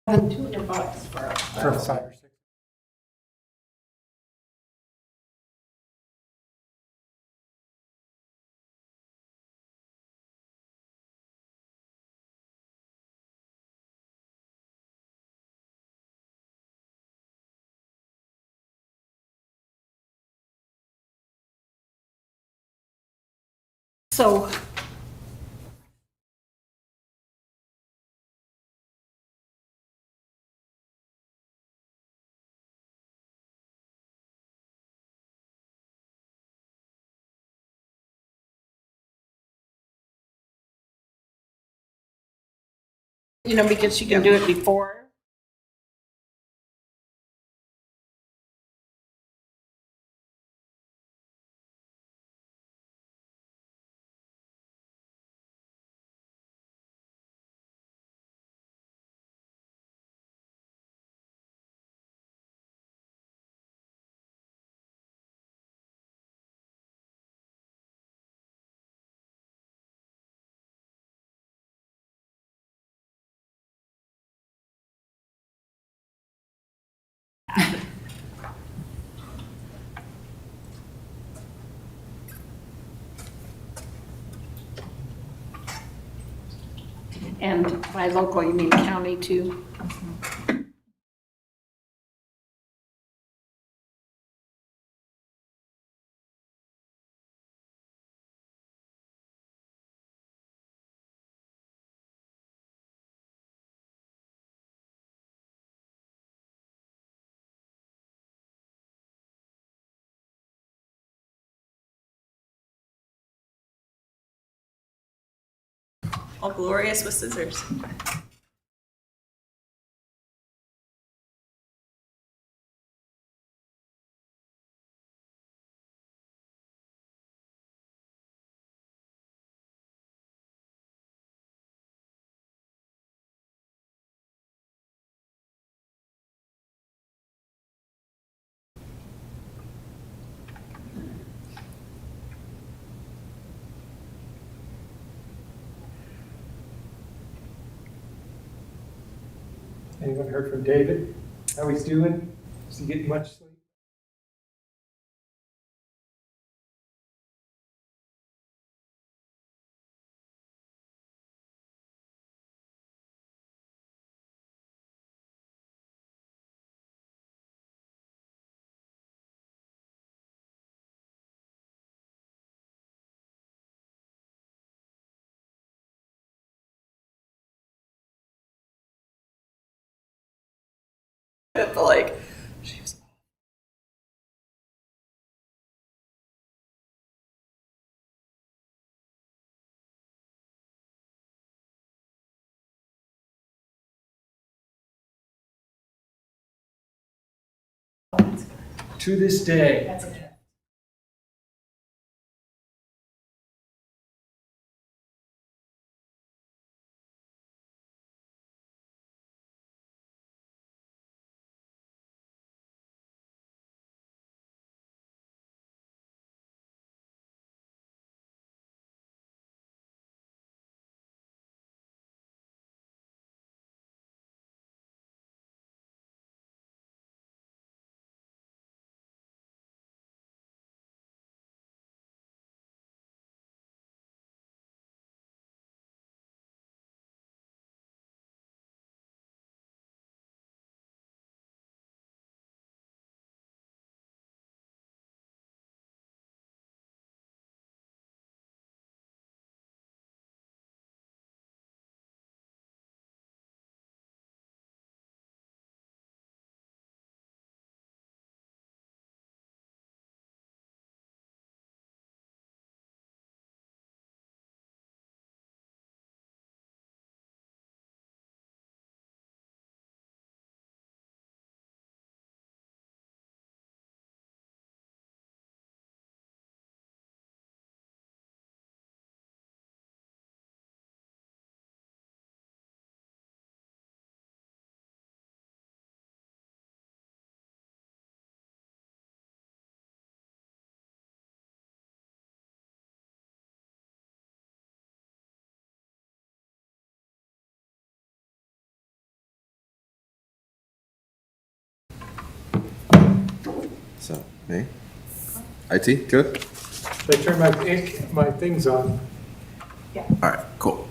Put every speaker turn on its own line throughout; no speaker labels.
$200 for
5 or 6.
So because you can do it before. And by local, you mean county too?
All glorious with scissors.
Anyone heard from David? How he's doing? Is he getting much sleep?
But like, she was
To this day.
That's a
So, me? IT, good?
They turn my things on.
All right, cool.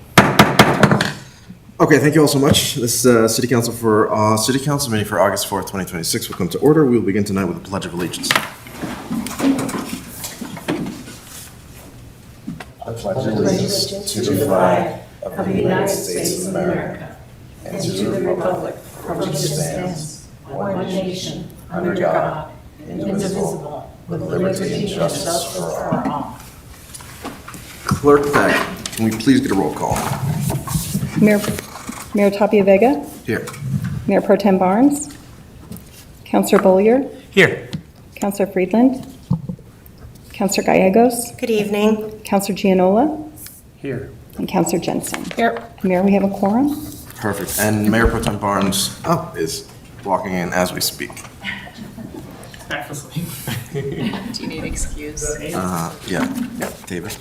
Okay, thank you all so much. This City Council meeting for August 4th, 2026 will come to order. We will begin tonight with the Pledge of Allegiance. I pledge allegiance to the flag of the United States of America and to the republic for which it stands, one nation, under God, indivisible, with liberty and justice for all. Clerk Beck, can we please get a roll call?
Mayor Tapia Vega,
Here.
Mayor Pro Tem Barnes, Councilor Bollier,
Here.
Councilor Friedland, Councilor Gallegos,
Good evening.
Councilor Gianola,
Here.
and Councilor Jensen.
Here.
Mayor, we have a quorum.
Perfect. And Mayor Pro Tem Barnes is walking in as we speak.
Do you need excuse?
Yeah, David.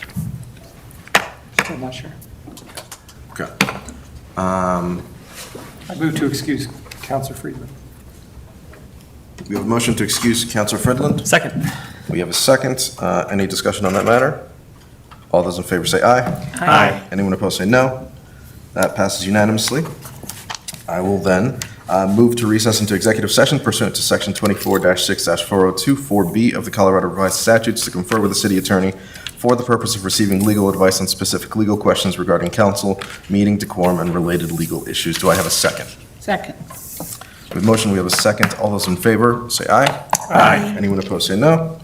I'm not sure.
Okay.
I move to excuse Counselor Friedman.
We have a motion to excuse Councilor Friedland.
Second.
We have a second. Any discussion on that matter? All those in favor say aye.
Aye.
Anyone opposed say no. That passes unanimously. I will then move to recess into executive session pursuant to Section 24-6-402 4B of the Colorado Revised Statutes to confer with the city attorney for the purpose of receiving legal advice on specific legal questions regarding council, meeting decorum, and related legal issues. Do I have a second?
Second.
With motion, we have a second. All those in favor say aye.
Aye.
Anyone opposed say no.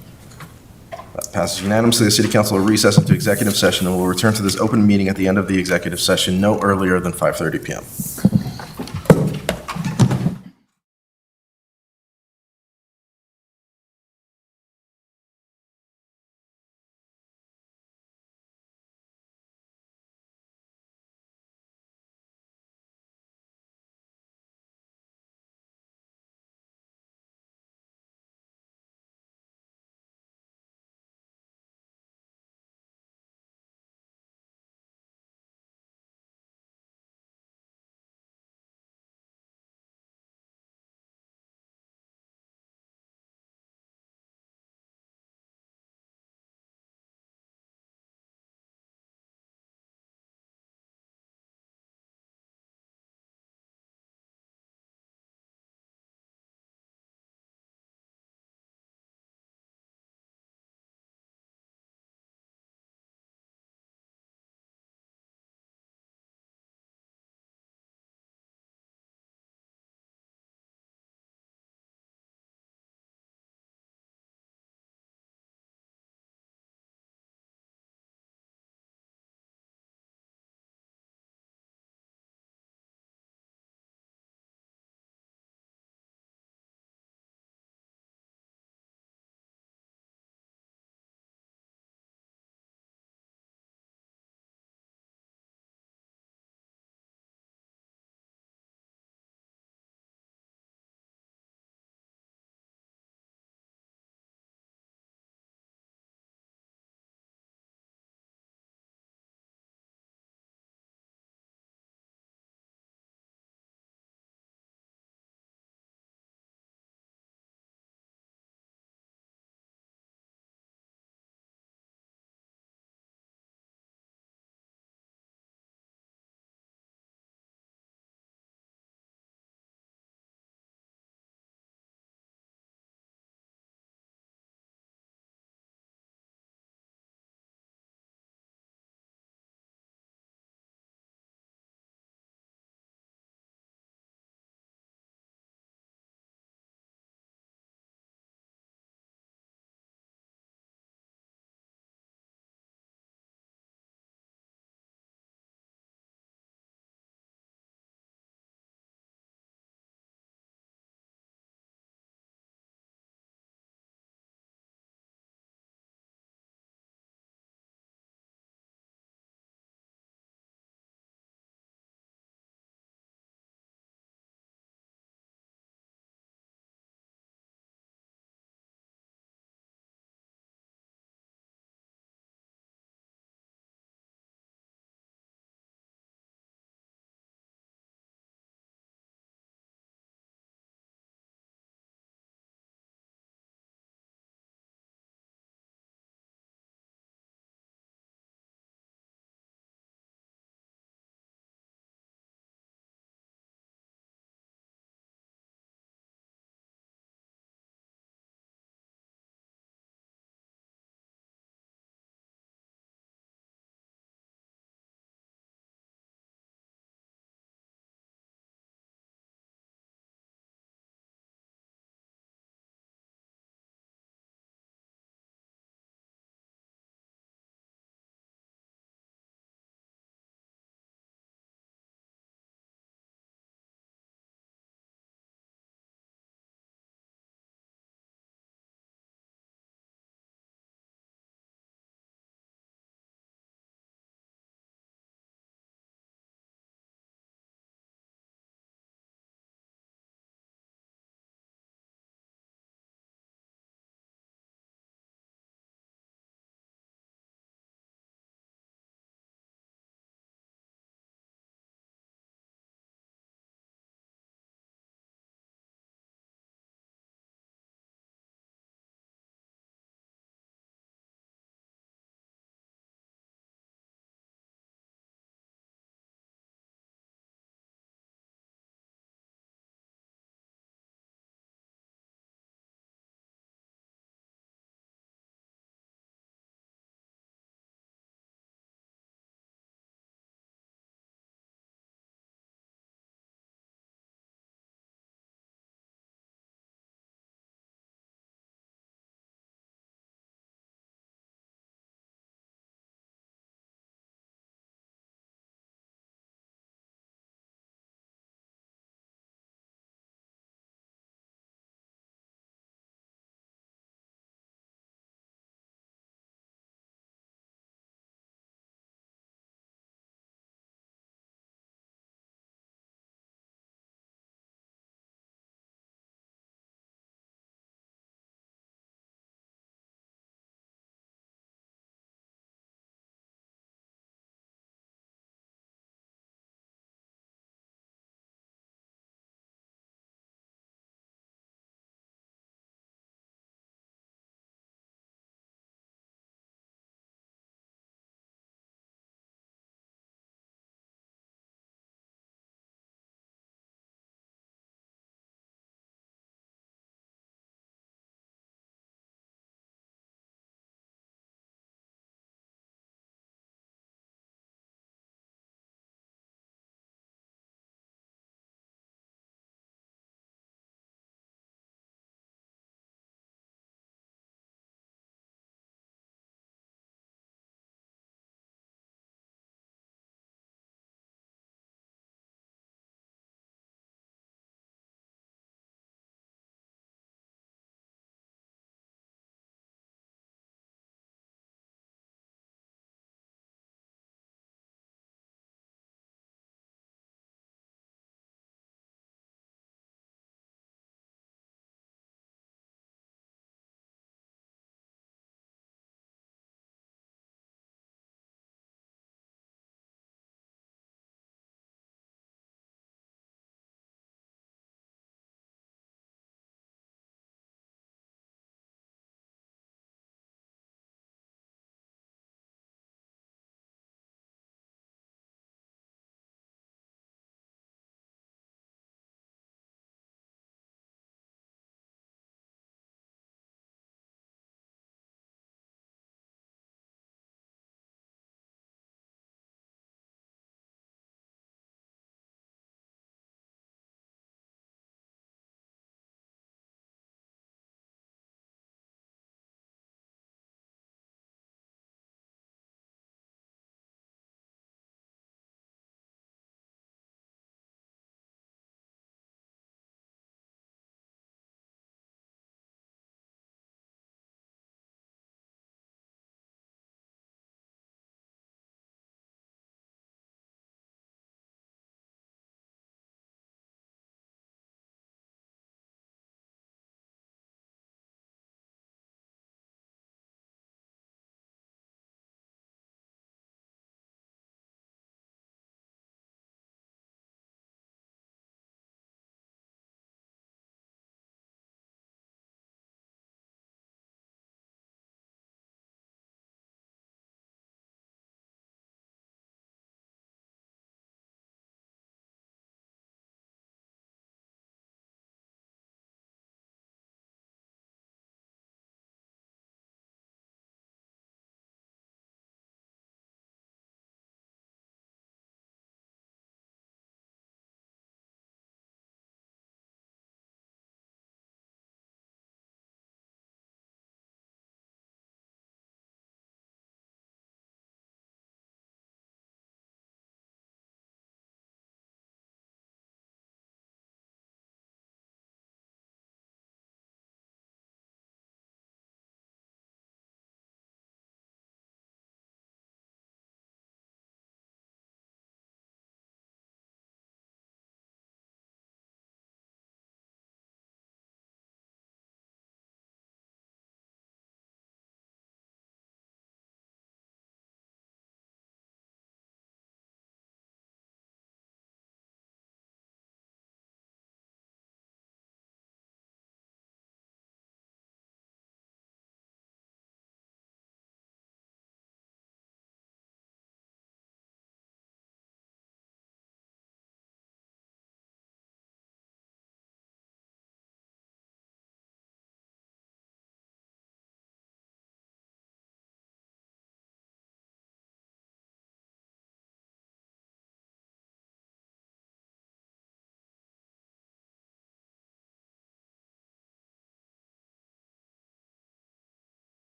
That passes unanimously. The city council will recess into executive session and will return to this open meeting at the end of the executive session no earlier than 5:30 PM.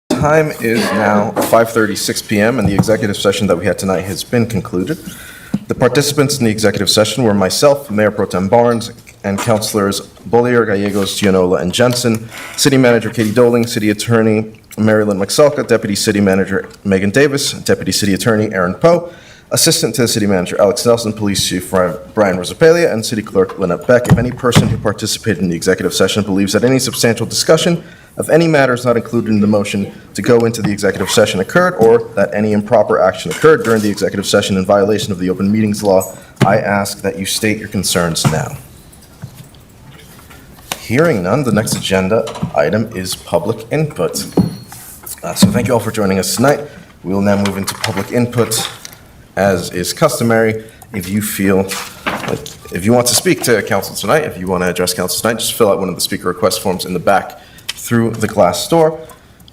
Time is now 5:36 p.m. and the executive session that we had tonight has been concluded. The participants in the executive session were myself, Mayor Pro Tem Barnes, and Councilors Bollier, Gallegos, Gianola, and Jensen, City Manager Katie Doling, City Attorney Marilyn McSalka, Deputy City Manager Megan Davis, Deputy City Attorney Aaron Poe, Assistant to the City Manager Alex Nelson, Police Chief Brian Rosapelia, and City Clerk Lynette Beck. If any person who participated in the executive session believes that any substantial discussion of any matters not included in the motion to go into the executive session occurred, or that any improper action occurred during the executive session in violation of the open meetings law, I ask that you state your concerns now. Hearing none, the next agenda item is public input. So thank you all for joining us tonight. We will now move into public input. As is customary, if you want to speak to council tonight, if you want to address council tonight, just fill out one of the speaker request forms in the back through the glass door.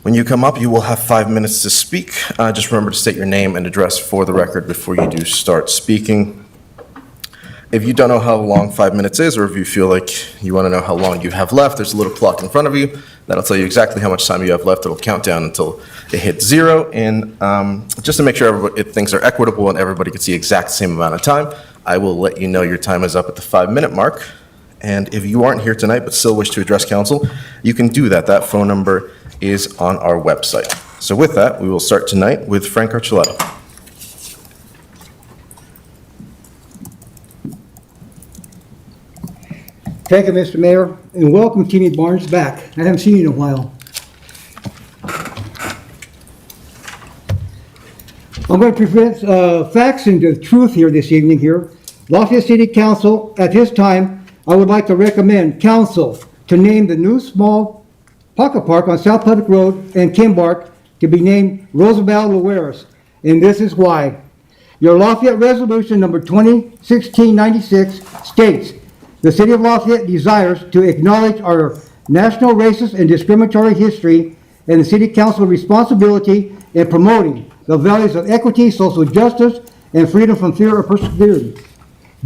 When you come up, you will have 5 minutes to speak. Just remember to state your name and address for the record before you do start speaking. If you don't know how long 5 minutes is, or if you feel like you want to know how long you have left, there's a little clock in front of you that'll tell you exactly how much time you have left. It'll count down until it hits 0. And just to make sure things are equitable and everybody can see exact same amount of time, I will let you know your time is up at the 5-minute mark. And if you aren't here tonight but still wish to address council, you can do that. That phone number is on our website. So with that, we will start tonight with Frank Archuleta.
Thank you, Mr. Mayor, and welcome Kenny Barnes back. I haven't seen you in a while. I'm going to present facts and the truth here this evening here. Lafayette City Council, at this time, I would like to recommend council to name the new small pocket park on South Public Road and Kimbark to be named Roosevelt Luares, and this is why. Your Lafayette Resolution number 2016-96 states, the City of Lafayette desires to acknowledge our national racist and discriminatory history and the City Council's responsibility in promoting the values of equity, social justice, and freedom from fear or persecution.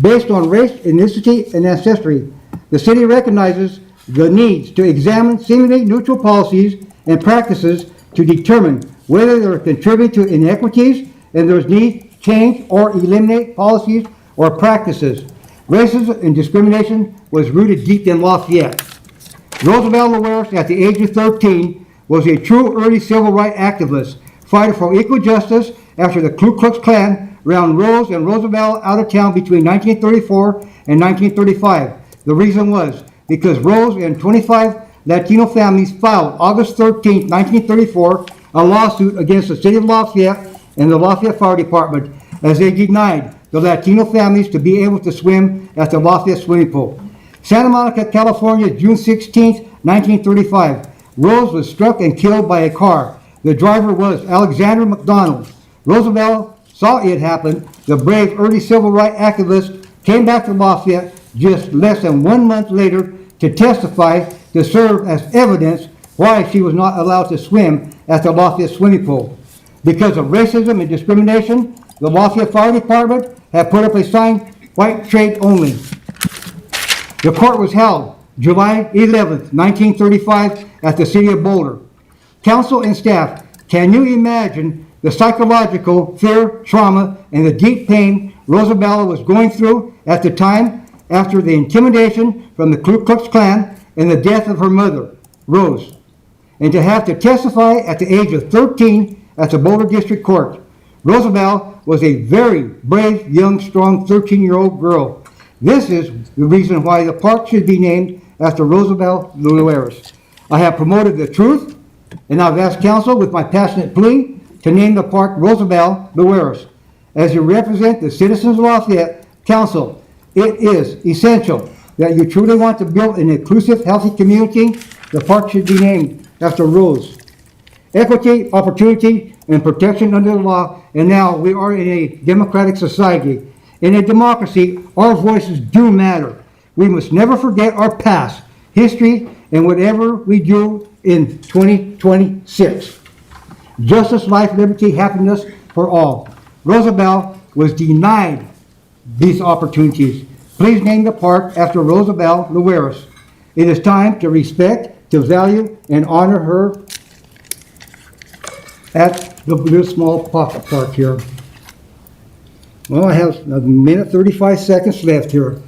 Based on race, ethnicity, and ancestry, the City recognizes the needs to examine seemingly neutral policies and practices to determine whether they are contributing to inequities and there is need to change or eliminate policies or practices. Racism and discrimination was rooted deep in Lafayette. Roosevelt Luares, at the age of 13, was a true early civil rights activist, fighter for equal justice after the Ku Klux Klan ran Rose and Roosevelt out of town between 1934 and 1935. The reason was because Rose and 25 Latino families filed August 13, 1934, a lawsuit against the City of Lafayette and the Lafayette Fire Department as they denied the Latino families to be able to swim at the Lafayette swimming pool. Santa Monica, California, June 16, 1935. Rose was struck and killed by a car. The driver was Alexander McDonald. Roosevelt saw it happen. The brave early civil rights activist came back to Lafayette just less than 1 month later to testify to serve as evidence why she was not allowed to swim at the Lafayette swimming pool. Because of racism and discrimination, the Lafayette Fire Department had put up a sign, white trade only. The court was held July 11, 1935 at the City of Boulder. Council and staff, can you imagine the psychological fear, trauma, and the deep pain Roosevelt was going through at the time after the intimidation from the Ku Klux Klan and the death of her mother, Rose? and to have to testify at the age of 13 at the Boulder District Court. Roosevelt was a very brave, young, strong 13-year-old girl. This is the reason why the park should be named after Roosevelt Lueris. I have promoted the truth, and I've asked council with my passionate plea to name the park Roosevelt Lueris. As you represent the citizens of Lafayette, council, it is essential that you truly want to build an inclusive, healthy community. The park should be named after Rose. Equity, opportunity, and protection under the law, and now we are in a democratic society. In a democracy, our voices do matter. We must never forget our past, history, and whatever we do in 2026. Justice, life, liberty, happiness for all. Roosevelt was denied these opportunities. Please name the park after Roosevelt Lueris. It is time to respect, to value, and honor her at the little small pocket park here. Well, I have a minute, 35 seconds left here.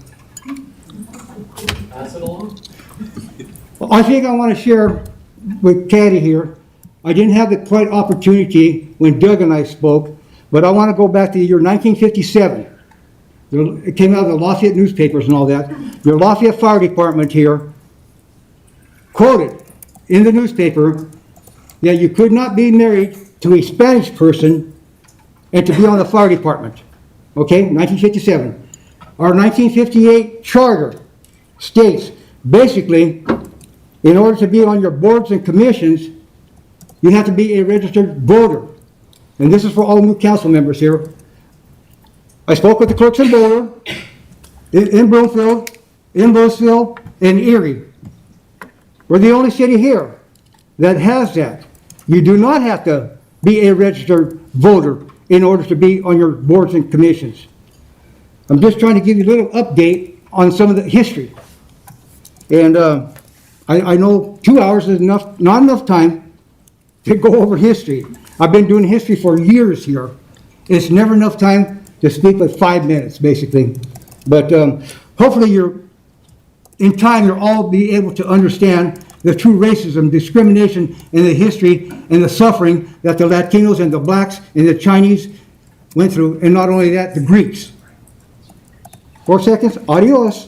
Pass it along.
Well, I think I want to share with Caddy here. I didn't have the quite opportunity when Doug and I spoke, but I want to go back to the year 1957. It came out of the Lafayette newspapers and all that. Your Lafayette Fire Department here quoted in the newspaper that you could not be married to a Spanish person and to be on the fire department. Okay, 1957. Our 1958 charter states basically, in order to be on your boards and commissions, you have to be a registered voter. And this is for all new council members here. I spoke with the clerks in Boulder, in Broomfield, in Roseville, and Erie. We're the only city here that has that. You do not have to be a registered voter in order to be on your boards and commissions. I'm just trying to give you a little update on some of the history. And I know 2 hours is enough, not enough time to go over history. I've been doing history for years here. It's never enough time to speak with 5 minutes, basically. But hopefully in time, you'll all be able to understand the true racism, discrimination, and the history and the suffering that the Latinos and the blacks and the Chinese went through, and not only that, the Greeks. 4 seconds, adios.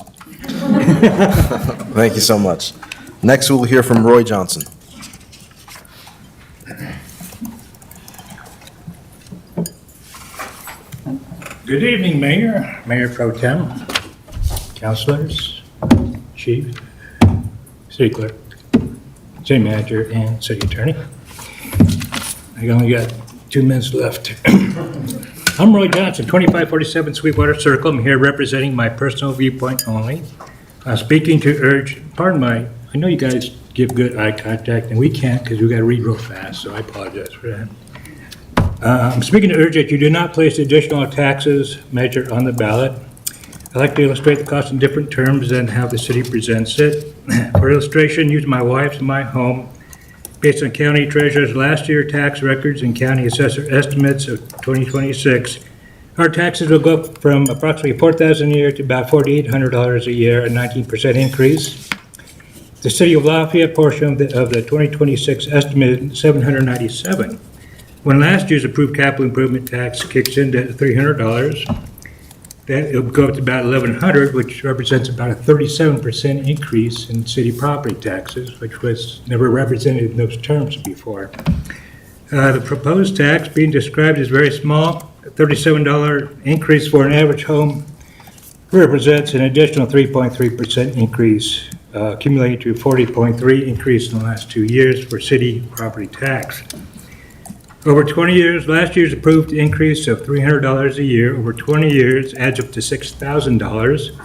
Thank you so much. Next, we'll hear from Roy Johnson.
Good evening, Mayor, Mayor Pro Tem, councilors, chief, city clerk, city manager, and city attorney. I only got 2 minutes left. I'm Roy Johnson, 2547 Sweetwater Circle. I'm here representing my personal viewpoint only. I'm speaking to urge, I know you guys give good eye contact, and we can't because we got to read real fast, so I apologize for that. I'm speaking to urge that you do not place additional taxes measure on the ballot. I'd like to illustrate the cost in different terms than how the city presents it. For illustration, use my wife's and my home based on county treasurer's last year tax records and county assessor estimates of 2026. Our taxes will go up from approximately $4,000 a year to about $4,800 a year, a 19% increase. The city of Lafayette portion of the 2026 estimate is $797. When last year's approved capital improvement tax kicks in at $300, then it'll go up to about $1,100, which represents about a 37% increase in city property taxes, which was never represented in those terms before. The proposed tax being described as very small, a $37 increase for an average home represents an additional 3.3% increase, accumulating to 40.3% increase in the last 2 years for city property tax. Over 20 years, last year's approved increase of $300 a year over 20 years adds up to $6,000,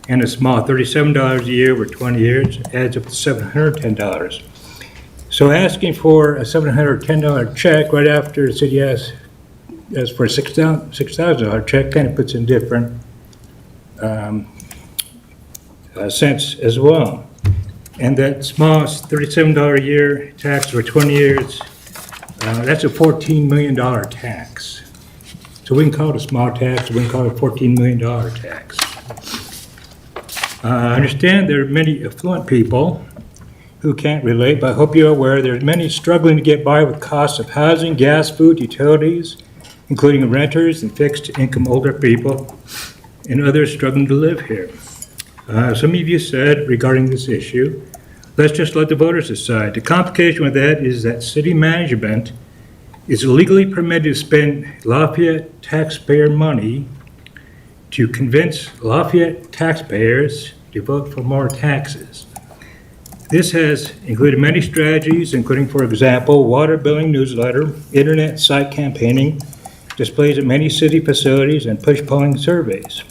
and a small $37 a year over 20 years adds up to $710. So asking for a $710 check right after the city asks for a $6,000 check kind of puts in different sense as well. And that small $37 a year tax for 20 years, that's a $14 million tax. So we can call it a small tax, we can call it a $14 million tax. I understand there are many affluent people who can't relate, but I hope you're aware there are many struggling to get by with costs of housing, gas, food, utilities, including renters and fixed-income older people, and others struggling to live here. Some of you said regarding this issue, let's just let the voters decide. The complication with that is that city management is legally permitted to spend Lafayette taxpayer money to convince Lafayette taxpayers to vote for more taxes. This has included many strategies, including, for example, water billing newsletter, internet site campaigning, displays at many city facilities, and push polling surveys.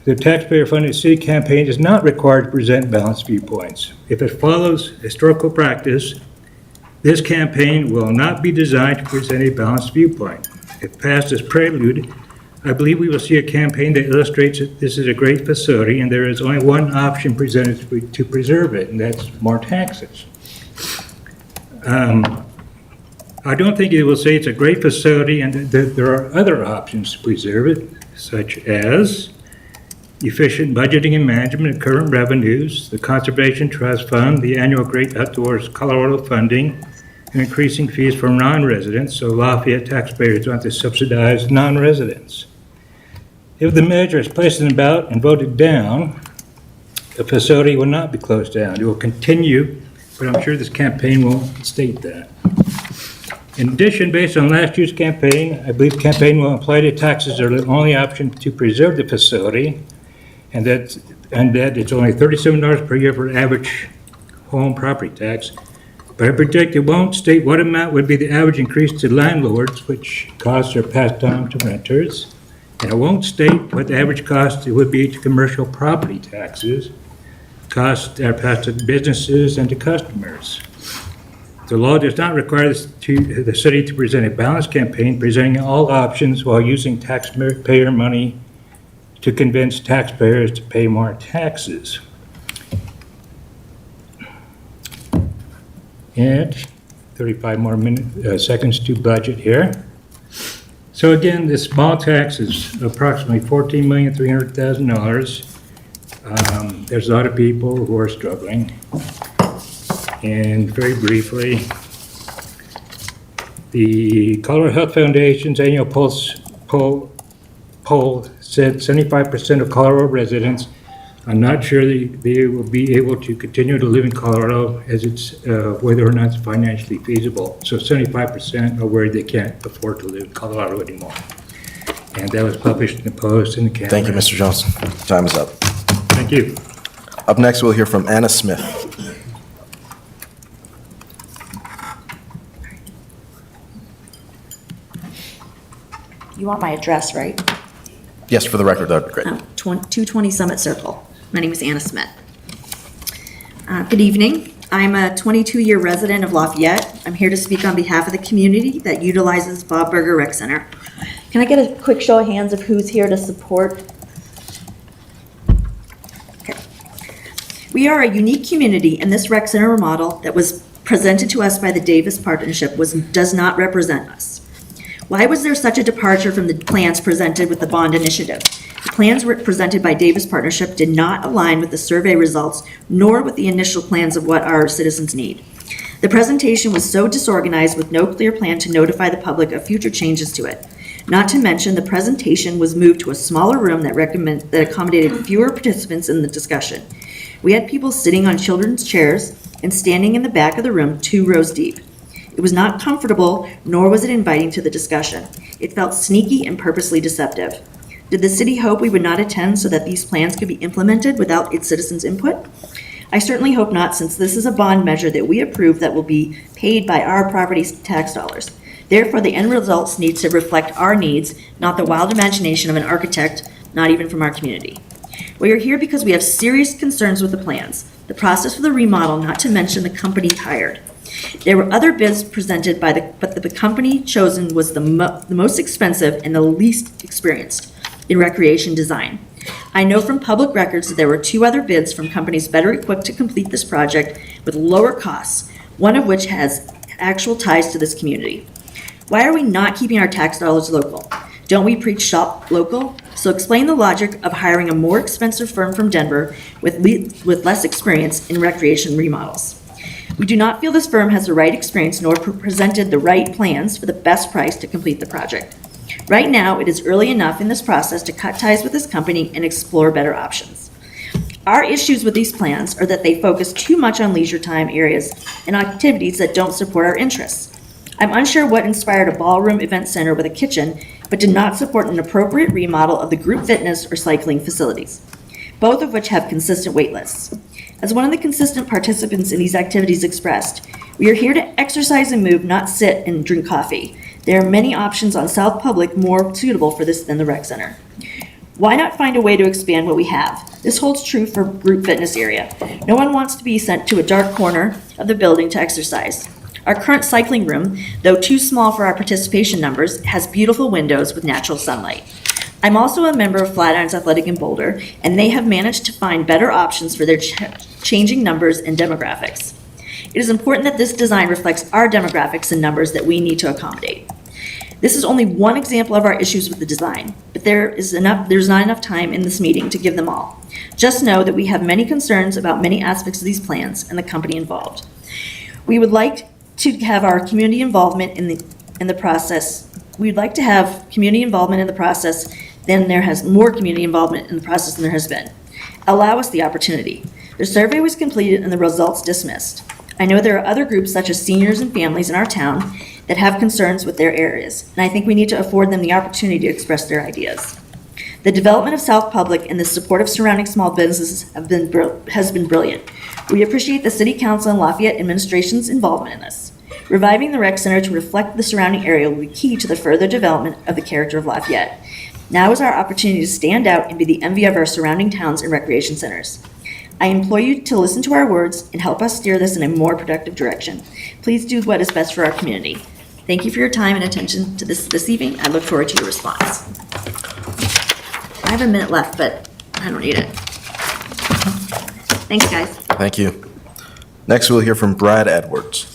The taxpayer-funded city campaign is not required to present balanced viewpoints. If it follows historical practice, this campaign will not be designed to present a balanced viewpoint. If passed as prelude, I believe we will see a campaign that illustrates that this is a great facility and there is only one option presented to preserve it, and that's more taxes. I don't think it will say it's a great facility and that there are other options to preserve it, such as efficient budgeting and management of current revenues, the Conservation Trust Fund, the annual Great Outdoors Colorado funding, and increasing fees for non-residents, so Lafayette taxpayers don't have to subsidize non-residents. If the measure is placed in the ballot and voted down, the facility will not be closed down. It will continue, but I'm sure this campaign will state that. In addition, based on last year's campaign, I believe the campaign will imply that taxes are the only option to preserve the facility, and that it's only $37 per year for average home property tax. But I predict it won't state what amount would be the average increase to landlords, which costs are passed on to renters. And it won't state what the average cost it would be to commercial property taxes. Costs are passed to businesses and to customers. The law does not require the city to present a balanced campaign presenting all options while using taxpayer money to convince taxpayers to pay more taxes. And 35 more seconds to budget here. So again, this small tax is approximately $14,300,000. There's a lot of people who are struggling. And very briefly, the Colorado Health Foundation's annual poll said 75% of Colorado residents are not sure they will be able to continue to live in Colorado as it's whether or not it's financially feasible. So 75% are worried they can't afford to live in Colorado anymore. And that was published in the Post and the Camera.
Thank you, Mr. Jones. Time is up.
Thank you.
Up next, we'll hear from Anna Smith.
You want my address, right?
Yes, for the record, that would be great.
220 Summit Circle. My name is Anna Smith. Good evening. I'm a 22-year resident of Lafayette. I'm here to speak on behalf of the community that utilizes Bob Burger Rec Center. Can I get a quick show of hands of who's here to support? Okay. We are a unique community, and this rec center remodel that was presented to us by the Davis Partnership does not represent us. Why was there such a departure from the plans presented with the bond initiative? The plans presented by Davis Partnership did not align with the survey results, nor with the initial plans of what our citizens need. The presentation was so disorganized with no clear plan to notify the public of future changes to it. Not to mention, the presentation was moved to a smaller room that accommodated fewer participants in the discussion. We had people sitting on children's chairs and standing in the back of the room 2 rows deep. It was not comfortable, nor was it inviting to the discussion. It felt sneaky and purposely deceptive. Did the city hope we would not attend so that these plans could be implemented without its citizens' input? I certainly hope not, since this is a bond measure that we approve that will be paid by our property tax dollars. Therefore, the end results need to reflect our needs, not the wild imagination of an architect, not even from our community. We are here because we have serious concerns with the plans, the process for the remodel, not to mention the company hired. There were other bids presented but the company chosen was the most expensive and the least experienced in recreation design. I know from public records that there were 2 other bids from companies better equipped to complete this project with lower costs, one of which has actual ties to this community. Why are we not keeping our tax dollars local? Don't we preach shop local? So explain the logic of hiring a more expensive firm from Denver with less experience in recreation remodels. We do not feel this firm has the right experience nor presented the right plans for the best price to complete the project. Right now, it is early enough in this process to cut ties with this company and explore better options. Our issues with these plans are that they focus too much on leisure time areas and activities that don't support our interests. I'm unsure what inspired a ballroom event center with a kitchen, but did not support an appropriate remodel of the group fitness or cycling facilities, both of which have consistent wait lists. As one of the consistent participants in these activities expressed, we are here to exercise and move, not sit and drink coffee. There are many options on South Public more suitable for this than the rec center. Why not find a way to expand what we have? This holds true for group fitness area. No one wants to be sent to a dark corner of the building to exercise. Our current cycling room, though too small for our participation numbers, has beautiful windows with natural sunlight. I'm also a member of Flatirons Athletic in Boulder, and they have managed to find better options for their changing numbers and demographics. It is important that this design reflects our demographics and numbers that we need to accommodate. This is only one example of our issues with the design, but there's not enough time in this meeting to give them all. Just know that we have many concerns about many aspects of these plans and the company involved. We would like to have our community involvement in the process. We'd like to have community involvement in the process than there has more community involvement in the process than there has been. Allow us the opportunity. The survey was completed and the results dismissed. I know there are other groups such as seniors and families in our town that have concerns with their areas, and I think we need to afford them the opportunity to express their ideas. The development of South Public and the support of surrounding small businesses has been brilliant. We appreciate the City Council and Lafayette administration's involvement in this. Reviving the rec center to reflect the surrounding area will be key to the further development of the character of Lafayette. Now is our opportunity to stand out and be the envy of our surrounding towns and recreation centers. I implore you to listen to our words and help us steer this in a more productive direction. Please do what is best for our community. Thank you for your time and attention to this evening. I look forward to your response. I have a minute left, but I don't need it. Thanks, guys.
Thank you. Next, we'll hear from Brad Edwards.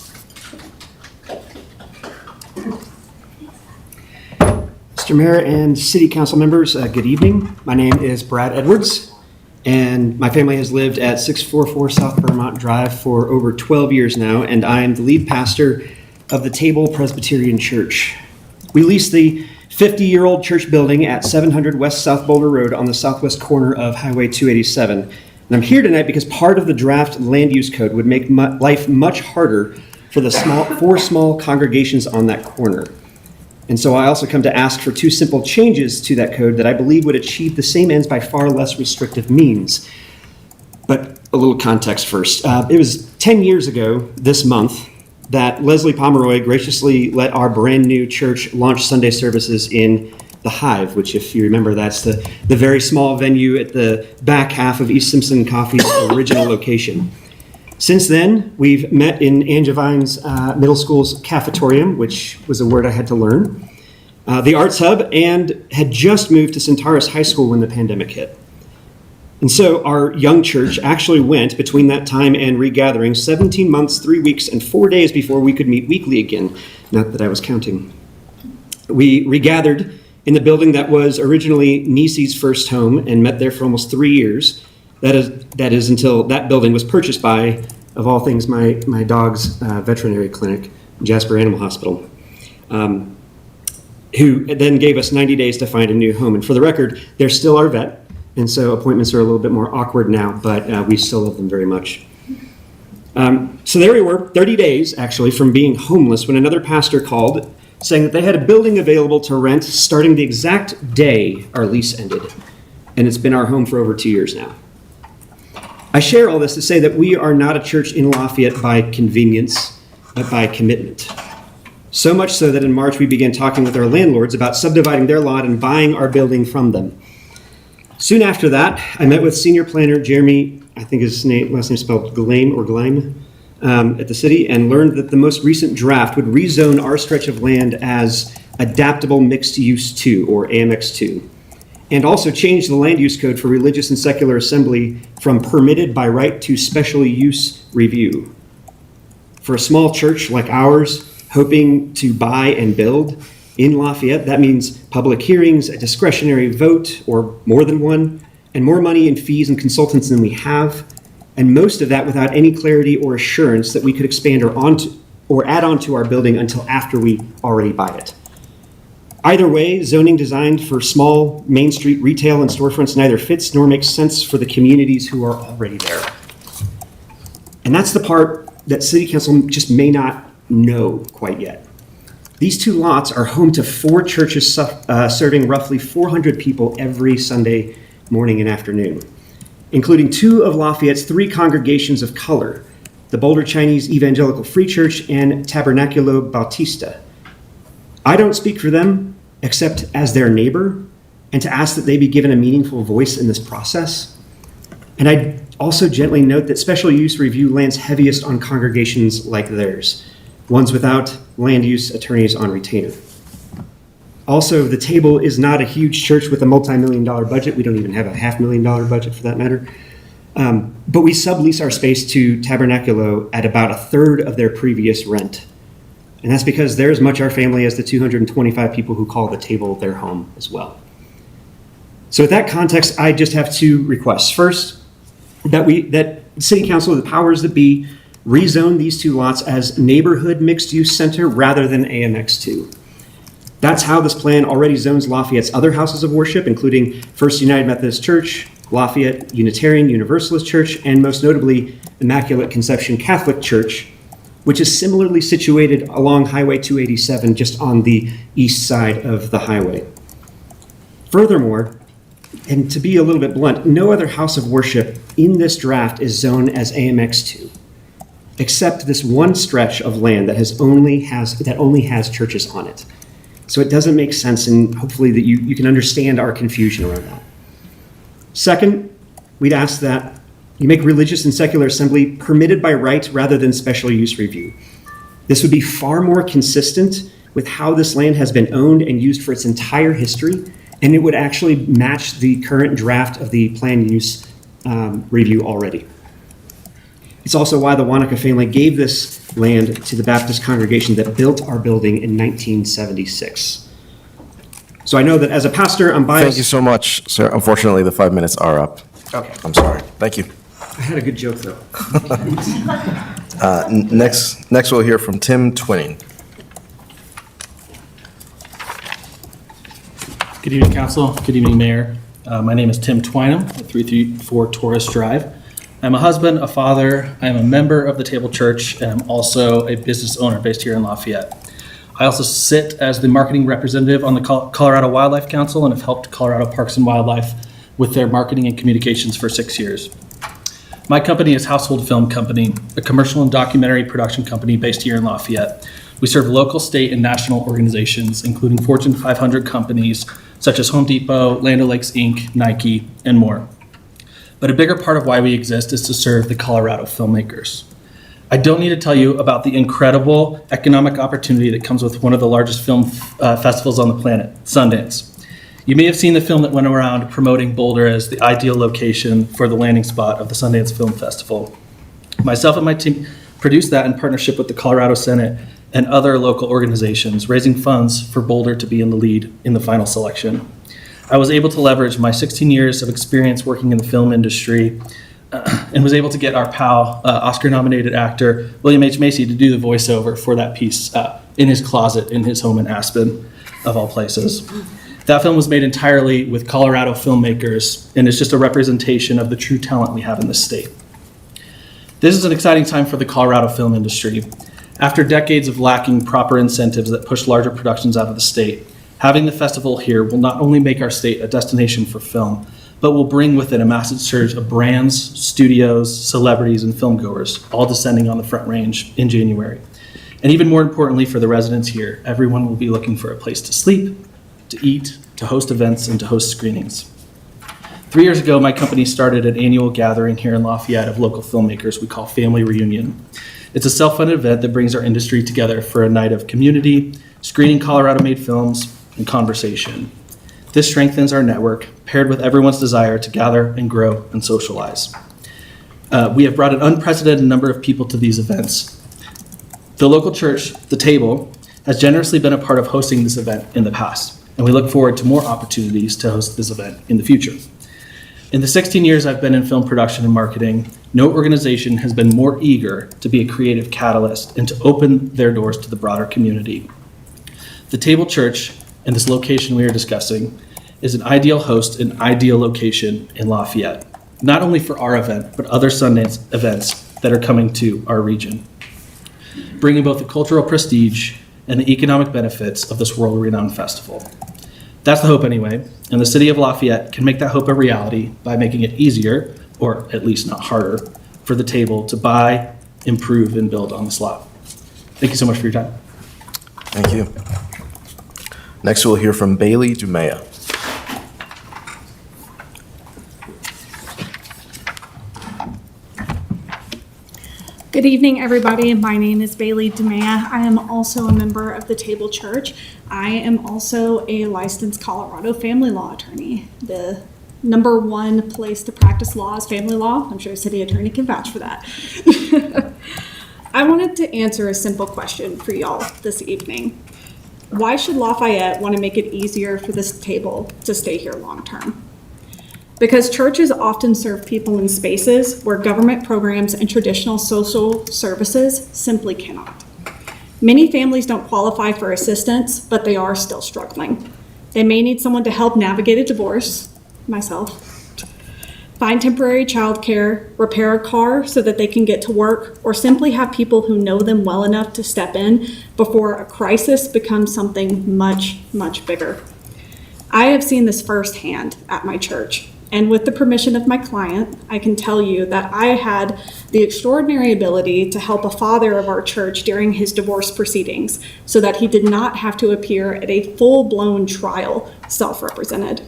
Mr. Mayor and City Council members, good evening. My name is Brad Edwards, and my family has lived at 644 South Vermont Drive for over 12 years now, and I am the lead pastor of the Table Presbyterian Church. We lease the 50-year-old church building at 700 West South Boulder Road on the southwest corner of Highway 287. And I'm here tonight because part of the draft land use code would make life much harder for the four small congregations on that corner. And so I also come to ask for two simple changes to that code that I believe would achieve the same ends by far less restrictive means. But a little context first. It was 10 years ago this month that Leslie Pomeroy graciously let our brand new church launch Sunday services in the Hive, which, if you remember, that's the very small venue at the back half of East Simpson Coffee's original location. Since then, we've met in Angevine's Middle School's cafetorium, which was a word I had to learn, the Arts Hub, and had just moved to Centaurus High School when the pandemic hit. And so our young church actually went, between that time and regathering, 17 months, 3 weeks, and 4 days before we could meet weekly again. Not that I was counting. We regathered in the building that was originally Nisi's first home and met there for almost 3 years. That is until that building was purchased by, of all things, my dog's veterinary clinic, Jasper Animal Hospital, who then gave us 90 days to find a new home. And for the record, they're still our vet, and so appointments are a little bit more awkward now, but we still love them very much. So there we were, 30 days, actually, from being homeless when another pastor called saying that they had a building available to rent starting the exact day our lease ended. And it's been our home for over 2 years now. I share all this to say that we are not a church in Lafayette by convenience, but by commitment. So much so that in March we began talking with our landlords about subdividing their lot and buying our building from them. Soon after that, I met with senior planner Jeremy, I think his last name is spelled Gleim, at the city, and learned that the most recent draft would rezone our stretch of land as Adaptable Mixed Use 2, or AMX 2. And also change the land use code for religious and secular assembly from permitted by right to special use review. For a small church like ours, hoping to buy and build in Lafayette, that means public hearings, a discretionary vote, or more than one, and more money in fees and consultants than we have, and most of that without any clarity or assurance that we could expand or add on to our building until after we already buy it. Either way, zoning designed for small Main Street retail and storefronts neither fits nor makes sense for the communities who are already there. And that's the part that City Council just may not know quite yet. These two lots are home to 4 churches serving roughly 400 people every Sunday morning and afternoon, including 2 of Lafayette's 3 congregations of color, the Boulder Chinese Evangelical Free Church and Tabernaculo Bautista. I don't speak for them except as their neighbor and to ask that they be given a meaningful voice in this process. And I also gently note that special use review lands heaviest on congregations like theirs, ones without land use attorneys on retainer. Also, the Table is not a huge church with a multi-million-dollar budget. We don't even have a $500,000 budget for that matter. But we sublease our space to Tabernaculo at about 1/3 of their previous rent. And that's because they're as much our family as the 225 people who call the Table their home as well. So with that context, I just have 2 requests. First, that City Council, the powers that be, rezone these 2 lots as neighborhood mixed-use center rather than AMX2. That's how this plan already zones Lafayette's other houses of worship, including First United Methodist Church, Lafayette Unitarian Universalist Church, and most notably, Immaculate Conception Catholic Church, which is similarly situated along Highway 287, just on the east side of the highway. Furthermore, and to be a little bit blunt, no other house of worship in this draft is zoned as AMX2, except this one stretch of land that only has churches on it. So it doesn't make sense, and hopefully that you can understand our confusion around that. Second, we'd ask that you make religious and secular assembly permitted by right rather than special use review. This would be far more consistent with how this land has been owned and used for its entire history, and it would actually match the current draft of the plan use review already. It's also why the Wanaka family gave this land to the Baptist congregation that built our building in 1976. So I know that as a pastor, I'm biased.
Thank you so much, sir. Unfortunately, the 5 minutes are up.
Okay.
I'm sorry. Thank you.
I had a good joke, though.
Next we'll hear from Tim Twinning.
Good evening, Council. Good evening, Mayor. My name is Tim Twynham at 334 Torres Drive. I'm a husband, a father. I am a member of the Table Church, and I'm also a business owner based here in Lafayette. I also sit as the marketing representative on the Colorado Wildlife Council and have helped Colorado Parks and Wildlife with their marketing and communications for 6 years. My company is Household Film Company, a commercial and documentary production company based here in Lafayette. We serve local, state, and national organizations, including Fortune 500 companies such as Home Depot, Land O'Lakes Inc., Nike, and more. But a bigger part of why we exist is to serve the Colorado filmmakers. I don't need to tell you about the incredible economic opportunity that comes with one of the largest film festivals on the planet, Sundance. You may have seen the film that went around promoting Boulder as the ideal location for the landing spot of the Sundance Film Festival. Myself and my team produced that in partnership with the Colorado Senate and other local organizations, raising funds for Boulder to be in the lead in the final selection. I was able to leverage my 16 years of experience working in the film industry and was able to get our pal, Oscar-nominated actor William H. Macy, to do the voiceover for that piece in his closet in his home in Aspen, of all places. That film was made entirely with Colorado filmmakers, and it's just a representation of the true talent we have in this state. This is an exciting time for the Colorado film industry. After decades of lacking proper incentives that push larger productions out of the state, having the festival here will not only make our state a destination for film, but will bring with it a massive surge of brands, studios, celebrities, and filmgoers, all descending on the Front Range in January. And even more importantly for the residents here, everyone will be looking for a place to sleep, to eat, to host events, and to host screenings. 3 years ago, my company started an annual gathering here in Lafayette of local filmmakers we call Family Reunion. It's a self-funded event that brings our industry together for a night of community, screening Colorado-made films, and conversation. This strengthens our network, paired with everyone's desire to gather and grow and socialize. We have brought an unprecedented number of people to these events. The local church, The Table, has generously been a part of hosting this event in the past, and we look forward to more opportunities to host this event in the future. In the 16 years I've been in film production and marketing, no organization has been more eager to be a creative catalyst and to open their doors to the broader community. The Table Church and this location we are discussing is an ideal host and ideal location in Lafayette, not only for our event, but other Sundance events that are coming to our region, bringing both the cultural prestige and the economic benefits of this world-renowned festival. That's the hope anyway, and the city of Lafayette can make that hope a reality by making it easier, or at least not harder, for the table to buy, improve, and build on this lot. Thank you so much for your time.
Thank you. Next, we'll hear from Bailey Dumea.
Good evening, everybody. My name is Bailey Dumea. I am also a member of the Table Church. I am also a licensed Colorado family law attorney. The number one place to practice law is family law. I'm sure a city attorney can vouch for that. I wanted to answer a simple question for y'all this evening. Why should Lafayette want to make it easier for this table to stay here long term? Because churches often serve people in spaces where government programs and traditional social services simply cannot. Many families don't qualify for assistance, but they are still struggling. They may need someone to help navigate a divorce, myself, find temporary childcare, repair a car so that they can get to work, or simply have people who know them well enough to step in before a crisis becomes something much, much bigger. I have seen this firsthand at my church. And with the permission of my client, I can tell you that I had the extraordinary ability to help a father of our church during his divorce proceedings so that he did not have to appear at a full-blown trial self-represented.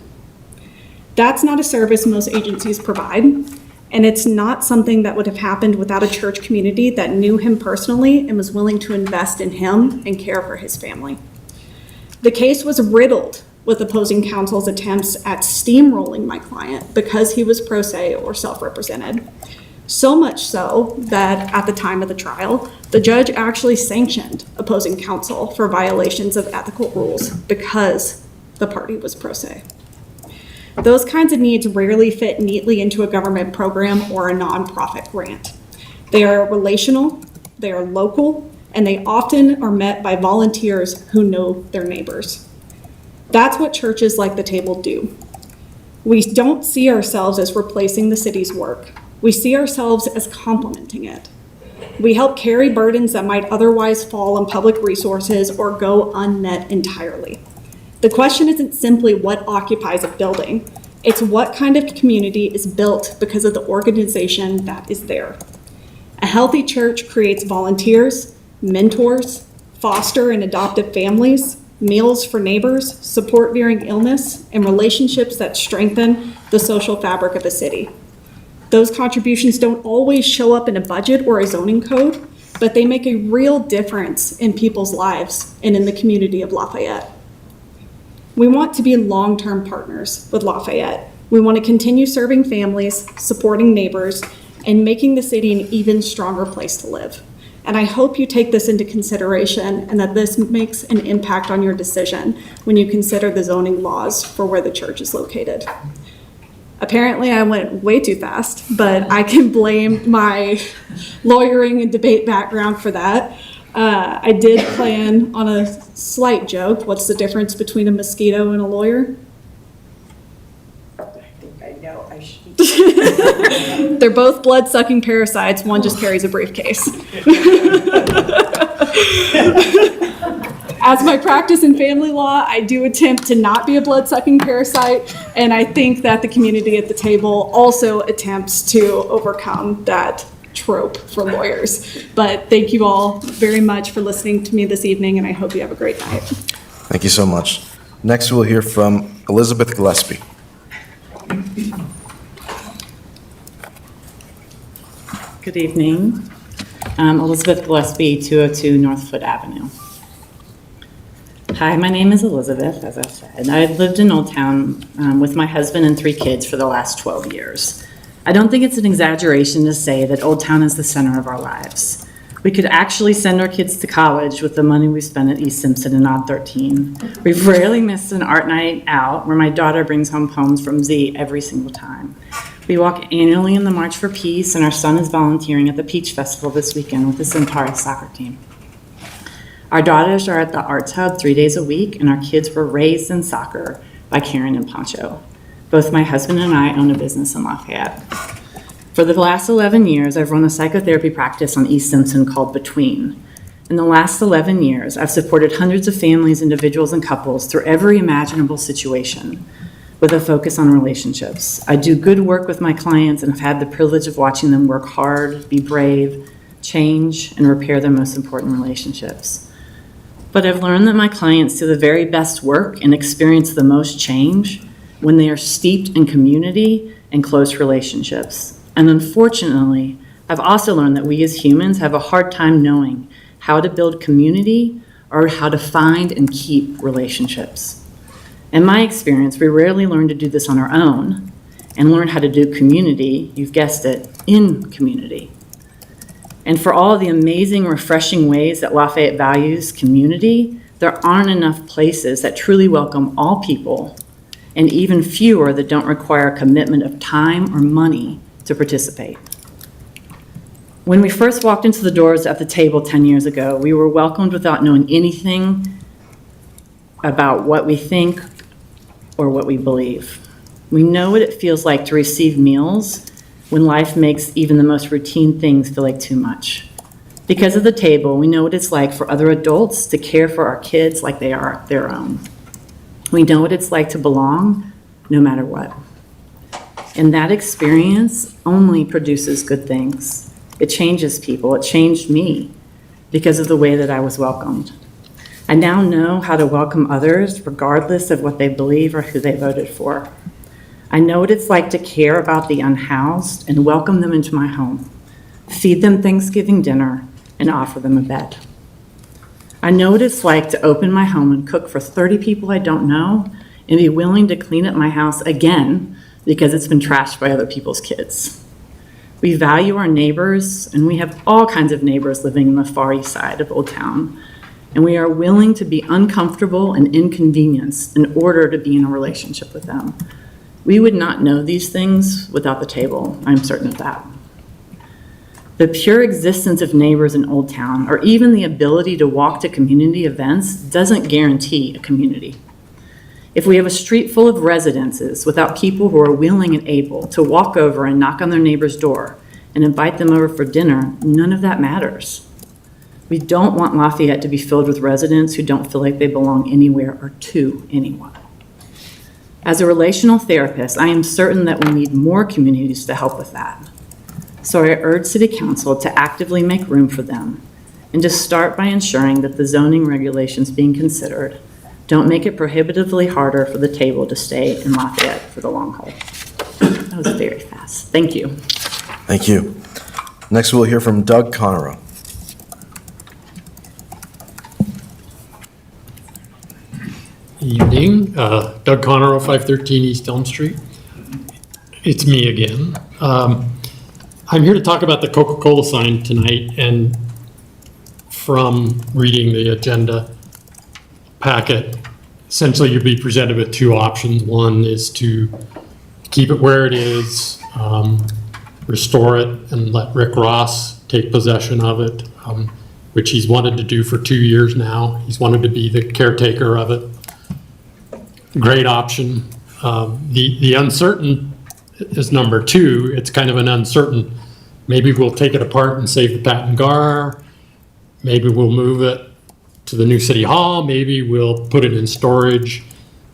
That's not a service most agencies provide, and it's not something that would have happened without a church community that knew him personally and was willing to invest in him and care for his family. The case was riddled with opposing counsel's attempts at steamrolling my client because he was pro se or self-represented. So much so that at the time of the trial, the judge actually sanctioned opposing counsel for violations of ethical rules because the party was pro se. Those kinds of needs rarely fit neatly into a government program or a nonprofit grant. They are relational, they are local, and they often are met by volunteers who know their neighbors. That's what churches like the Table do. We don't see ourselves as replacing the city's work. We see ourselves as complementing it. We help carry burdens that might otherwise fall on public resources or go unmet entirely. The question isn't simply what occupies a building, it's what kind of community is built because of the organization that is there. A healthy church creates volunteers, mentors, foster and adoptive families, meals for neighbors, support during illness, and relationships that strengthen the social fabric of a city. Those contributions don't always show up in a budget or a zoning code, but they make a real difference in people's lives and in the community of Lafayette. We want to be long-term partners with Lafayette. We want to continue serving families, supporting neighbors, and making the city an even stronger place to live. And I hope you take this into consideration and that this makes an impact on your decision when you consider the zoning laws for where the church is located. Apparently, I went way too fast, but I can blame my lawyering and debate background for that. I did plan on a slight joke. What's the difference between a mosquito and a lawyer?
I think I know I should.
They're both blood-sucking parasites. One just carries a briefcase. As my practice in family law, I do attempt to not be a blood-sucking parasite, and I think that the community at the table also attempts to overcome that trope for lawyers. But thank you all very much for listening to me this evening, and I hope you have a great night.
Thank you so much. Next, we'll hear from Elizabeth Gillespie.
Good evening. Elizabeth Gillespie, 202 Northfoot Avenue. Hi, my name is Elizabeth, as I said. I've lived in Old Town with my husband and 3 kids for the last 12 years. I don't think it's an exaggeration to say that Old Town is the center of our lives. We could actually send our kids to college with the money we spent at East Simpson and Odd 13. We've rarely missed an art night out where my daughter brings home poems from Z every single time. We walk annually in the March for Peace, and our son is volunteering at the Peach Festival this weekend with the Centaurus soccer team. Our daughters are at the Arts Hub 3 days a week, and our kids were raised in soccer by Karen and Pancho. Both my husband and I own a business in Lafayette. For the last 11 years, I've run a psychotherapy practice on East Simpson called Between. In the last 11 years, I've supported hundreds of families, individuals, and couples through every imaginable situation with a focus on relationships. I do good work with my clients and have had the privilege of watching them work hard, be brave, change, and repair their most important relationships. But I've learned that my clients do the very best work and experience the most change when they are steeped in community and close relationships. And unfortunately, I've also learned that we as humans have a hard time knowing how to build community or how to find and keep relationships. In my experience, we rarely learn to do this on our own and learn how to do community, you've guessed it, in community. And for all the amazing, refreshing ways that Lafayette values community, there aren't enough places that truly welcome all people, and even fewer that don't require a commitment of time or money to participate. When we first walked into the doors at the table 10 years ago, we were welcomed without knowing anything about what we think or what we believe. We know what it feels like to receive meals when life makes even the most routine things feel like too much. Because of the table, we know what it's like for other adults to care for our kids like they are their own. We know what it's like to belong no matter what. And that experience only produces good things. It changes people. It changed me because of the way that I was welcomed. I now know how to welcome others regardless of what they believe or who they voted for. I know what it's like to care about the unhoused and welcome them into my home, feed them Thanksgiving dinner, and offer them a bed. I know what it's like to open my home and cook for 30 people I don't know and be willing to clean up my house again because it's been trashed by other people's kids. We value our neighbors, and we have all kinds of neighbors living in the Far East Side of Old Town, and we are willing to be uncomfortable and inconvenienced in order to be in a relationship with them. We would not know these things without the table, I'm certain of that. The pure existence of neighbors in Old Town, or even the ability to walk to community events, doesn't guarantee a community. If we have a street full of residences without people who are willing and able to walk over and knock on their neighbor's door and invite them over for dinner, none of that matters. We don't want Lafayette to be filled with residents who don't feel like they belong anywhere or to anyone. As a relational therapist, I am certain that we need more communities to help with that. So I urge City Council to actively make room for them and to start by ensuring that the zoning regulations being considered don't make it prohibitively harder for the table to stay in Lafayette for the long haul. That was very fast. Thank you.
Thank you. Next, we'll hear from Doug Conero.
Evening, Doug Conero, 513 East Elm Street. It's me again. I'm here to talk about the Coca-Cola sign tonight, and from reading the agenda packet, essentially you'll be presented with two options. One is to keep it where it is, restore it, and let Rick Ross take possession of it, which he's wanted to do for 2 years now. He's wanted to be the caretaker of it. Great option. The uncertain is number two. It's kind of an uncertain. Maybe we'll take it apart and save the Patton Gar. Maybe we'll move it to the new city hall. Maybe we'll put it in storage.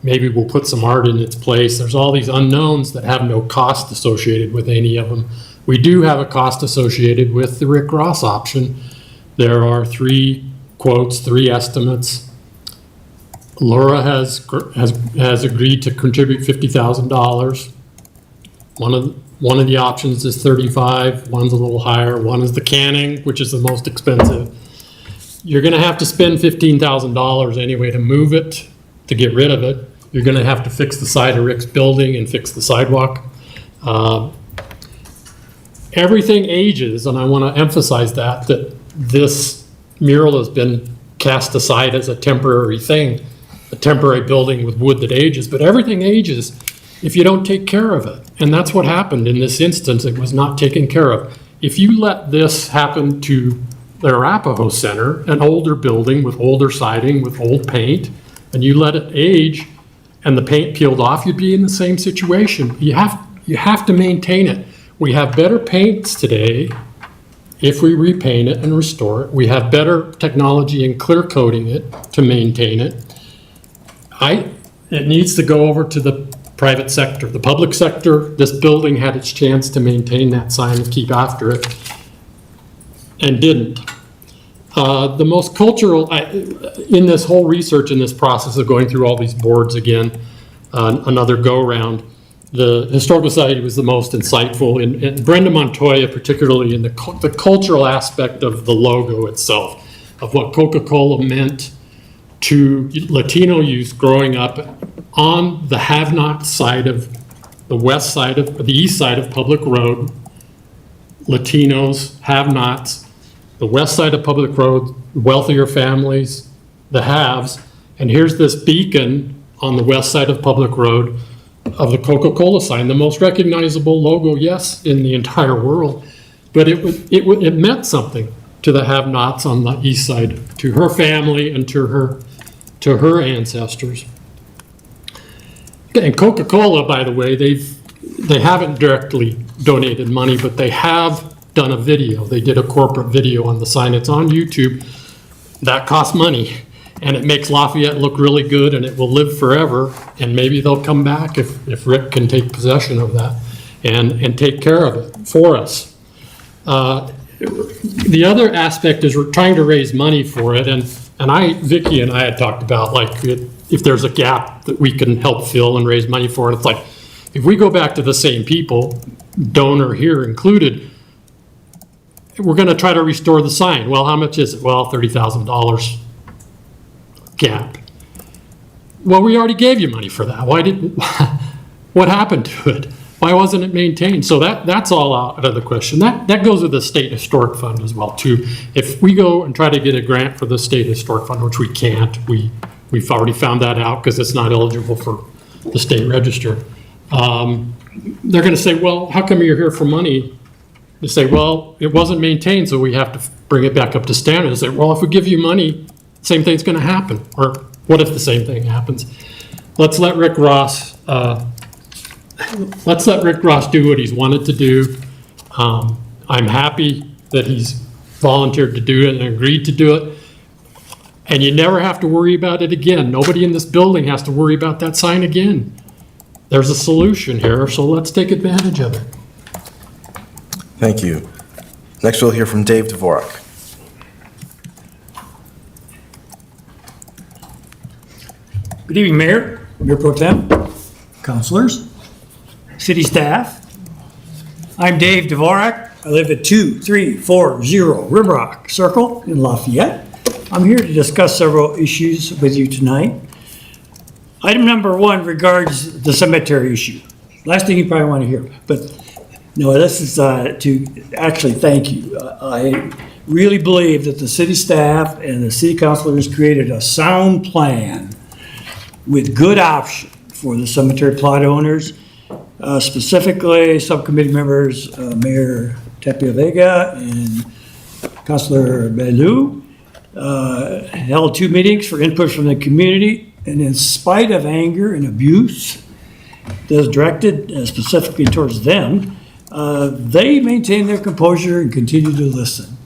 Maybe we'll put some art in its place. There's all these unknowns that have no cost associated with any of them. We do have a cost associated with the Rick Ross option. There are 3 quotes, 3 estimates. Laura has agreed to contribute $50,000. One of the options is 35. One's a little higher. One is the canning, which is the most expensive. You're going to have to spend $15,000 anyway to move it, to get rid of it. You're going to have to fix the side of Rick's building and fix the sidewalk. Everything ages, and I want to emphasize that this mural has been cast aside as a temporary thing, a temporary building with wood that ages, but everything ages if you don't take care of it. And that's what happened in this instance. It was not taken care of. If you let this happen to the Arapahoe Center, an older building with older siding, with old paint, and you let it age and the paint peeled off, you'd be in the same situation. You have to maintain it. We have better paints today if we repaint it and restore it. We have better technology in clear coating it to maintain it. It needs to go over to the private sector. The public sector, this building had its chance to maintain that sign and keep after it, and didn't. The most cultural, in this whole research, in this process of going through all these boards again, another go-round, the Historical Society was the most insightful, and Brenda Montoya particularly in the cultural aspect of the logo itself, of what Coca-Cola meant to Latino youth growing up on the have-not side of the west side of the east side of Public Road. Latinos, have-nots, the west side of Public Road, wealthier families, the haves, and here's this beacon on the west side of Public Road of the Coca-Cola sign, the most recognizable logo, yes, in the entire world, but it meant something to the have-nots on the east side, to her family and to her ancestors. And Coca-Cola, by the way, they haven't directly donated money, but they have done a video. They did a corporate video on the sign. It's on YouTube. That costs money, and it makes Lafayette look really good, and it will live forever, and maybe they'll come back if Rick can take possession of that and take care of it for us. The other aspect is we're trying to raise money for it, and Vicki and I had talked about, like, if there's a gap that we can help fill and raise money for it. It's like, if we go back to the same people, donor here included, we're going to try to restore the sign. Well, how much is it? Well, $30,000 gap. Well, we already gave you money for that. What happened to it? Why wasn't it maintained? So that's all out of the question. That goes with the State Historic Fund as well, too. If we go and try to get a grant for the State Historic Fund, which we can't, we've already found that out because it's not eligible for the state register. They're going to say, well, how come you're here for money? They say, well, it wasn't maintained, so we have to bring it back up to standard. They say, well, if we give you money, same thing's going to happen. Or what if the same thing happens? Let's let Rick Ross do what he's wanted to do. I'm happy that he's volunteered to do it and agreed to do it. And you never have to worry about it again. Nobody in this building has to worry about that sign again. There's a solution here, so let's take advantage of it.
Thank you. Next, we'll hear from Dave Dvorak.
Good evening, Mayor, Mayor Pro Tem, councilors, city staff. I'm Dave Dvorak. I live at 2340 Rimrock Circle in Lafayette. I'm here to discuss several issues with you tonight. Item number one regards the cemetery issue. Last thing you probably want to hear, but no, this is to actually thank you. I really believe that the city staff and the city councilors created a sound plan with good option for the cemetery plot owners, specifically subcommittee members, Mayor Tapia Vega and Councilor Bellew, held 2 meetings for input from the community, and in spite of anger and abuse that was directed specifically towards them, they maintained their composure and continued to listen.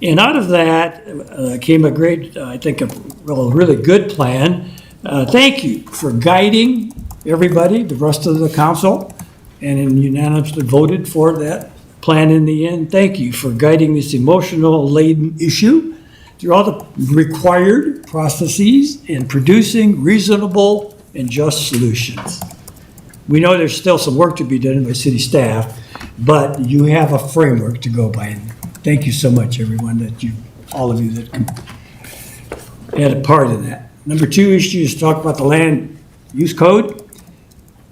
And out of that came a great, I think, a really good plan. Thank you for guiding everybody, the rest of the council, and unanimously voted for that plan in the end. Thank you for guiding this emotional laden issue through all the required processes and producing reasonable and just solutions. We know there's still some work to be done by city staff, but you have a framework to go by. Thank you so much, everyone, all of you that had a part in that. Number 2 issue is talk about the land use code.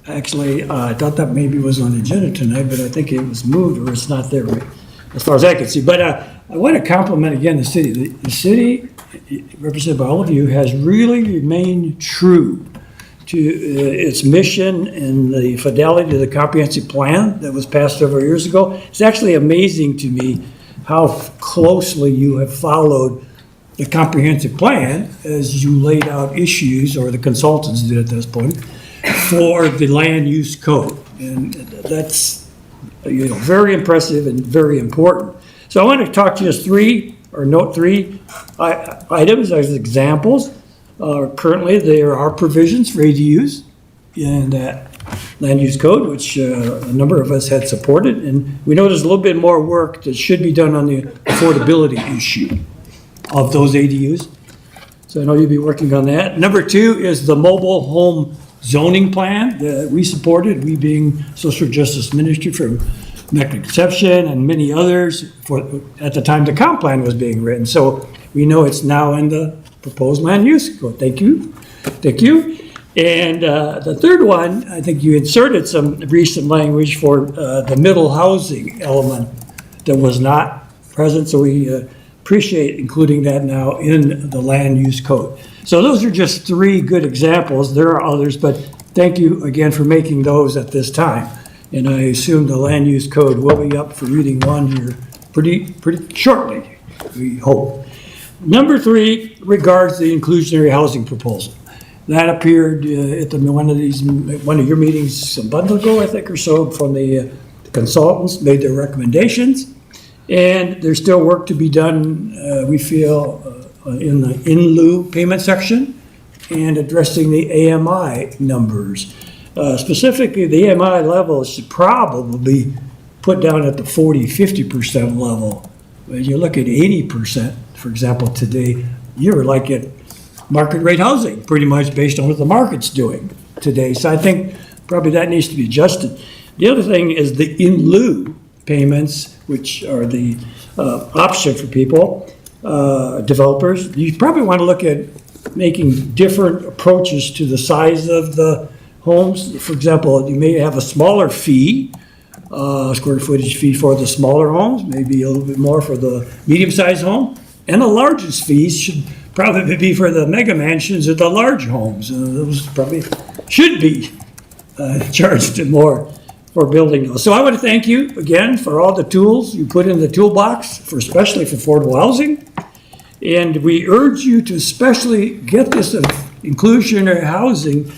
Actually, I thought that maybe was on the agenda tonight, but I think it was moved or it's not there, right? As far as I can see. But I want to compliment again the city. The city, represented by all of you, has really remained true to its mission and the fidelity to the comprehensive plan that was passed several years ago. It's actually amazing to me how closely you have followed the comprehensive plan as you laid out issues, or the consultants did at this point, for the land use code. And that's, very impressive and very important. So I want to talk to you note three items as examples. Currently, there are provisions for ADUs in that land use code, which a number of us had supported. And we know there's a little bit more work that should be done on the affordability issue of those ADUs. So I know you'll be working on that. Number two is the mobile home zoning plan that we supported, we being Social Justice Ministry from Immaculate Conception and many others at the time the comp plan was being written. So we know it's now in the proposed land use code. Thank you. Thank you. And the third one, I think you inserted some recent language for the middle housing element that was not present. So we appreciate including that now in the land use code. So those are just three good examples. There are others, but thank you again for making those at this time. And I assume the land use code will be up for reading one here pretty shortly, we hope. Number three regards the inclusionary housing proposal. That appeared at one of your meetings a month ago, I think, or so, from the consultants, made their recommendations. And there's still work to be done, we feel, in the in lieu payment section and addressing the AMI numbers. Specifically, the AMI level should probably be put down at the 40-50% level. When you look at 80%, for example, today, you're like at market rate housing, pretty much based on what the market's doing today. So I think probably that needs to be adjusted. The other thing is the in lieu payments, which are the option for people, developers. You probably want to look at making different approaches to the size of the homes. For example, you may have a smaller fee, square footage fee for the smaller homes, maybe a little bit more for the medium-sized home, and the largest fees should probably be for the mega mansions or the large homes. Those probably should be charged more for building those. So I want to thank you again for all the tools you put in the toolbox, especially for affordable housing. And we urge you to especially get this inclusionary housing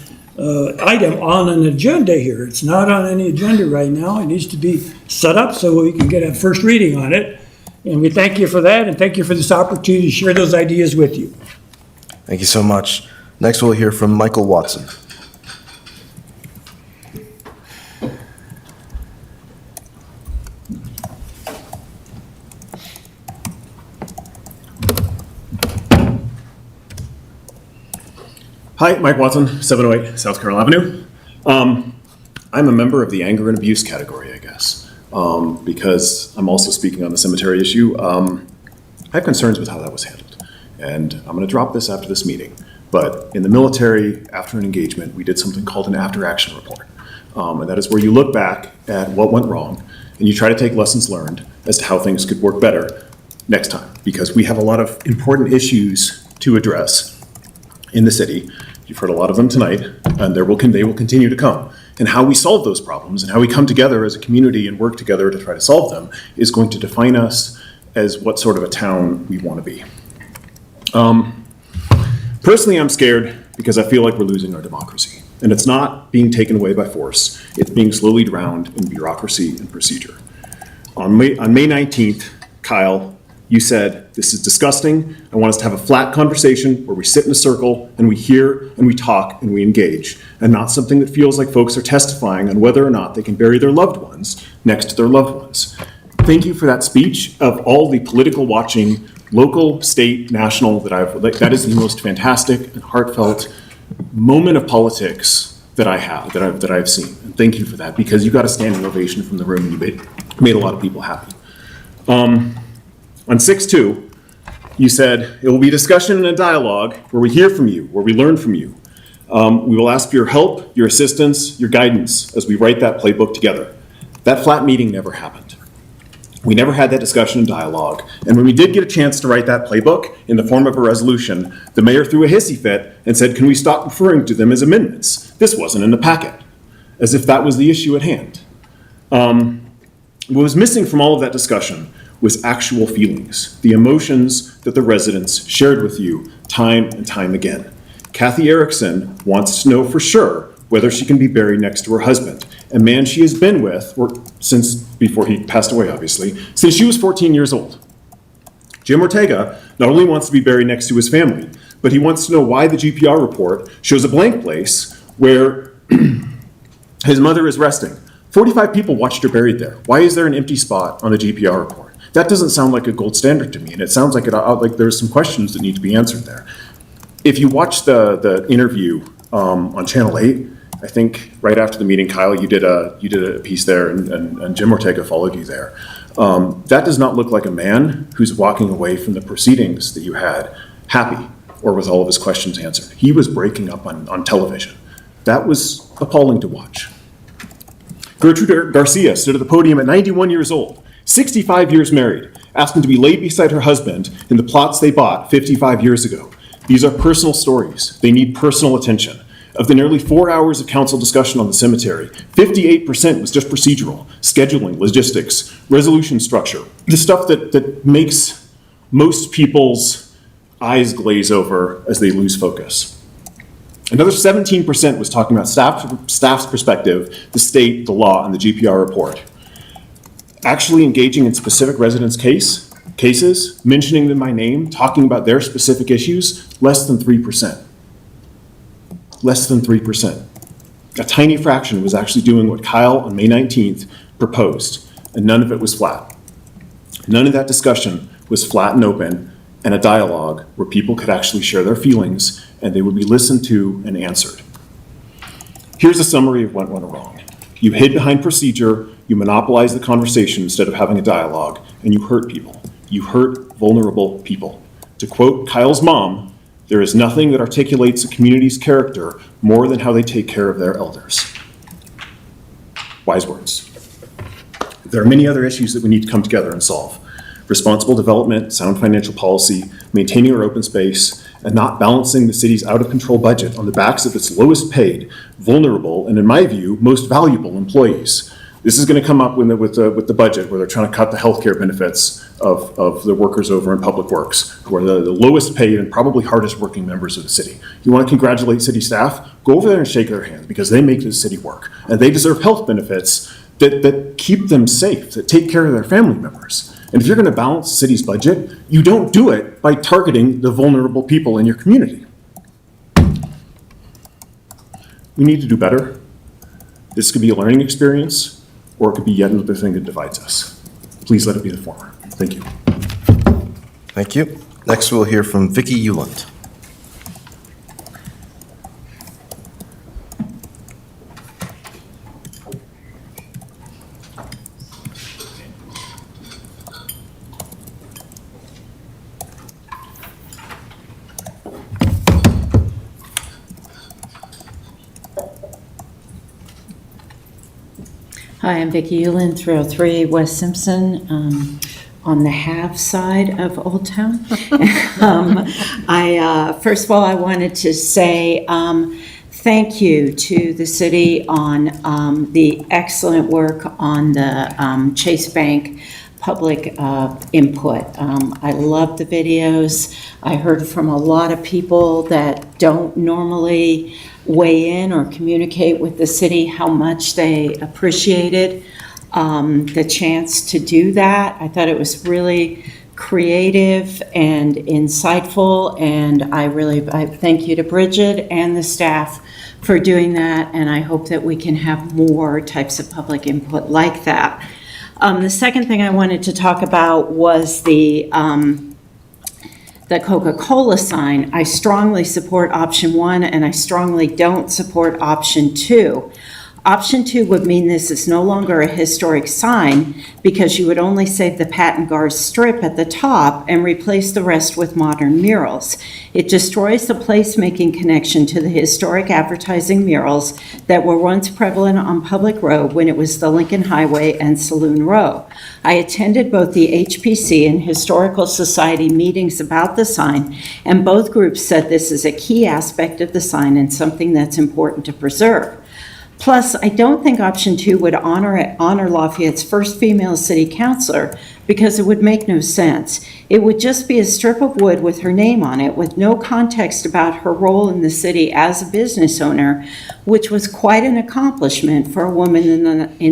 item on an agenda here. It's not on any agenda right now. It needs to be set up so we can get a first reading on it. And we thank you for that, and thank you for this opportunity to share those ideas with you.
Thank you so much. Next, we'll hear from Michael Watson.
Hi, Mike Watson, 708 South Carroll Avenue. I'm a member of the anger and abuse category, I guess, because I'm also speaking on the cemetery issue. I have concerns with how that was handled, and I'm going to drop this after this meeting. But in the military, after an engagement, we did something called an after-action report, and that is where you look back at what went wrong, and you try to take lessons learned as to how things could work better next time, because we have a lot of important issues to address in the city. You've heard a lot of them tonight, and they will continue to come. And how we solve those problems and how we come together as a community and work together to try to solve them is going to define us as what sort of a town we want to be. Personally, I'm scared because I feel like we're losing our democracy. And it's not being taken away by force. It's being slowly drowned in bureaucracy and procedure. On May 19th, Kyle, you said, this is disgusting. I want us to have a flat conversation where we sit in a circle and we hear and we talk and we engage, and not something that feels like folks are testifying on whether or not they can bury their loved ones next to their loved ones. Thank you for that speech. Of all the political watching, local, state, national, that is the most fantastic and heartfelt moment of politics that I've seen. And thank you for that, because you got a standing ovation from the room and you made a lot of people happy. On 6-2, you said, it will be discussion and a dialogue where we hear from you, where we learn from you. We will ask for your help, your assistance, your guidance as we write that playbook together. That flat meeting never happened. We never had that discussion and dialogue. And when we did get a chance to write that playbook in the form of a resolution, the mayor threw a hissy fit and said, can we stop referring to them as amendments? This wasn't in the packet, as if that was the issue at hand. What was missing from all of that discussion was actual feelings, the emotions that the residents shared with you time and time again. Kathy Erickson wants to know for sure whether she can be buried next to her husband, a man she has been with since before he passed away, obviously, since she was 14 years old. Jim Ortega not only wants to be buried next to his family, but he wants to know why the GPR report shows a blank place where his mother is resting. 45 people watched her buried there. Why is there an empty spot on the GPR report? That doesn't sound like a gold standard to me, and it sounds like like there's some questions that need to be answered there. If you watch the interview on Channel 8, I think right after the meeting, Kyle, you did a piece there, and Jim Ortega followed you there. That does not look like a man who's walking away from the proceedings that you had happy or with all of his questions answered. He was breaking up on television. That was appalling to watch. Gertrude Garcia stood at the podium at 91 years old, 65 years married, asking to be laid beside her husband in the plots they bought 55 years ago. These are personal stories. They need personal attention. Of the nearly 4 hours of council discussion on the cemetery, 58% was just procedural, scheduling, logistics, resolution structure, the stuff that makes most people's eyes glaze over as they lose focus. Another 17% was talking about staff's perspective, the state, the law, and the GPR report. Actually engaging in specific residents' cases, mentioning them by name, talking about their specific issues, less than 3%. Less than 3%. A tiny fraction was actually doing what Kyle on May 19th proposed, and none of it was flat. None of that discussion was flat and open, and a dialogue where people could actually share their feelings and they would be listened to and answered. Here's a summary of what went wrong. You hid behind procedure, you monopolized the conversation instead of having a dialogue, and you hurt people. You hurt vulnerable people. To quote Kyle's mom, there is nothing that articulates a community's character more than how they take care of their elders. Wise words. There are many other issues that we need to come together and solve. Responsible development, sound financial policy, maintaining our open space, and not balancing the city's out-of-control budget on the backs of its lowest paid, vulnerable, and in my view, most valuable employees. This is going to come up with the budget where they're trying to cut the healthcare benefits of the workers over in Public Works, who are the lowest paid and probably hardest working members of the city. You want to congratulate city staff? Go over there and shake their hand because they make this city work. And they deserve health benefits that keep them safe, that take care of their family members. And if you're going to balance the city's budget, you don't do it by targeting the vulnerable people in your community. We need to do better. This could be a learning experience, or it could be yet another thing that divides us. Please let it be the former. Thank you.
Thank you. Next, we'll hear from Vicki Euland.
Hi, I'm Vicki Euland, 303 West Simpson, on the half side of Old Town. First of all, I wanted to say thank you to the city on the excellent work on the Chase Bank public input. I loved the videos. I heard from a lot of people that don't normally weigh in or communicate with the city how much they appreciated the chance to do that. I thought it was really creative and insightful, and I thank you to Bridget and the staff for doing that, and I hope that we can have more types of public input like that. The second thing I wanted to talk about was the Coca-Cola sign. I strongly support option 1 and I strongly don't support option 2.
Option 2 would mean this is no longer a historic sign because you would only save the patent guard strip at the top and replace the rest with modern murals. It destroys the placemaking connection to the historic advertising murals that were once prevalent on Public Road when it was the Lincoln Highway and Saloon Row. I attended both the HPC and Historical Society meetings about the sign, and both groups said this is a key aspect of the sign and something that's important to preserve. Plus, I don't think option 2 would honor Lafayette's first female city councilor because it would make no sense. It would just be a strip of wood with her name on it with no context about her role in the city as a business owner, which was quite an accomplishment for a woman in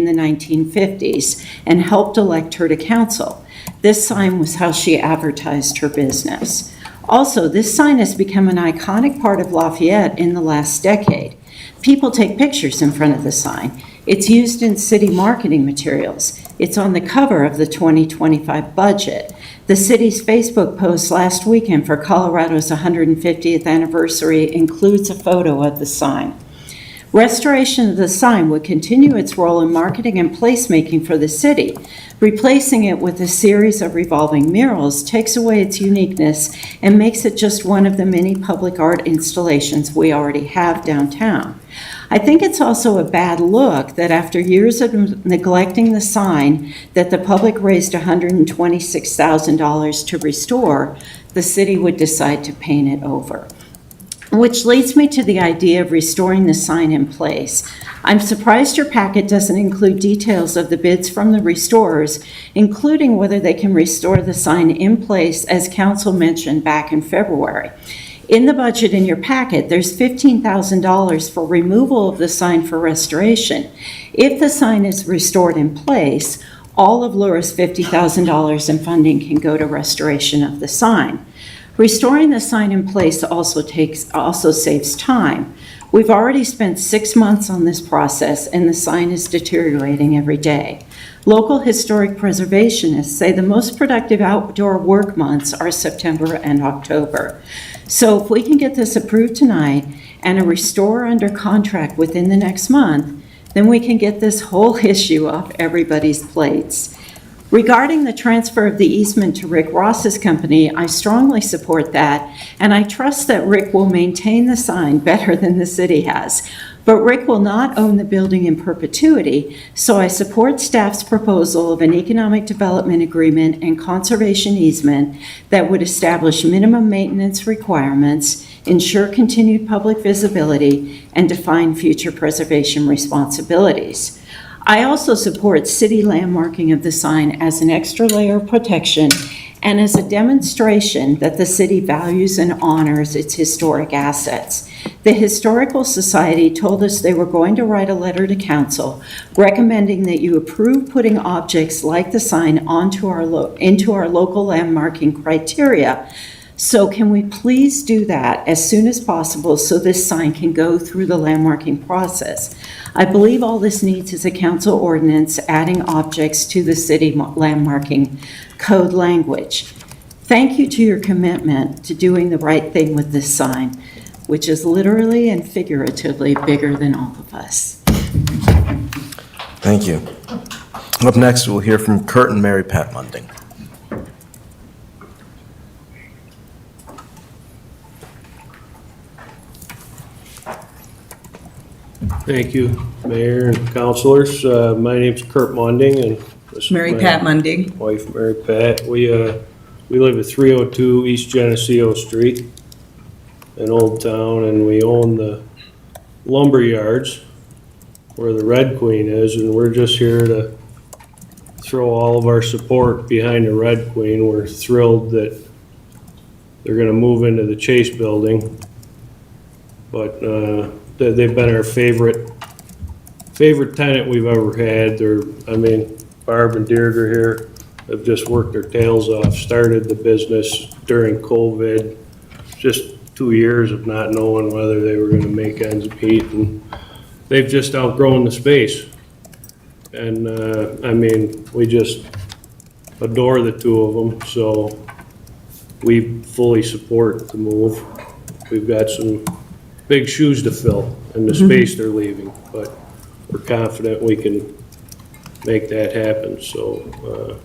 the 1950s and helped elect her to council. This sign was how she advertised her business. Also, this sign has become an iconic part of Lafayette in the last decade. People take pictures in front of the sign. It's used in city marketing materials. It's on the cover of the 2025 budget. The city's Facebook post last weekend for Colorado's 150th anniversary includes a photo of the sign. Restoration of the sign would continue its role in marketing and placemaking for the city. Replacing it with a series of revolving murals takes away its uniqueness and makes it just one of the many public art installations we already have downtown. I think it's also a bad look that after years of neglecting the sign that the public raised $126,000 to restore, the city would decide to paint it over. Which leads me to the idea of restoring the sign in place. I'm surprised your packet doesn't include details of the bids from the restorers, including whether they can restore the sign in place, as council mentioned back in February. In the budget in your packet, there's $15,000 for removal of the sign for restoration. If the sign is restored in place, all of Lura's $50,000 in funding can go to restoration of the sign. Restoring the sign in place also saves time. We've already spent 6 months on this process, and the sign is deteriorating every day. Local historic preservationists say the most productive outdoor work months are September and October. So if we can get this approved tonight and a restorer under contract within the next month, then we can get this whole issue off everybody's plates. Regarding the transfer of the easement to Rick Ross's company, I strongly support that, and I trust that Rick will maintain the sign better than the city has. But Rick will not own the building in perpetuity, so I support staff's proposal of an economic development agreement and conservation easement that would establish minimum maintenance requirements, ensure continued public visibility, and define future preservation responsibilities. I also support city landmarking of the sign as an extra layer of protection and as a demonstration that the city values and honors its historic assets. The Historical Society told us they were going to write a letter to council recommending that you approve putting objects like the sign into our local landmarking criteria. So can we please do that as soon as possible so this sign can go through the landmarking process? I believe all this needs is a council ordinance adding objects to the city landmarking code language. Thank you to your commitment to doing the right thing with this sign, which is literally and figuratively bigger than all of us.
Thank you. Up next, we'll hear from Kurt and Mary Pat Munding.
Thank you, Mayor and councilors. My name's Kurt Munding, and this is
Mary
my
Pat Munding.
wife, Mary Pat. We live at 302 East Geneseo Street in Old Town, and we own the lumber yards where the Red Queen is, and we're just here to throw all of our support behind the Red Queen. We're thrilled that they're gonna move into the Chase building, but they've been our favorite tenant we've ever had. Barb and Deirdre here have just worked their tails off, started the business during COVID, just 2 years of not knowing whether they were gonna make ends meet, and they've just outgrown the space. And, we just adore the two of them, so we fully support the move. We've got some big shoes to fill in the space they're leaving, but we're confident we can make that happen. So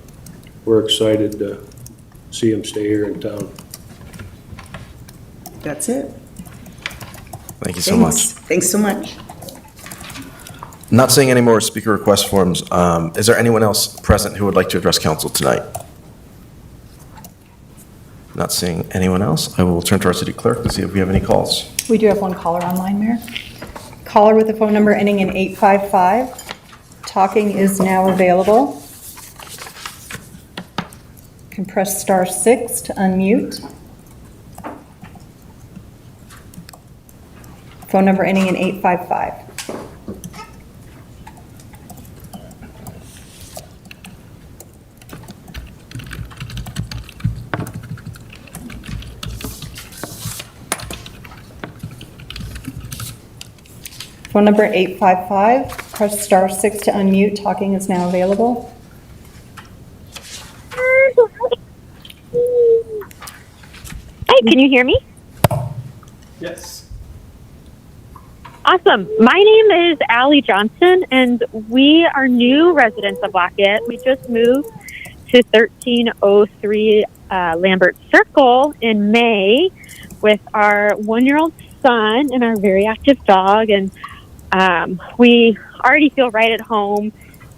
we're excited to see them stay here in town.
That's it.
Thank you so much.
Thanks so much.
Not seeing any more speaker request forms. Is there anyone else present who would like to address council tonight? Not seeing anyone else. I will turn to our city clerk to see if we have any calls.
We do have one caller online, Mayor. Caller with a phone number ending in 855. Talking is now available. Can press *6 to unmute. Phone number ending in 855. Phone number 855, press *6 to unmute. Talking is now available.
Hi, can you hear me?
Yes.
Awesome. My name is Allie Johnson, and we are new residents of Lafayette. We just moved to 1303 Lambert Circle in May with our 1-year-old son and our very active dog, and we already feel right at home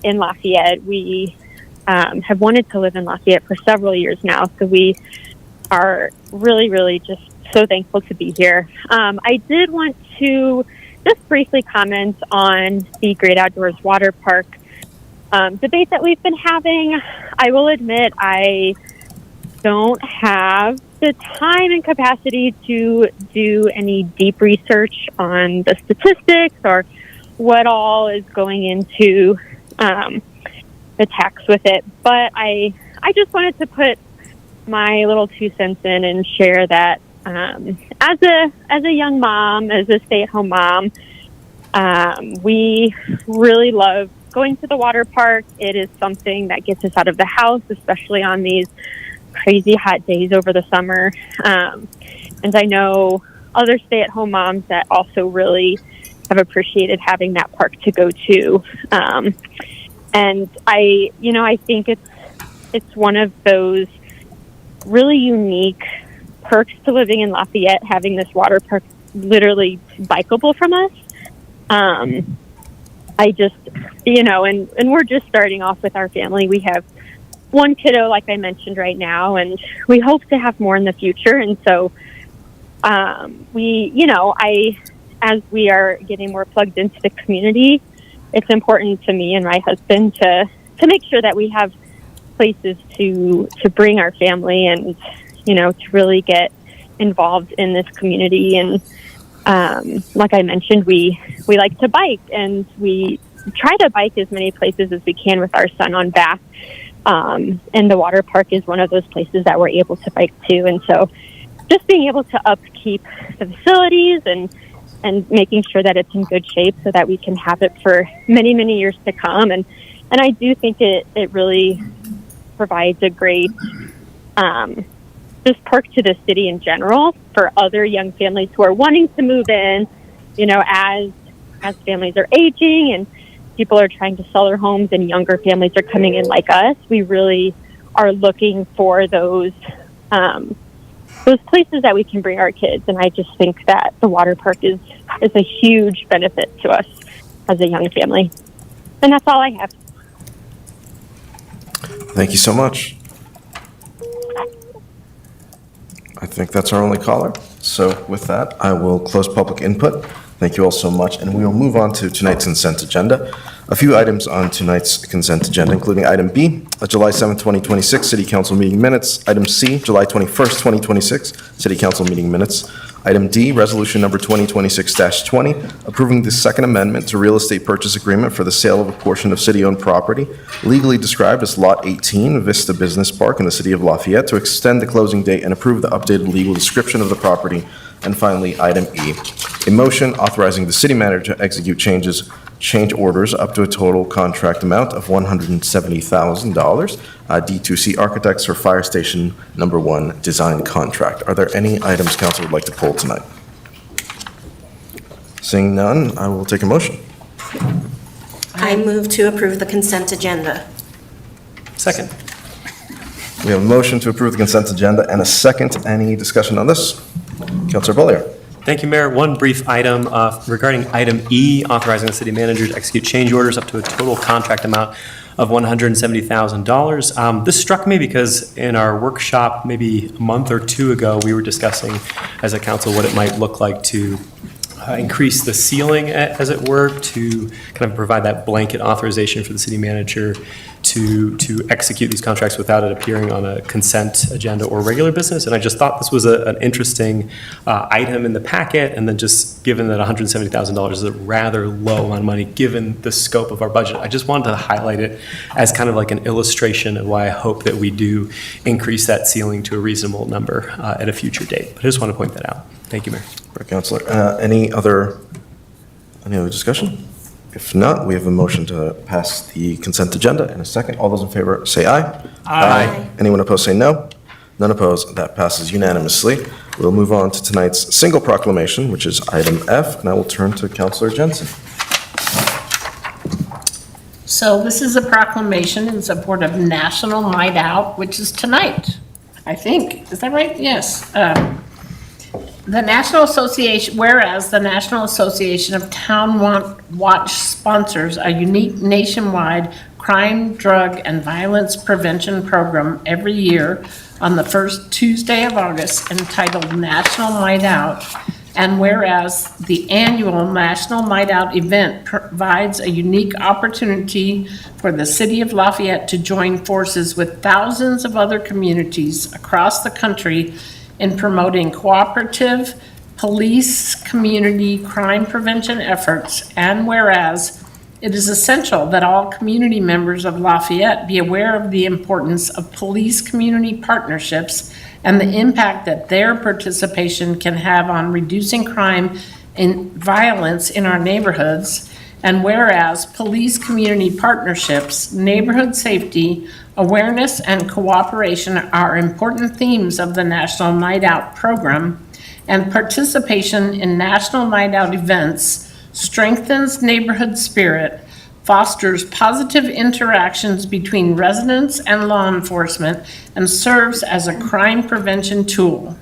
in Lafayette. We have wanted to live in Lafayette for several years now, so we are really, really just so thankful to be here. I did want to just briefly comment on the Great Outdoors Water Park debate that we've been having. I will admit I don't have the time and capacity to do any deep research on the statistics or what all is going into the tax with it. But I just wanted to put my little 2 cents in and share that as a young mom, as a stay-at-home mom, we really love going to the water park. It is something that gets us out of the house, especially on these crazy hot days over the summer. And I know other stay-at-home moms that also really have appreciated having that park to go to. And I think it's one of those really unique perks to living in Lafayette, having this water park literally bikeable from us. I just, and we're just starting off with our family. We have 1 kiddo, like I mentioned right now, and we hope to have more in the future. And so as we are getting more plugged into the community, it's important to me and my husband to make sure that we have places to bring our family and, to really get involved in this community. And like I mentioned, we like to bike, and we try to bike as many places as we can with our son on back. And the water park is one of those places that we're able to bike to. And so just being able to upkeep the facilities and making sure that it's in good shape so that we can have it for many, many years to come. And I do think it really provides a great just perk to the city in general for other young families who are wanting to move in, as families are aging and people are trying to sell their homes and younger families are coming in like us. We really are looking for those places that we can bring our kids. And I just think that the water park is a huge benefit to us as a young family. And that's all I have.
Thank you so much. I think that's our only caller. So with that, I will close public input. Thank you all so much, and we will move on to tonight's consent agenda. A few items on tonight's consent agenda, including item B, July 7th, 2026, City Council meeting minutes. Item C, July 21st, 2026, City Council meeting minutes. Item D, Resolution Number 2026-20, approving the Second Amendment to Real Estate Purchase Agreement for the sale of a portion of city-owned property, legally described as Lot 18, Vista Business Park in the city of Lafayette, to extend the closing date and approve the updated legal description of the property. And finally, item E, a motion authorizing the city manager to execute change orders up to a total contract amount of $170,000, D2C Architects for Fire Station Number 1 design contract. Are there any items council would like to pull tonight? Seeing none, I will take a motion.
I move to approve the consent agenda.
Second.
We have a motion to approve the consent agenda and a second. Any discussion on this? Councilor Bollier.
Thank you, Mayor. One brief item regarding item E, authorizing the city manager to execute change orders up to a total contract amount of $170,000. This struck me because in our workshop maybe a month or two ago, we were discussing as a council what it might look like to increase the ceiling, as it were, to kind of provide that blanket authorization for the city manager to execute these contracts without it appearing on a consent agenda or regular business. And I just thought this was an interesting item in the packet. And then just given that $170,000 is a rather low amount of money, given the scope of our budget, I just wanted to highlight it as kind of like an illustration of why I hope that we do increase that ceiling to a reasonable number at a future date. But I just want to point that out. Thank you, Mayor.
Councilor, any other discussion? If not, we have a motion to pass the consent agenda in a second. All those in favor say aye.
Aye.
Anyone opposed say no. None opposed. That passes unanimously. We'll move on to tonight's single proclamation, which is item F, and I will turn to Councilor Jensen.
So this is a proclamation in support of National Night Out, which is tonight, I think. Is that right? Yes. The National Association, whereas the National Association of Town Watch sponsors a unique nationwide crime, drug, and violence prevention program every year on the first Tuesday of August entitled National Night Out, and whereas the annual National Night Out event provides a unique opportunity for the city of Lafayette to join forces with thousands of other communities across the country in promoting cooperative police community crime prevention efforts, and whereas it is essential that all community members of Lafayette be aware of the importance of police community partnerships and the impact that their participation can have on reducing crime and violence in our neighborhoods, and whereas police community partnerships, neighborhood safety, awareness, and cooperation are important themes of the National Night Out program, and participation in National Night Out events strengthens neighborhood spirit, fosters positive interactions between residents and law enforcement, and serves as a crime prevention tool.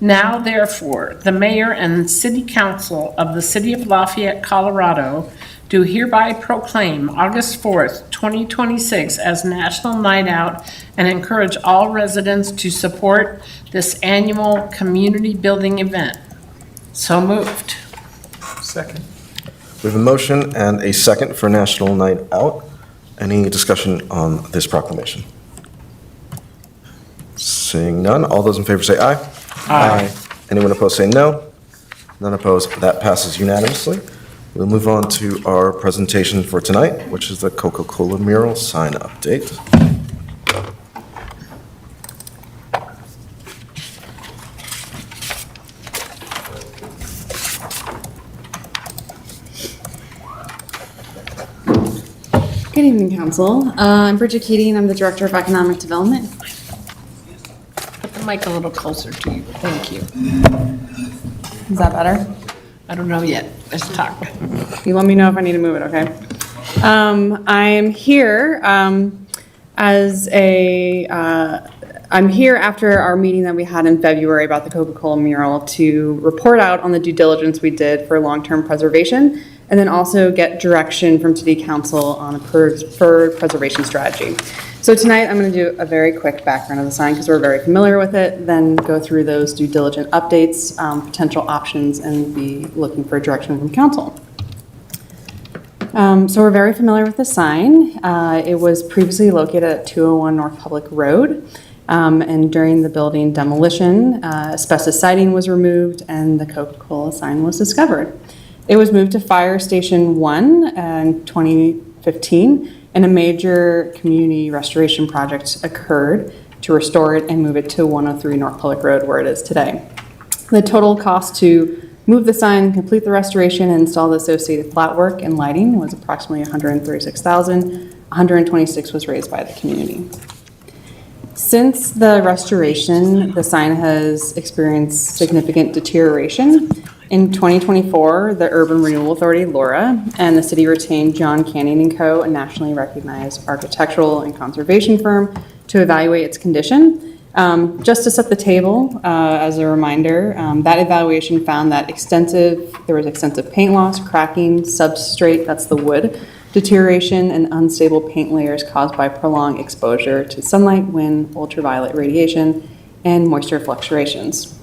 Now, therefore, the mayor and city council of the city of Lafayette, Colorado, do hereby proclaim August 4th, 2026 as National Night Out and encourage all residents to support this annual community building event. So moved.
Second.
We have a motion and a second for National Night Out. Any discussion on this proclamation? Seeing none, all those in favor say aye.
Aye.
Anyone opposed say no. None opposed. That passes unanimously. We'll move on to our presentation for tonight, which is the Coca-Cola mural sign update.
Good evening, Council. I'm Bridget Keating. I'm the Director of Economic Development.
Put the mic a little closer to you. Thank you.
Is that better?
I don't know yet. Let's talk.
You let me know if I need to move it, okay? I'm here I'm here after our meeting that we had in February about the Coca-Cola mural to report out on the due diligence we did for long-term preservation, and then also get direction from City Council on a preferred preservation strategy. So tonight, I'm going to do a very quick background of the sign because we're very familiar with it, then go through those due diligence updates, potential options, and be looking for direction from Council. So we're very familiar with the sign. It was previously located at 201 North Public Road, and during the building demolition, asbestos siding was removed and the Coca-Cola sign was discovered. It was moved to Fire Station 1 in 2015, and a major community restoration project occurred to restore it and move it to 103 North Public Road where it is today. The total cost to move the sign, complete the restoration, and install the associated flat work and lighting was approximately $136,000. $126,000 was raised by the community. Since the restoration, the sign has experienced significant deterioration.
In 2024, the Urban Renewal Authority, LURA, and the city retained John Canning & Co., a nationally recognized architectural and conservation firm, to evaluate its condition. Just to set the table, as a reminder, that evaluation found that there was extensive paint loss, cracking, substrate, that's the wood, deterioration, and unstable paint layers caused by prolonged exposure to sunlight, wind, ultraviolet radiation, and moisture fluctuations.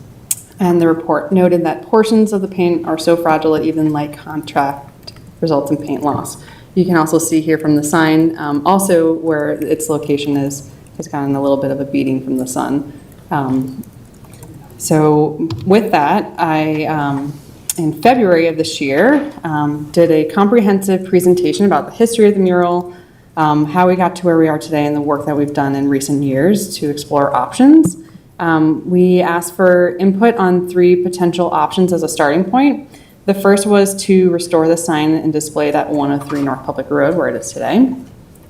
And the report noted that portions of the paint are so fragile that even light contact results in paint loss. You can also see here from the sign, also where its location has gotten a little bit of a beating from the sun. So with that, I, in February of this year, did a comprehensive presentation about the history of the mural, how we got to where we are today, and the work that we've done in recent years to explore options. We asked for input on 3 potential options as a starting point. The first was to restore the sign and display it at 103 North Public Road, where it is today.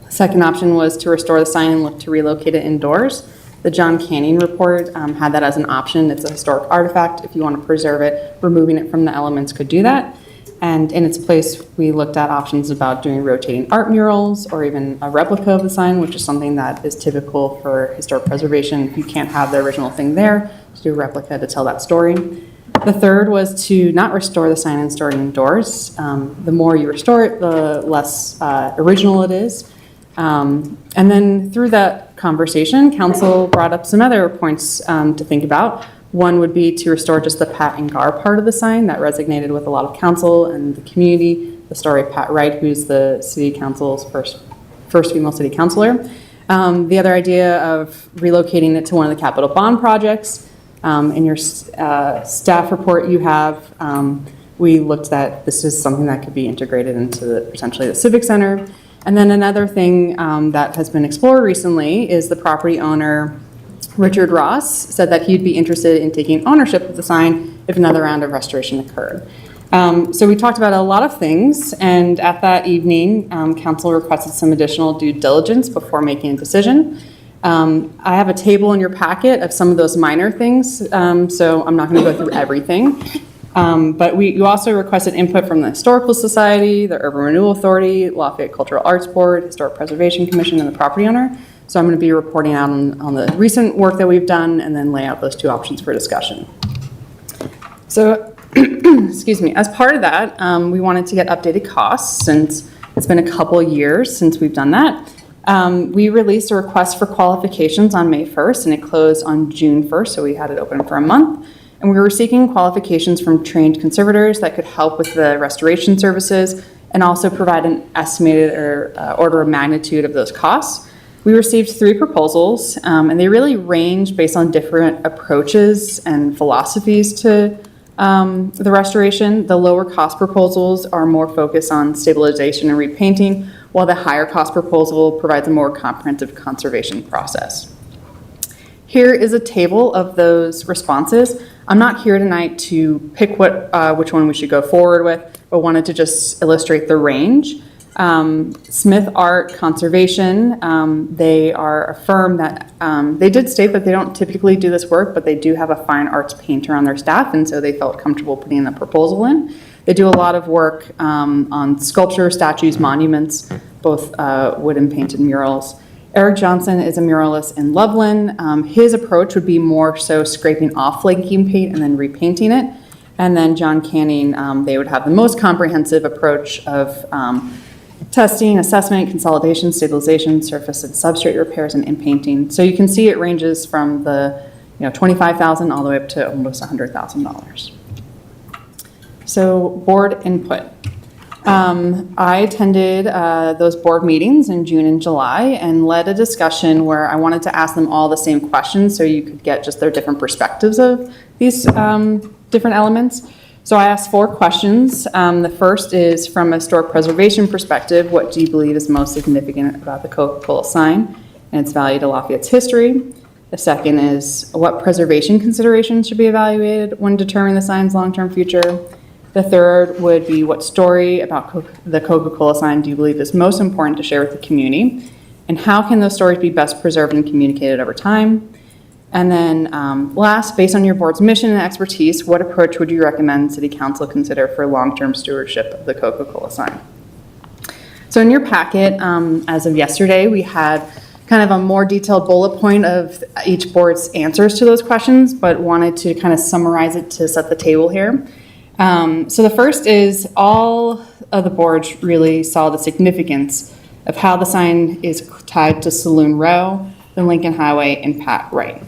The second option was to restore the sign and look to relocate it indoors. The John Canning report had that as an option. It's a historic artifact. If you want to preserve it, removing it from the elements could do that. And in its place, we looked at options about doing rotating art murals or even a replica of the sign, which is something that is typical for historic preservation. If you can't have the original thing there, to do a replica to tell that story. The third was to not restore the sign and store it indoors. The more you restore it, the less original it is. And then through that conversation, council brought up some other points to think about. One would be to restore just the Pat and Gar part of the sign that resonated with a lot of council and the community. The story of Pat Wright, who's the city council's first female city councilor. The other idea of relocating it to one of the capital bond projects. In your staff report you have, we looked at this is something that could be integrated into potentially the Civic Center. And then another thing that has been explored recently is the property owner, Richard Ross, said that he'd be interested in taking ownership of the sign if another round of restoration occurred. So we talked about a lot of things, and at that evening, council requested some additional due diligence before making a decision. I have a table in your packet of some of those minor things, so I'm not going to go through everything. But you also requested input from the Historical Society, the Urban Renewal Authority, Lafayette Cultural Arts Board, Historic Preservation Commission, and the property owner. So I'm going to be reporting out on the recent work that we've done and then lay out those 2 options for discussion. So, excuse me, as part of that, we wanted to get updated costs since it's been a couple years since we've done that. We released a request for qualifications on May 1st and it closed on June 1st, so we had it open for a month. And we were seeking qualifications from trained conservators that could help with the restoration services and also provide an estimated or order of magnitude of those costs. We received 3 proposals, and they really range based on different approaches and philosophies to the restoration. The lower cost proposals are more focused on stabilization and repainting, while the higher cost proposal provides a more comprehensive conservation process. Here is a table of those responses. I'm not here tonight to pick which one we should go forward with, but wanted to just illustrate the range. Smith Art Conservation, they are a firm that, they did state that they don't typically do this work, but they do have a fine arts painter on their staff, and so they felt comfortable putting the proposal in. They do a lot of work on sculpture, statues, monuments, both wood and painted murals. Eric Johnson is a muralist in Loveland. His approach would be more so scraping off flaking paint and then repainting it. And then John Canning, they would have the most comprehensive approach of testing, assessment, consolidation, stabilization, surface and substrate repairs, and in-painting. So you can see it ranges from the $25,000 all the way up to almost $100,000. So board input. I attended those board meetings in June and July and led a discussion where I wanted to ask them all the same questions so you could get just their different perspectives of these different elements. So I asked 4 questions. The first is, from a historic preservation perspective, what do you believe is most significant about the Coca-Cola sign and its value to Lafayette's history? The second is, what preservation considerations should be evaluated when determining the sign's long-term future? The third would be, what story about the Coca-Cola sign do you believe is most important to share with the community? And how can those stories be best preserved and communicated over time? And then last, based on your board's mission and expertise, what approach would you recommend City Council consider for long-term stewardship of the Coca-Cola sign? So in your packet, as of yesterday, we had kind of a more detailed bullet point of each board's answers to those questions, but wanted to kind of summarize it to set the table here. So the first is all of the boards really saw the significance of how the sign is tied to Saloon Row, the Lincoln Highway, and Pat Wright.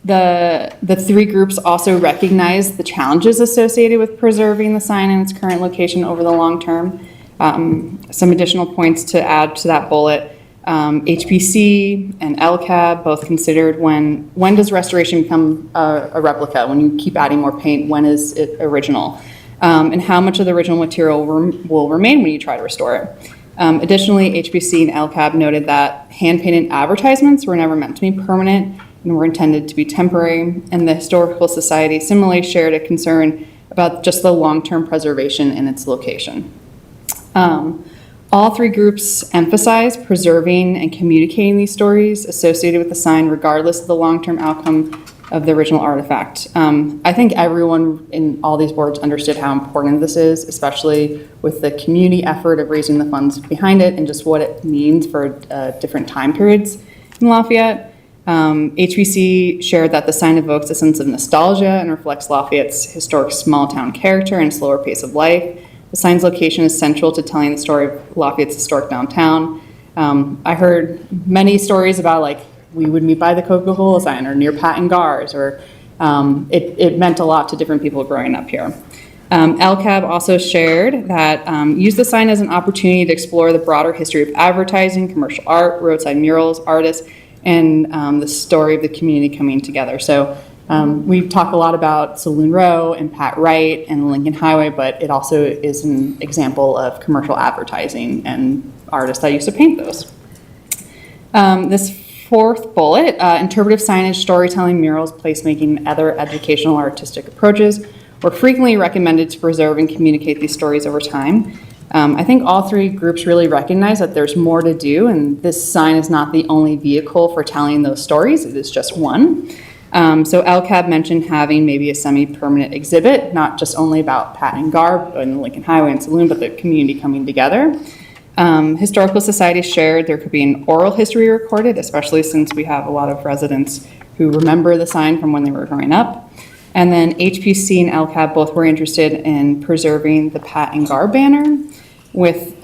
The three groups also recognize the challenges associated with preserving the sign in its current location over the long term. Some additional points to add to that bullet. HPC and LCAB both considered when does restoration become a replica? When you keep adding more paint, when is it original? And how much of the original material will remain when you try to restore it? Additionally, HPC and LCAB noted that hand-painted advertisements were never meant to be permanent and were intended to be temporary, and the Historical Society similarly shared a concern about just the long-term preservation in its location. All three groups emphasize preserving and communicating these stories associated with the sign regardless of the long-term outcome of the original artifact. I think everyone in all these boards understood how important this is, especially with the community effort of raising the funds behind it and just what it means for different time periods in Lafayette. HBC shared that the sign evokes a sense of nostalgia and reflects Lafayette's historic small town character and slower pace of life. The sign's location is central to telling the story of Lafayette's historic downtown. I heard many stories about like we would meet by the Coca-Cola sign or near Pat and Gar's, or it meant a lot to different people growing up here. LCAB also shared that use the sign as an opportunity to explore the broader history of advertising, commercial art, roadside murals, artists, and the story of the community coming together. So we talk a lot about Saloon Row and Pat Wright and the Lincoln Highway, but it also is an example of commercial advertising and artists that used to paint those. This fourth bullet, interpretive signage, storytelling, murals, placemaking, and other educational or artistic approaches were frequently recommended to preserve and communicate these stories over time. I think all three groups really recognize that there's more to do, and this sign is not the only vehicle for telling those stories. It is just one. So LCAB mentioned having maybe a semi-permanent exhibit, not just only about Pat and Gar and Lincoln Highway and Saloon, but the community coming together. Historical Society shared there could be an oral history recorded, especially since we have a lot of residents who remember the sign from when they were growing up. And then HPC and LCAB both were interested in preserving the Pat and Gar banner, with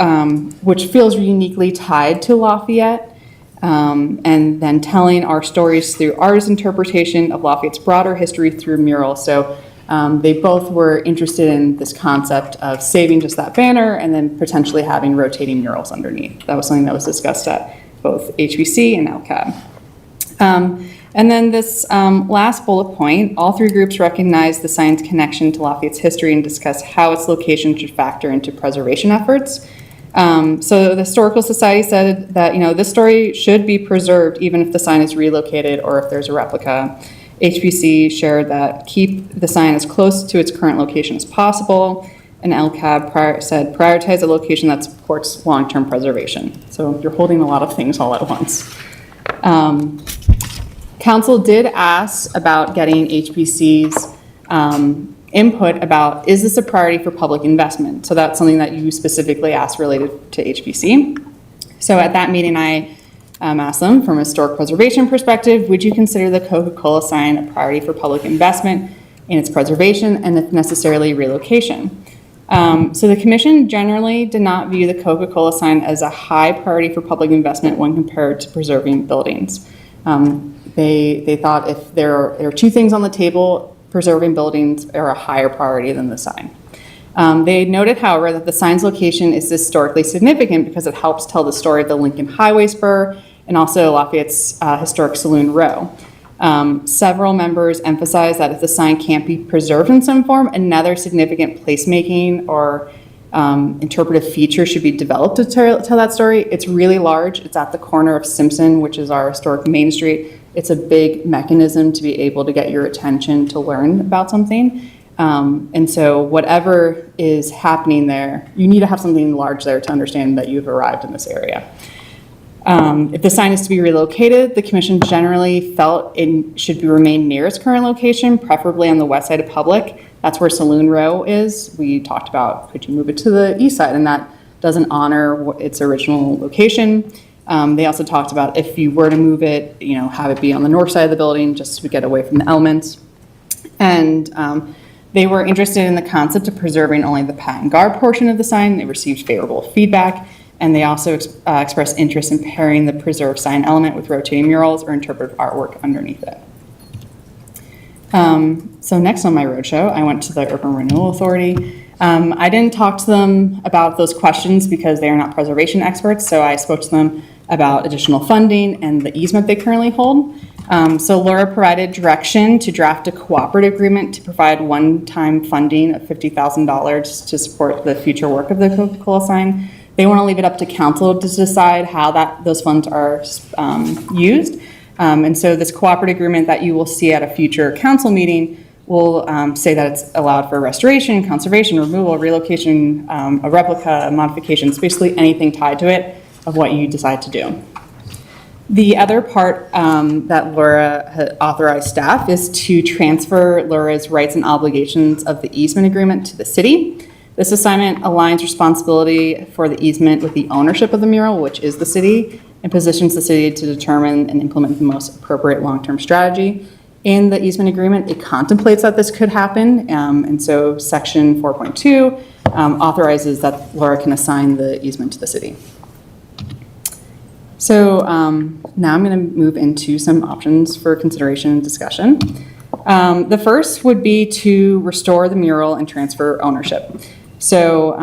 which feels uniquely tied to Lafayette, and then telling our stories through artist interpretation of Lafayette's broader history through murals. So they both were interested in this concept of saving just that banner and then potentially having rotating murals underneath. That was something that was discussed at both HBC and LCAB. And then this last bullet point, all three groups recognize the sign's connection to Lafayette's history and discuss how its location should factor into preservation efforts. So the Historical Society said that, this story should be preserved even if the sign is relocated or if there's a replica. HBC shared that keep the sign as close to its current location as possible, and LCAB said prioritize a location that supports long-term preservation. So you're holding a lot of things all at once. Council did ask about getting HBC's input about, is this a priority for public investment? So that's something that you specifically asked related to HBC. So at that meeting, I asked them from a historic preservation perspective, would you consider the Coca-Cola sign a priority for public investment in its preservation and if necessarily relocation? So the commission generally did not view the Coca-Cola sign as a high priority for public investment when compared to preserving buildings. They thought if there are two things on the table, preserving buildings are a higher priority than the sign. They noted, however, that the sign's location is historically significant because it helps tell the story of the Lincoln Highway spur and also Lafayette's historic Saloon Row. Several members emphasized that if the sign can't be preserved in some form, another significant placemaking or interpretive feature should be developed to tell that story. It's really large. It's at the corner of Simpson, which is our historic Main Street. It's a big mechanism to be able to get your attention to learn about something. And so whatever is happening there, you need to have something large there to understand that you've arrived in this area. If the sign is to be relocated, the commission generally felt it should remain near its current location, preferably on the west side of Public. That's where Saloon Row is. We talked about, could you move it to the east side? And that doesn't honor its original location. They also talked about if you were to move it, have it be on the north side of the building, just to get away from the elements. And they were interested in the concept of preserving only the Pat and Gar portion of the sign. They received favorable feedback. And they also expressed interest in pairing the preserved sign element with rotating murals or interpretive artwork underneath it. So next on my roadshow, I went to the Urban Renewal Authority. I didn't talk to them about those questions because they are not preservation experts, so I spoke to them about additional funding and the easement they currently hold. So Laura provided direction to draft a cooperative agreement to provide one-time funding of $50,000 to support the future work of the Coca-Cola sign. They want to leave it up to council to decide how those funds are used. And so this cooperative agreement that you will see at a future council meeting will say that it's allowed for restoration, conservation, removal, relocation, a replica, modifications, basically anything tied to it of what you decide to do. The other part that Laura had authorized staff is to transfer Laura's rights and obligations of the easement agreement to the city. This assignment aligns responsibility for the easement with the ownership of the mural, which is the city, and positions the city to determine and implement the most appropriate long-term strategy. In the easement agreement, it contemplates that this could happen, and so section 4.2 authorizes that Laura can assign the easement to the city. So now I'm going to move into some options for consideration and discussion. The first would be to restore the mural and transfer ownership. So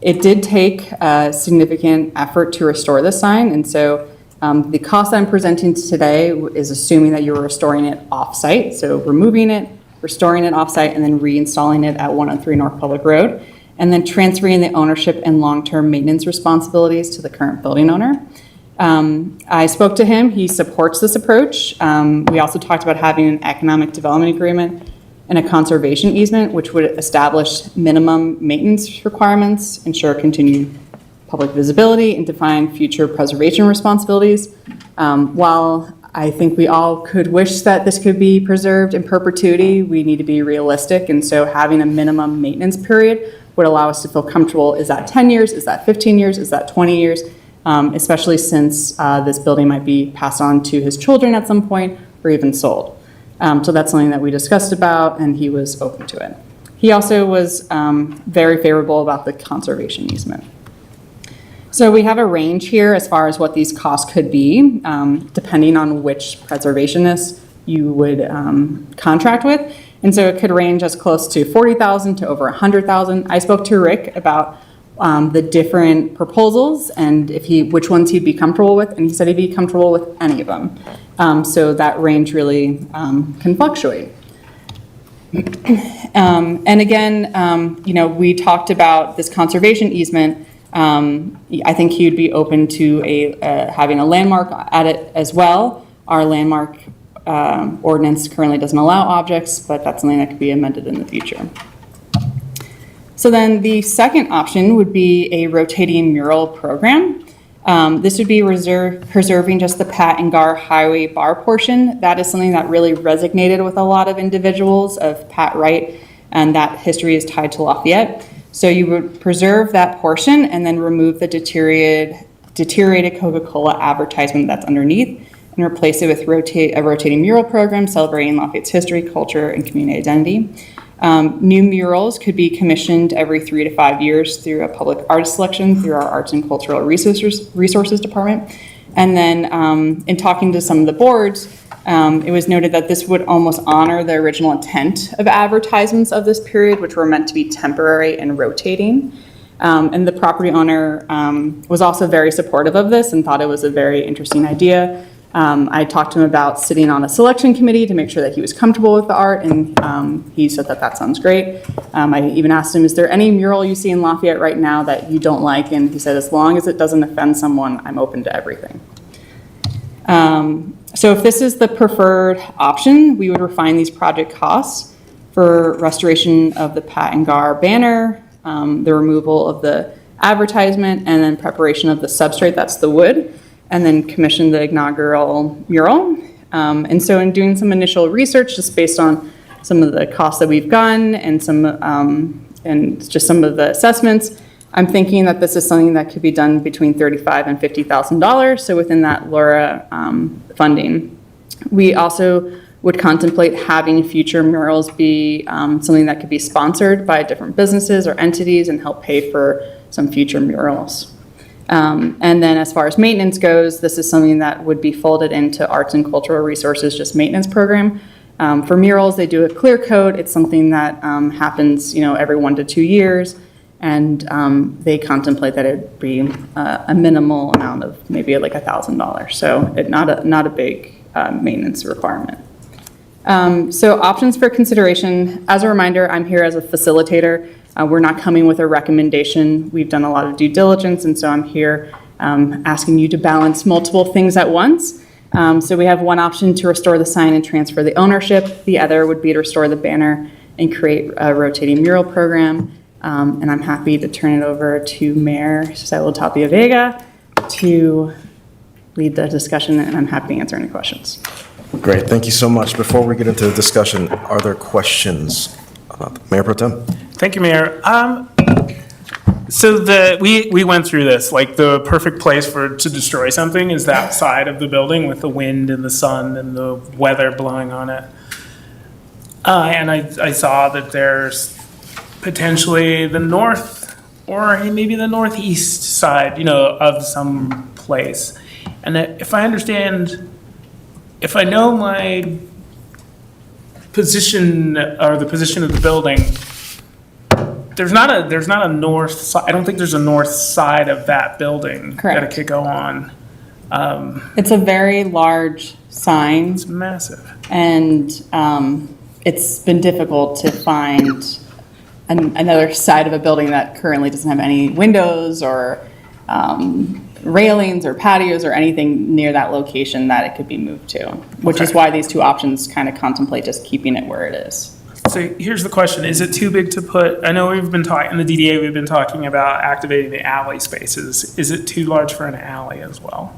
it did take a significant effort to restore the sign, and so the cost I'm presenting today is assuming that you're restoring it off-site, so removing it, restoring it off-site, and then reinstalling it at 103 North Public Road, and then transferring the ownership and long-term maintenance responsibilities to the current building owner. I spoke to him. He supports this approach. We also talked about having an economic development agreement and a conservation easement, which would establish minimum maintenance requirements, ensure continued public visibility, and define future preservation responsibilities. While I think we all could wish that this could be preserved in perpetuity, we need to be realistic, and so having a minimum maintenance period would allow us to feel comfortable. Is that 10 years? Is that 15 years? Is that 20 years? Especially since this building might be passed on to his children at some point or even sold. So that's something that we discussed about, and he was open to it. He also was very favorable about the conservation easement. So we have a range here as far as what these costs could be, depending on which preservationist you would contract with. And so it could range as close to $40,000 to over $100,000. I spoke to Rick about the different proposals and which ones he'd be comfortable with, and he said he'd be comfortable with any of them. So that range really can fluctuate. And again, we talked about this conservation easement. I think he would be open to having a landmark at it as well. Our landmark ordinance currently doesn't allow objects, but that's something that could be amended in the future. So then the second option would be a rotating mural program. This would be preserving just the Pat and Gar Highway bar portion. That is something that really resonated with a lot of individuals of Pat Wright, and that history is tied to Lafayette. So you would preserve that portion and then remove the deteriorated Coca-Cola advertisement that's underneath and replace it with a rotating mural program celebrating Lafayette's history, culture, and community identity. New murals could be commissioned every 3 to 5 years through a public artist selection through our Arts and Cultural Resources Department. And then in talking to some of the boards, it was noted that this would almost honor the original intent of advertisements of this period, which were meant to be temporary and rotating. And the property owner was also very supportive of this and thought it was a very interesting idea. I talked to him about sitting on a selection committee to make sure that he was comfortable with the art, and he said that sounds great. I even asked him, is there any mural you see in Lafayette right now that you don't like? And he said, as long as it doesn't offend someone, I'm open to everything. So if this is the preferred option, we would refine these project costs for restoration of the Pat and Gar banner, the removal of the advertisement, and then preparation of the substrate, that's the wood. and then commissioned the inaugural mural. And so in doing some initial research, just based on some of the costs that we've gotten and just some of the assessments, I'm thinking that this is something that could be done between $35,000 and $50,000, so within that LURA funding. We also would contemplate having future murals be something that could be sponsored by different businesses or entities and help pay for some future murals. And then as far as maintenance goes, this is something that would be folded into Arts and Cultural Resources just maintenance program. For murals, they do a clear coat. It's something that happens, every 1 to 2 years. And they contemplate that it'd be a minimal amount of maybe like $1,000. So not a big maintenance requirement. So options for consideration. As a reminder, I'm here as a facilitator. We're not coming with a recommendation. We've done a lot of due diligence, and so I'm here asking you to balance multiple things at once. So we have one option to restore the sign and transfer the ownership. The other would be to restore the banner and create a rotating mural program. And I'm happy to turn it over to Mayor Saúl Tapia Vega to lead the discussion, and I'm happy to answer any questions.
Great, thank you so much. Before we get into the discussion, are there questions about Mayor Pro Tem?
Thank you, Mayor. So we went through this, like the perfect place to destroy something is that side of the building with the wind and the sun and the weather blowing on it. And I saw that there's potentially the north or maybe the northeast side, of some place. And if I know my position or the position of the building, there's not a north side. I don't think there's a north side of that building that it could go on.
It's a very large sign.
It's massive.
And it's been difficult to find another side of a building that currently doesn't have any windows or railings or patios or anything near that location that it could be moved to, which is why these two options kind of contemplate just keeping it where it is.
So here's the question. Is it too big to put, I know we've been talking, in the DDA, we've been talking about activating the alley spaces. Is it too large for an alley as well?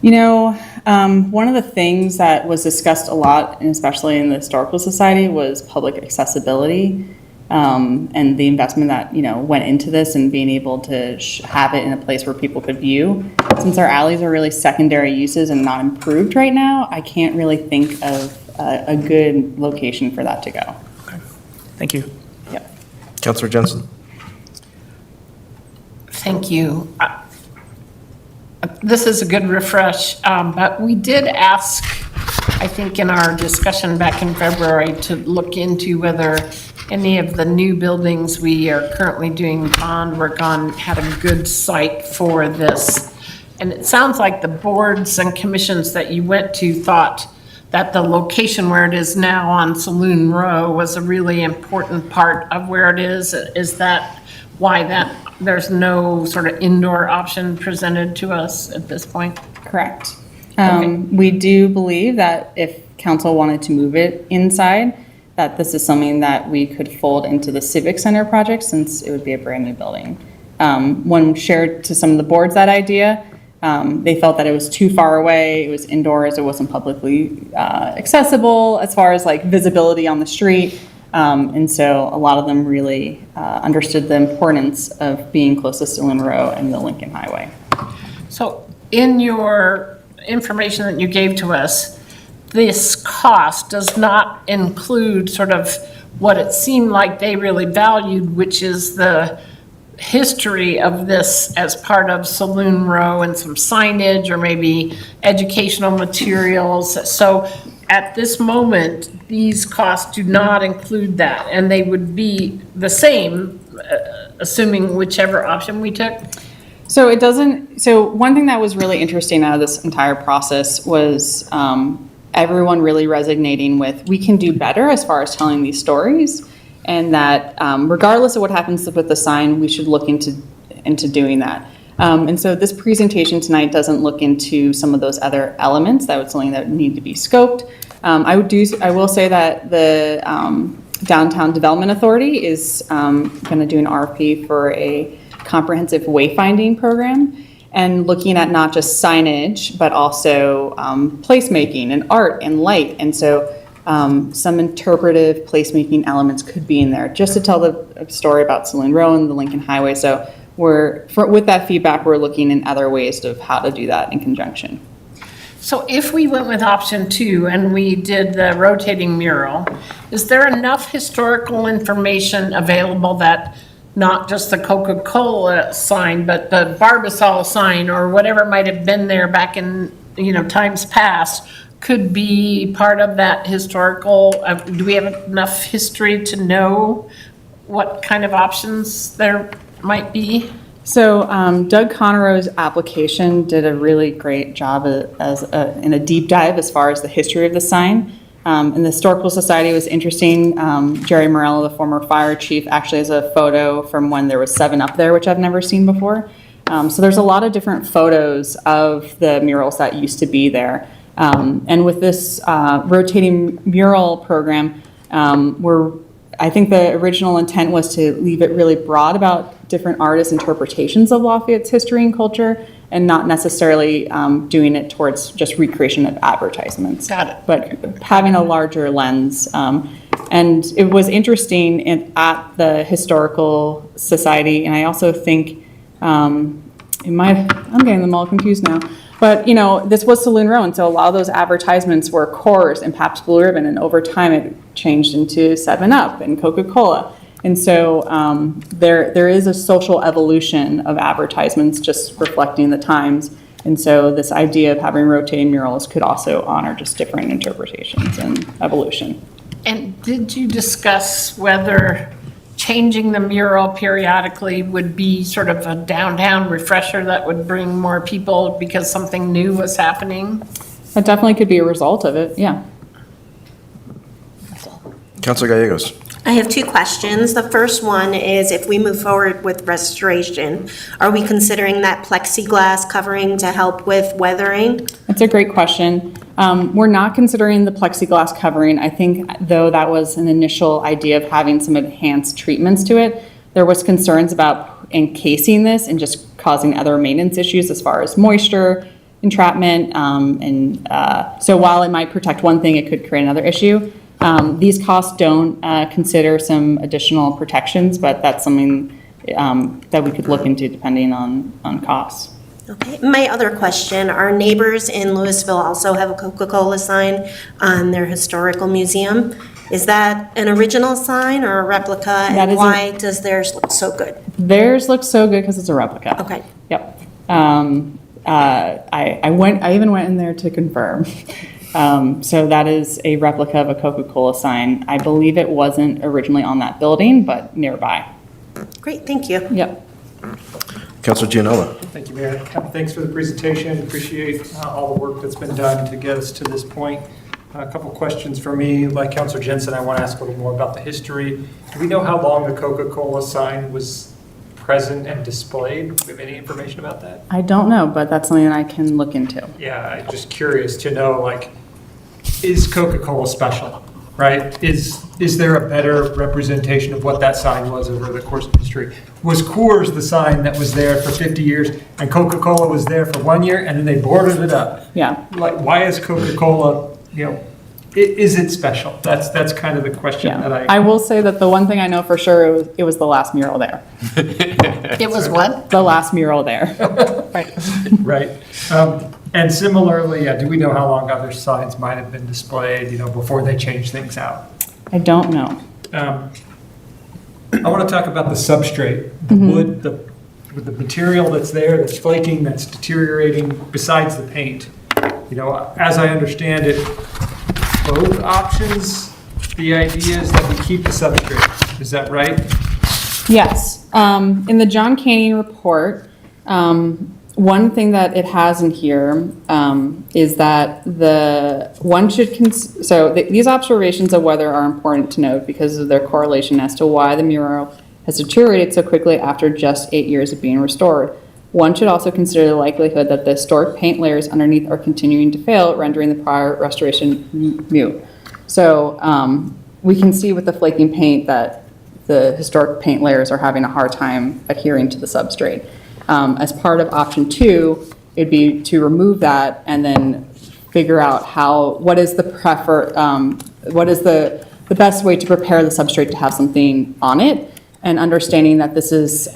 One of the things that was discussed a lot, and especially in the Historical Society, was public accessibility and the investment that, went into this and being able to have it in a place where people could view. Since our alleys are really secondary uses and not improved right now, I can't really think of a good location for that to go.
Okay. Thank you.
Yep.
Councilor Jensen.
Thank you. This is a good refresh, but we did ask, I think in our discussion back in February, to look into whether any of the new buildings we are currently doing bond work on had a good site for this. And it sounds like the boards and commissions that you went to thought that the location where it is now on Saloon Row was a really important part of where it is. Is that why there's no sort of indoor option presented to us at this point?
Correct. We do believe that if council wanted to move it inside, that this is something that we could fold into the Civic Center project since it would be a brand new building. When shared to some of the boards that idea, they felt that it was too far away, it was indoors, it wasn't publicly accessible as far as like visibility on the street. And so a lot of them really understood the importance of being close to Saloon Row and the Lincoln Highway.
So in your information that you gave to us, this cost does not include sort of what it seemed like they really valued, which is the history of this as part of Saloon Row and some signage or maybe educational materials. So at this moment, these costs do not include that, and they would be the same, assuming whichever option we took.
So it doesn't, so one thing that was really interesting out of this entire process was everyone really resonating with, we can do better as far as telling these stories, and that regardless of what happens with the sign, we should look into doing that. And so this presentation tonight doesn't look into some of those other elements. That was something that would need to be scoped. I will say that the Downtown Development Authority is going to do an RFP for a comprehensive wayfinding program. and looking at not just signage, but also placemaking and art and light. And so some interpretive placemaking elements could be in there just to tell the story about Saloon Row and the Lincoln Highway. So with that feedback, we're looking in other ways of how to do that in conjunction.
So if we went with option 2 and we did the rotating mural, is there enough historical information available that not just the Coca-Cola sign, but the Barbasol sign or whatever might have been there back in, times past could be part of that historical? Do we have enough history to know what kind of options there might be?
So Doug Conroe's application did a really great job in a deep dive as far as the history of the sign. And the Historical Society was interesting. Jerry Morello, the former fire chief, actually has a photo from when there was 7-Up there, which I've never seen before. So there's a lot of different photos of the murals that used to be there. And with this rotating mural program, I think the original intent was to leave it really broad about different artists' interpretations of Lafayette's history and culture, and not necessarily doing it towards just recreation of advertisements.
Got it.
But having a larger lens. And it was interesting at the Historical Society, and I also think I'm getting them all confused now. But, this was Saloon Row, and so a lot of those advertisements were Coors and Pabst Blue Ribbon, and over time it changed into 7-Up and Coca-Cola. And so there is a social evolution of advertisements just reflecting the times. And so this idea of having rotating murals could also honor just different interpretations and evolution.
And did you discuss whether changing the mural periodically would be sort of a downtown refresher that would bring more people because something new was happening?
That definitely could be a result of it, yeah.
Councilor Gallegos.
I have 2 questions. The first one is, if we move forward with restoration, are we considering that plexiglass covering to help with weathering?
That's a great question. We're not considering the plexiglass covering. I think, though, that was an initial idea of having some enhanced treatments to it. There was concerns about encasing this and just causing other maintenance issues as far as moisture, entrapment, so while it might protect one thing, it could create another issue. These costs don't consider some additional protections, but that's something that we could look into depending on costs.
Okay. My other question, our neighbors in Louisville also have a Coca-Cola sign on their historical museum. Is that an original sign or a replica? And why does theirs look so good?
Theirs looks so good because it's a replica.
Okay.
Yep. I even went in there to confirm. So that is a replica of a Coca-Cola sign. I believe it wasn't originally on that building, but nearby.
Great, thank you.
Yep.
Councilor Gianola.
Thank you, Mayor. Thanks for the presentation. Appreciate all the work that's been done to get us to this point. A couple questions for me. Like Councilor Jensen, I want to ask a little more about the history. Do we know how long the Coca-Cola sign was present and displayed? Do we have any information about that?
I don't know, but that's something that I can look into.
Yeah, I'm just curious to know, is Coca-Cola special, right? Is there a better representation of what that sign was over the course of history? Was Coors the sign that was there for 50 years and Coca-Cola was there for 1 year and then they boarded it up?
Yeah.
Why is Coca-Cola, is it special? That's kind of the question that
I will say that the one thing I know for sure, it was the last mural there.
It was what?
The last mural there.
Right. And similarly, do we know how long other signs might have been displayed, before they changed things out?
I don't know.
I want to talk about the substrate, the wood, the material that's there, that's flaking, that's deteriorating, besides the paint. As I understand it, both options, the idea is that we keep the substrate. Is that right?
Yes. In the John Canning report, one thing that it has in here is that these observations of weather are important to note because of their correlation as to why the mural has deteriorated so quickly after just 8 years of being restored. One should also consider the likelihood that the historic paint layers underneath are continuing to fail, rendering the prior restoration moot. So we can see with the flaking paint that the historic paint layers are having a hard time adhering to the substrate. As part of option 2, it'd be to remove that and then figure out what is the best way to prepare the substrate to have something on it, and understanding that this is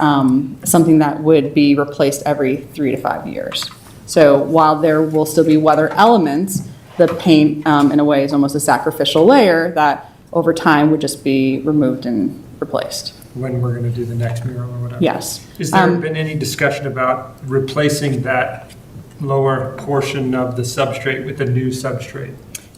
something that would be replaced every 3 to 5 years. So while there will still be weather elements, the paint, in a way, is almost a sacrificial layer that over time would just be removed and replaced.
When we're going to do the next mural or whatever?
Yes.
Has there been any discussion about replacing that lower portion of the substrate with a new substrate?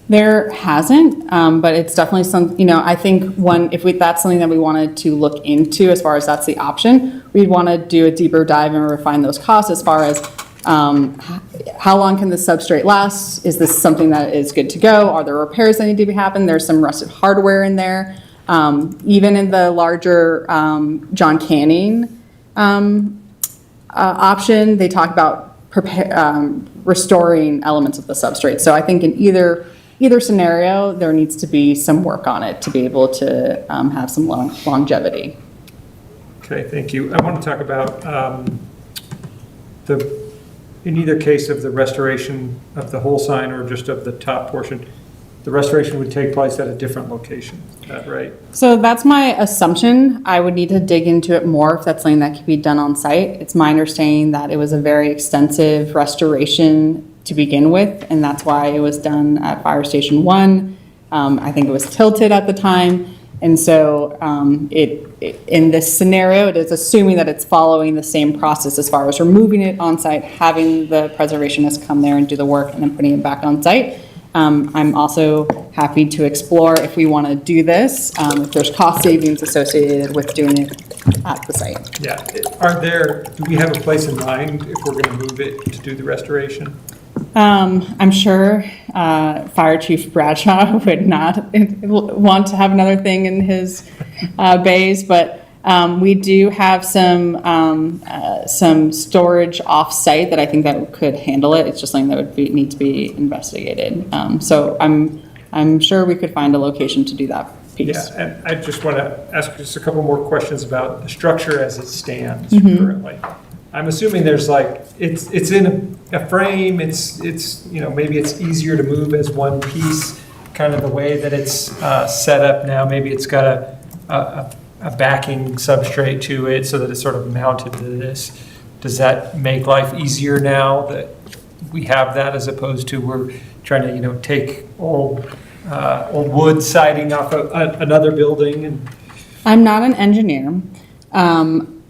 There hasn't, but it's definitely I think if that's something that we wanted to look into, as far as that's the option, we'd want to do a deeper dive and refine those costs as far as how long can the substrate last? Is this something that is good to go? Are there repairs that need to happen? There's some rusted hardware in there. Even in the larger John Canning option, they talk about restoring elements of the substrate. So I think in either scenario, there needs to be some work on it to be able to have some longevity.
Okay, thank you. I want to talk about in either case of the restoration of the whole sign or just of the top portion, the restoration would take place at a different location. Is that right?
So that's my assumption. I would need to dig into it more if that's something that could be done on site. It's my understanding that it was a very extensive restoration to begin with, and that's why it was done at Fire Station 1. I think it was tilted at the time. And so in this scenario, it is assuming that it's following the same process as far as removing it on site, having the preservationist come there and do the work, and then putting it back on site. I'm also happy to explore if we want to do this, if there's cost savings associated with doing it at the site.
Yeah. Do we have a place in mind if we're going to move it to do the restoration?
I'm sure Fire Chief Bradshaw would not want to have another thing in his bays, but we do have some storage off-site that I think that could handle it. It's just something that would need to be investigated. So I'm sure we could find a location to do that piece.
Yeah, and I just want to ask just a couple more questions about the structure as it stands currently. I'm assuming there's it's in a frame, it's maybe it's easier to move as one piece, kind of the way that it's set up now. Maybe it's got a backing substrate to it so that it's sort of mounted to this. Does that make life easier now that we have that, as opposed to we're trying to take old wood siding off another building?
I'm not an engineer.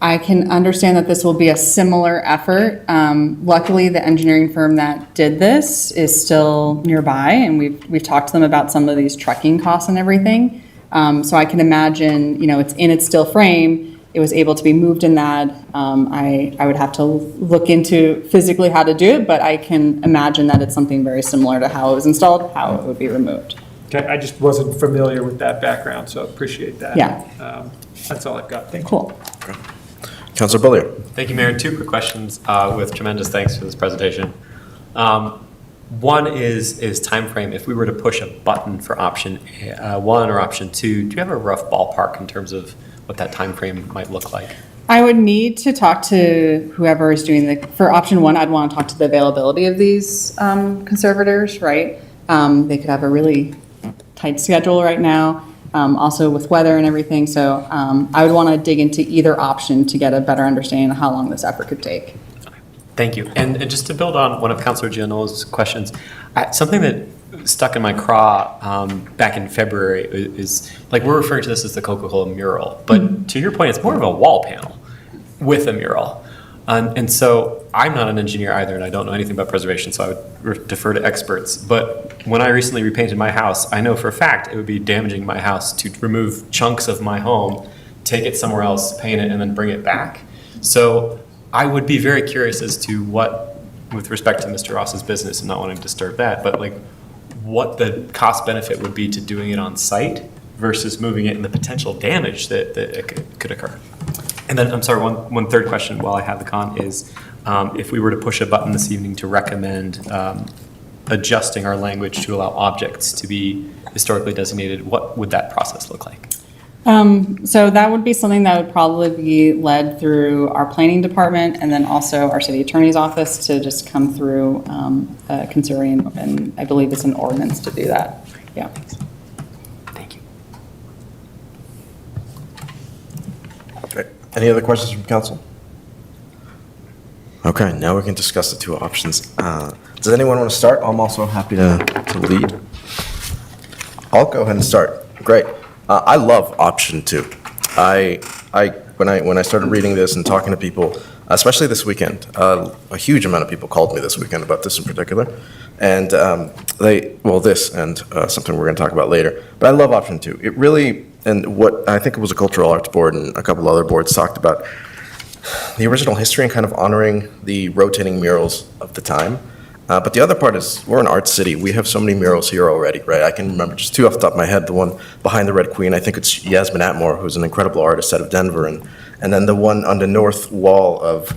I can understand that this will be a similar effort. Luckily, the engineering firm that did this is still nearby, and we've talked to them about some of these trekking costs and everything. So I can imagine, it's in its steel frame. It was able to be moved in that. I would have to look into physically how to do it, but I can imagine that it's something very similar to how it was installed, how it would be removed.
Okay, I just wasn't familiar with that background, so I appreciate that.
Yeah.
That's all I've got. Thank you.
Cool.
Councilor Beaulieu.
Thank you, Mayor. 2 quick questions with tremendous thanks for this presentation. One is time frame. If we were to push a button for option 1 or option 2, do you have a rough ballpark in terms of what that time frame might look like?
I would need to talk to whoever is doing for option 1, I'd want to talk to the availability of these conservators, right? They could have a really tight schedule right now, also with weather and everything. So I would want to dig into either option to get a better understanding of how long this effort could take.
Thank you. And just to build on one of Councilor Giannola's questions, something that stuck in my craw back in February is, we're referring to this as the Coca-Cola mural, but to your point, it's more of a wall panel with a mural. And so I'm not an engineer either, and I don't know anything about preservation, so I would defer to experts. But when I recently repainted my house, I know for a fact it would be damaging my house to remove chunks of my home, take it somewhere else, paint it, and then bring it back. So I would be very curious as to what, with respect to Mr. Ross's business and not wanting to disturb that, but what the cost benefit would be to doing it on site versus moving it and the potential damage that it could occur. And then, I'm sorry, one third question while I have the con is, if we were to push a button this evening to recommend adjusting our language to allow objects to be historically designated, what would that process look like?
So that would be something that would probably be led through our planning department and then also our city attorney's office to just come through considering, and I believe it's an ordinance to do that. Yeah.
Thank you.
Great. Any other questions from council? Okay, now we can discuss the two options. Does anyone want to start? I'm also happy to lead. I'll go ahead and start. Great. I love option 2. When I started reading this and talking to people, especially this weekend, a huge amount of people called me this weekend about this in particular, and this and something we're going to talk about later. But I love option 2. It really, and what I think it was a cultural arts board and a couple other boards talked about the original history and kind of honoring the rotating murals of the time. But the other part is we're an art city. We have so many murals here already, right? I can remember just 2 off the top of my head. The one behind the Red Queen, I think it's Yasmin Atmore, who's an incredible artist out of Denver. And then the one on the north wall of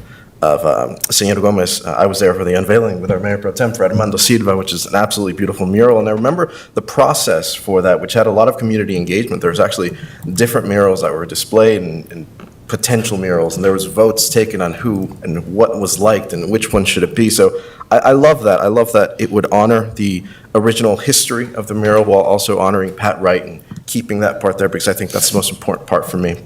Senor Gomez, I was there for the unveiling with our Mayor Pro Tem, Fred Armando Silva, which is an absolutely beautiful mural. And I remember the process for that, which had a lot of community engagement. There was actually different murals that were displayed and potential murals, and there was votes taken on who and what was liked and which one should it be. So I love that. I love that it would honor the original history of the mural while also honoring Pat Wright and keeping that part there, because I think that's the most important part for me.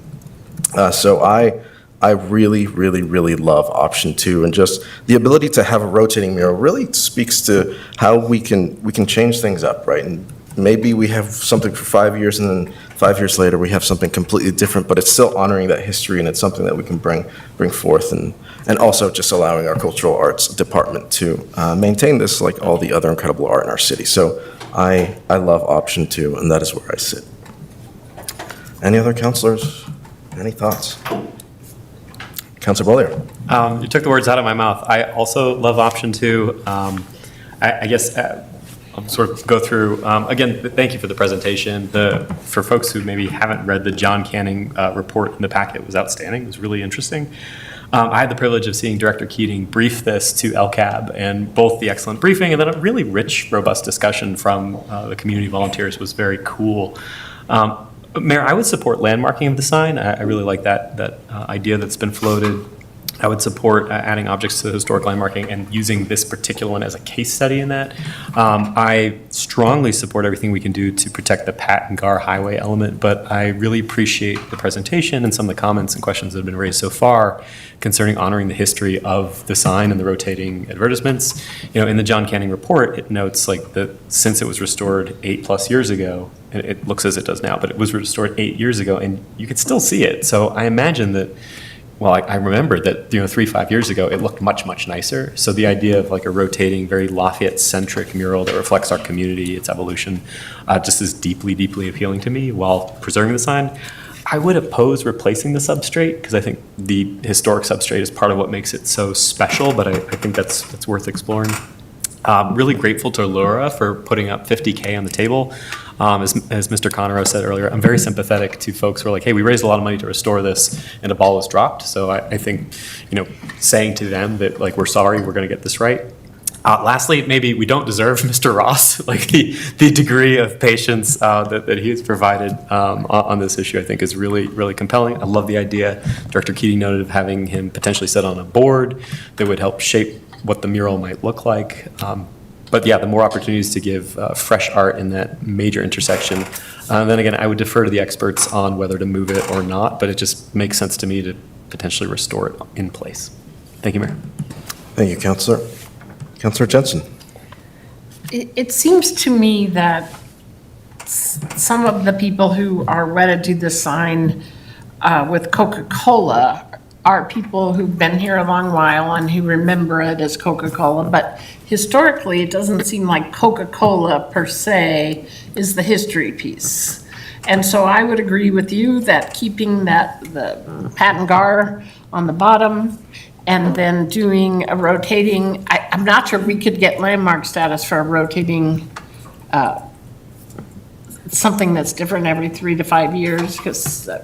So I really, really, really love option 2, and just the ability to have a rotating mural really speaks to how we can change things up, right? And maybe we have something for 5 years, and then 5 years later we have something completely different, but it's still honoring that history, and it's something that we can bring forth, and also just allowing our cultural arts department to maintain this like all the other incredible art in our city. So I love option 2, and that is where I sit. Any other councilors? Any thoughts? Councilor Beaulieu.
You took the words out of my mouth. I also love option 2. I guess I'll sort of go through, again, thank you for the presentation. For folks who maybe haven't read the John Canning report in the packet, it was outstanding. It was really interesting. I had the privilege of seeing Director Keating brief this to LCAB, and both the excellent briefing and then a really rich, robust discussion from the community volunteers was very cool. Mayor, I would support landmarking of the sign. I really like that idea that's been floated. I would support adding objects to the historic landmarking and using this particular one as a case study in that. I strongly support everything we can do to protect the Pat and Gar Highway element, but I really appreciate the presentation and some of the comments and questions that have been raised so far concerning honoring the history of the sign and the rotating advertisements. You know, in the John Canning report, it notes like that since it was restored 8+ years ago, and it looks as it does now, but it was restored 8 years ago, and you could still see it. So I imagine that. Well, I remember that, 3-5 years ago, it looked much, much nicer. So the idea of like a rotating, very Lafayette-centric mural that reflects our community, its evolution, just is deeply, deeply appealing to me while preserving the sign. I would oppose replacing the substrate because I think the historic substrate is part of what makes it so special, but I think that's worth exploring. Really grateful to Laura for putting up $50K on the table. As Mr. Conroe said earlier, I'm very sympathetic to folks who are like, hey, we raised a lot of money to restore this and a ball was dropped. So I think, saying to them that like, we're sorry, we're going to get this right. Lastly, maybe we don't deserve Mr. Ross, like the degree of patience that he has provided on this issue, I think is really, really compelling. I love the idea Director Keating noted of having him potentially sit on a board that would help shape what the mural might look like. But yeah, the more opportunities to give fresh art in that major intersection. Then again, I would defer to the experts on whether to move it or not, but it just makes sense to me to potentially restore it in place. Thank you, Mayor.
Thank you, Councilor. Councilor Jensen.
It seems to me that some of the people who are wedded to the sign with Coca-Cola are people who've been here a long while and who remember it as Coca-Cola, but historically, it doesn't seem like Coca-Cola per se is the history piece. And so I would agree with you that keeping the Pat and Gar on the bottom and then doing a rotating, I'm not sure we could get landmark status for a rotating something that's different every 3 to 5 years,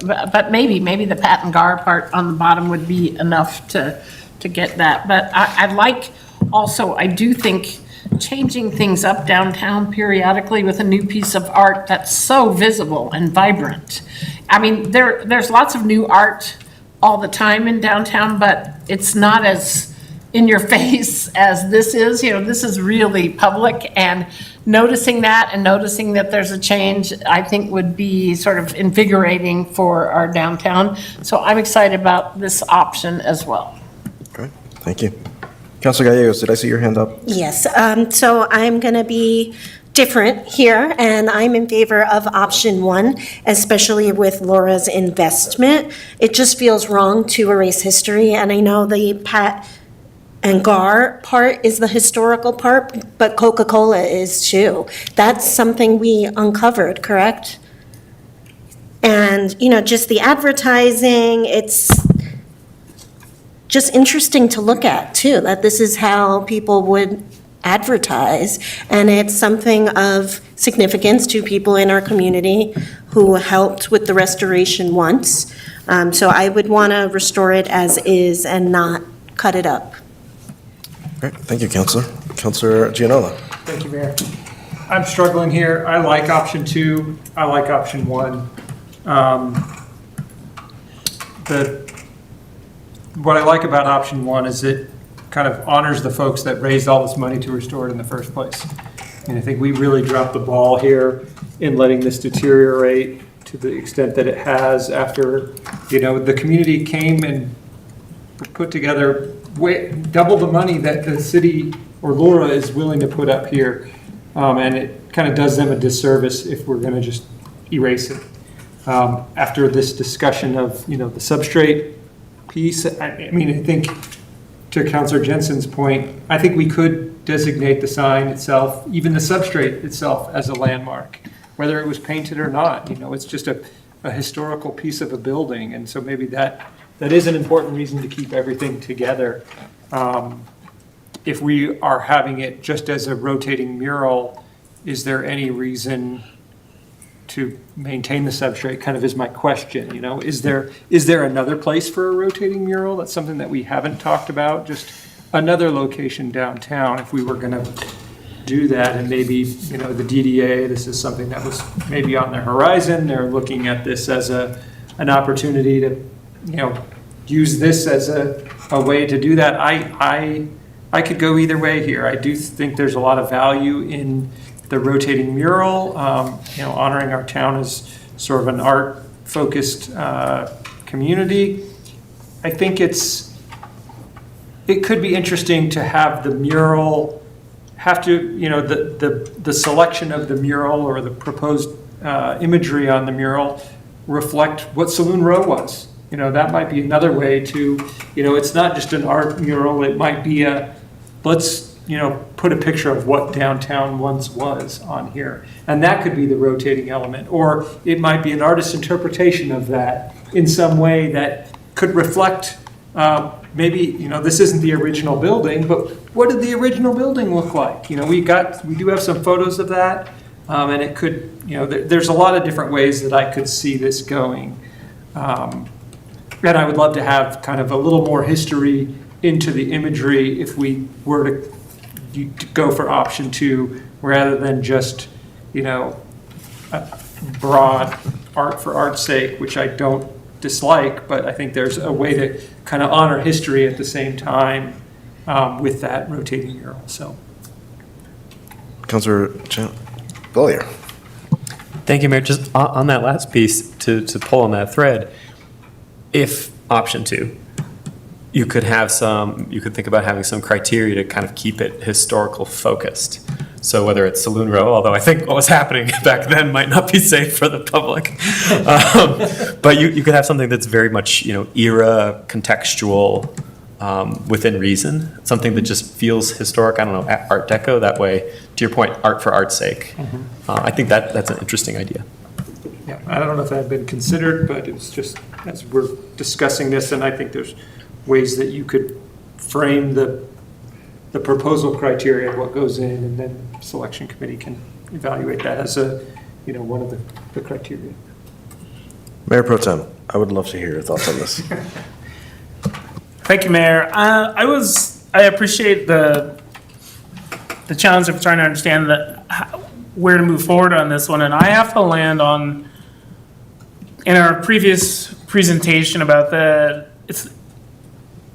but maybe the Pat and Gar part on the bottom would be enough to get that. But I do think changing things up downtown periodically with a new piece of art that's so visible and vibrant. I mean, there's lots of new art all the time in downtown, but it's not as in your face as this is. This is really public, and noticing that and noticing that there's a change, I think would be sort of invigorating for our downtown. So I'm excited about this option as well.
Okay, thank you. Councilor Gallegos, did I see your hand up?
Yes, so I'm going to be different here, and I'm in favor of option 1, especially with Laura's investment. It just feels wrong to erase history, and I know the Pat and Gar part is the historical part, but Coca-Cola is too. That's something we uncovered, correct? And, just the advertising, it's just interesting to look at too, that this is how people would advertise. And it's something of significance to people in our community who helped with the restoration once. So I would want to restore it as is and not cut it up.
Great, thank you, Councilor. Councilor Gianola.
Thank you, Mayor. I'm struggling here. I like option 2. I like option 1. What I like about option 1 is it kind of honors the folks that raised all this money to restore it in the first place. And I think we really dropped the ball here in letting this deteriorate to the extent that it has after, the community came and put together double the money that the city or Laura is willing to put up here. And it kind of does them a disservice if we're going to just erase it. After this discussion of, the substrate piece, I think to Councilor Jensen's point, I think we could designate the sign itself, even the substrate itself, as a landmark, whether it was painted or not. It's just a historical piece of a building, and so maybe that is an important reason to keep everything together. If we are having it just as a rotating mural, is there any reason to maintain the substrate, kind of is my question, Is there another place for a rotating mural? That's something that we haven't talked about, just another location downtown if we were gonna do that. And maybe, the DDA, this is something that was maybe on the horizon. They're looking at this as an opportunity to, use this as a way to do that. I could go either way here. I do think there's a lot of value in the rotating mural, honoring our town as sort of an art-focused community. I think it could be interesting to have the mural have to, the selection of the mural or the proposed imagery on the mural reflect what Saloon Row was. That might be another way to, it's not just an art mural, it might be let's put a picture of what downtown once was on here. And that could be the rotating element. Or it might be an artist's interpretation of that in some way that could reflect, maybe, this isn't the original building, but what did the original building look like? We do have some photos of that. And it could, there's a lot of different ways that I could see this going. And I would love to have kind of a little more history into the imagery if we were to go for option 2 rather than just, a broad art for art's sake, which I don't dislike, but I think there's a way to kind of honor history at the same time with that rotating mural. So,
Councilor Bollier.
Thank you, Mayor. Just on that last piece, to pull on that thread, if option 2, you could think about having some criteria to kind of keep it historical focused. So whether it's Saloon Row, although I think what was happening back then might not be safe for the public, but you could have something that's very much, era contextual, within reason, something that just feels historic. I don't know, Art Deco, that way, to your point, art for art's sake. I think that's an interesting idea.
Yeah, I don't know if that had been considered, but it's just, as we're discussing this, and I think there's ways that you could frame the proposal criteria of what goes in, and then selection committee can evaluate that as one of the criteria.
Mayor Pro Tem, I would love to hear your thoughts on this.
Thank you, Mayor. I appreciate the challenge of trying to understand where to move forward on this one, and I have to land on in our previous presentation about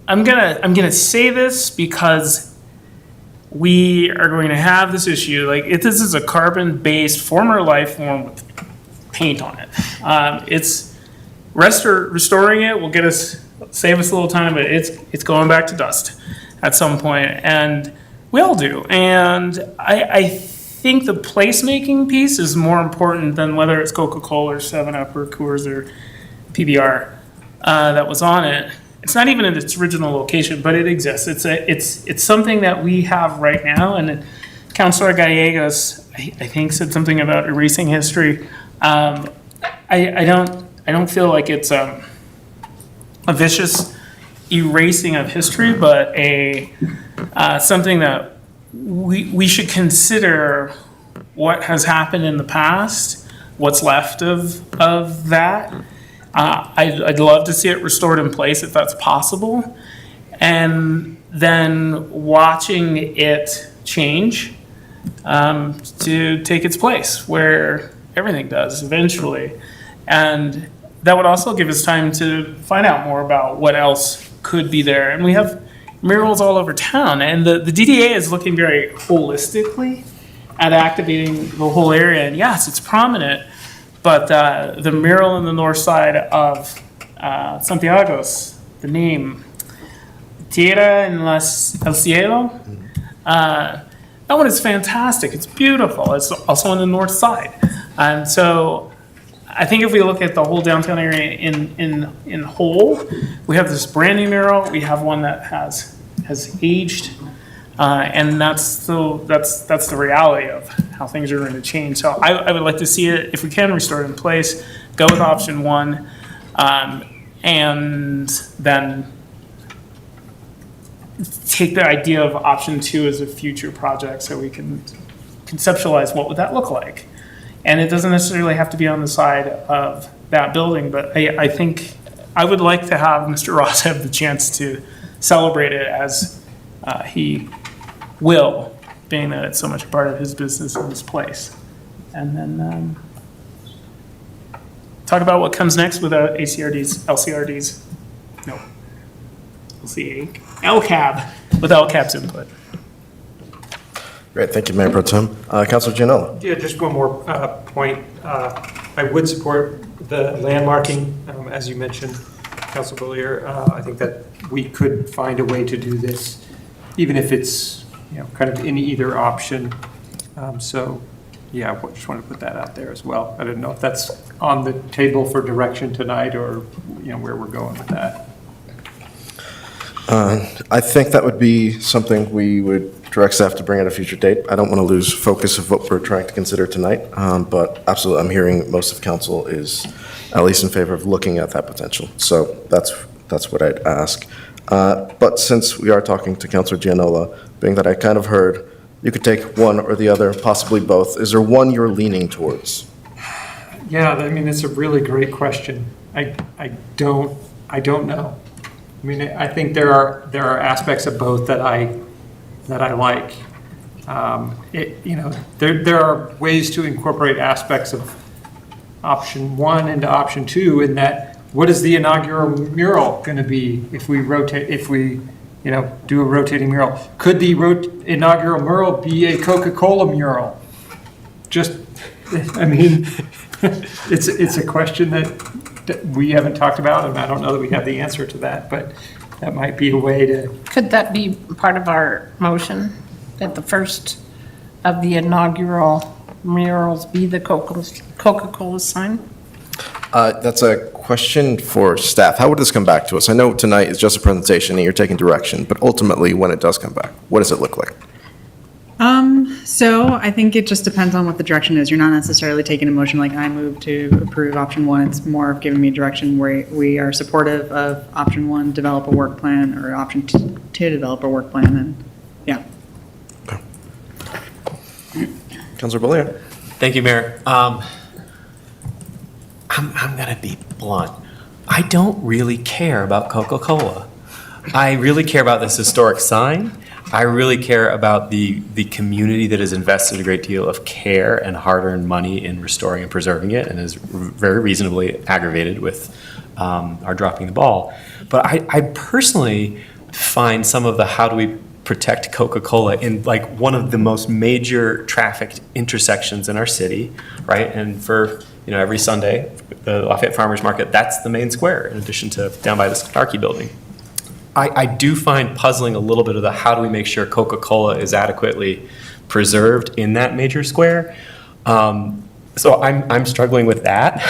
I'm gonna say this because we are going to have this issue. Like, this is a carbon-based former life form with paint on it. It's restoring it will save us a little time, but it's going back to dust at some point, and we all do. And I think the placemaking piece is more important than whether it's Coca-Cola or 7-Up or Coors or PBR that was on it. It's not even in its original location, but it exists. It's something that we have right now. And Councilor Gallegos, I think, said something about erasing history. I don't feel like it's a vicious erasing of history, but something that we should consider what has happened in the past, what's left of that. I'd love to see it restored in place if that's possible, and then watching it change to take its place where everything does eventually. And that would also give us time to find out more about what else could be there. And we have murals all over town, and the DDA is looking very holistically at activating the whole area. And yes, it's prominent, but the mural on the north side of Santiago's, the name Tierra en el Cielo, that one is fantastic. It's beautiful. It's also on the north side. And so I think if we look at the whole downtown area in whole, we have this brand new mural. We have one that has aged, and that's the reality of how things are going to change. So I would like to see it, if we can restore it in place, go with option one, and then take the idea of option two as a future project so we can conceptualize what would that look like. And it doesn't necessarily have to be on the side of that building, but I think I would like to have Mr. Ross have the chance to celebrate it as he will, being that it's so much a part of his business and his place. And then talk about what comes next with LCRDs. No, LCAB, with LCAB's input.
Great, thank you, Mayor Pro Tem. Councilor Gianella.
Yeah, just one more point. I would support the landmarking, as you mentioned, Council Bollier. I think that we could find a way to do this, even if it's kind of in either option. So, yeah, I just want to put that out there as well. I didn't know if that's on the table for direction tonight or where we're going with that.
I think that would be something we would direct staff to bring at a future date. I don't want to lose focus of what we're trying to consider tonight, but absolutely, I'm hearing most of council is at least in favor of looking at that potential. So that's what I'd ask. But since we are talking to Councilor Gianella, being that I kind of heard you could take one or the other, possibly both, is there one you're leaning towards?
Yeah, I mean, it's a really great question. I don't know. I mean, I think there are aspects of both that I like. There are ways to incorporate aspects of option one into option two, in that what is the inaugural mural going to be if we do a rotating mural? Could the inaugural mural be a Coca-Cola mural? It's a question that we haven't talked about, and I don't know that we have the answer to that, but that might be a way to.
Could that be part of our motion, that the first of the inaugural murals be the Coca-Cola sign?
That's a question for staff. How would this come back to us? I know tonight is just a presentation and you're taking direction, but ultimately, when it does come back, what does it look like?
So I think it just depends on what the direction is. You're not necessarily taking a motion like I move to approve option one. It's more of giving me direction where we are supportive of option one, develop a work plan, or option two, develop a work plan, and yeah.
Councilor Bollier.
Thank you, Mayor. I'm going to be blunt. I don't really care about Coca-Cola. I really care about this historic sign. I really care about the community that has invested a great deal of care and hard-earned money in restoring and preserving it, and is very reasonably aggravated with our dropping the ball. But I personally find some of the how do we protect Coca-Cola in like one of the most major trafficked intersections in our city, right? And for every Sunday, the Lafayette Farmers Market, that's the main square, in addition to down by the Snarky building. I do find puzzling a little bit of the how do we make sure Coca-Cola is adequately preserved in that major square. So I'm struggling with that.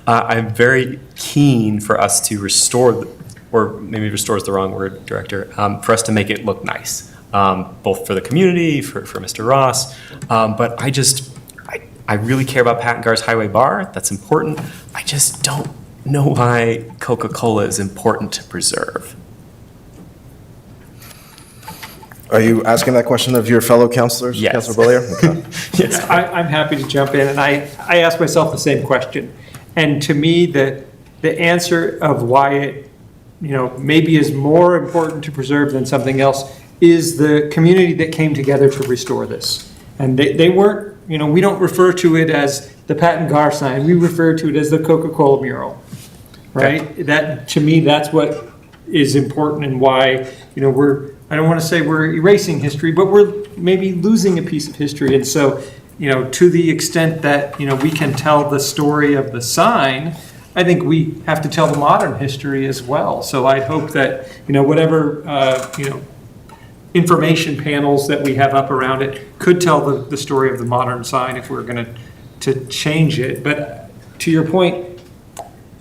I'm very keen for us to restore, or maybe restore is the wrong word, Director, for us to make it look nice, both for the community, for Mr. Ross. But I really care about Pat and Gar's Highway Bar. That's important. I just don't know why Coca-Cola is important to preserve.
Are you asking that question of your fellow counselors?
Yes.
Councilor Bollier? Okay.
Yes, I'm happy to jump in, and I asked myself the same question. And to me, the answer of why it, maybe is more important to preserve than something else is the community that came together to restore this. And they weren't, we don't refer to it as the Pat and Gar sign, we refer to it as the Coca-Cola mural, right? Okay. That, to me, that's what is important and why, I don't want to say we're erasing history, but we're maybe losing a piece of history. And so, to the extent that, we can tell the story of the sign, I think we have to tell the modern history as well. So I hope that, whatever, information panels that we have up around it could tell the story of the modern sign if we're going to change it. But to your point,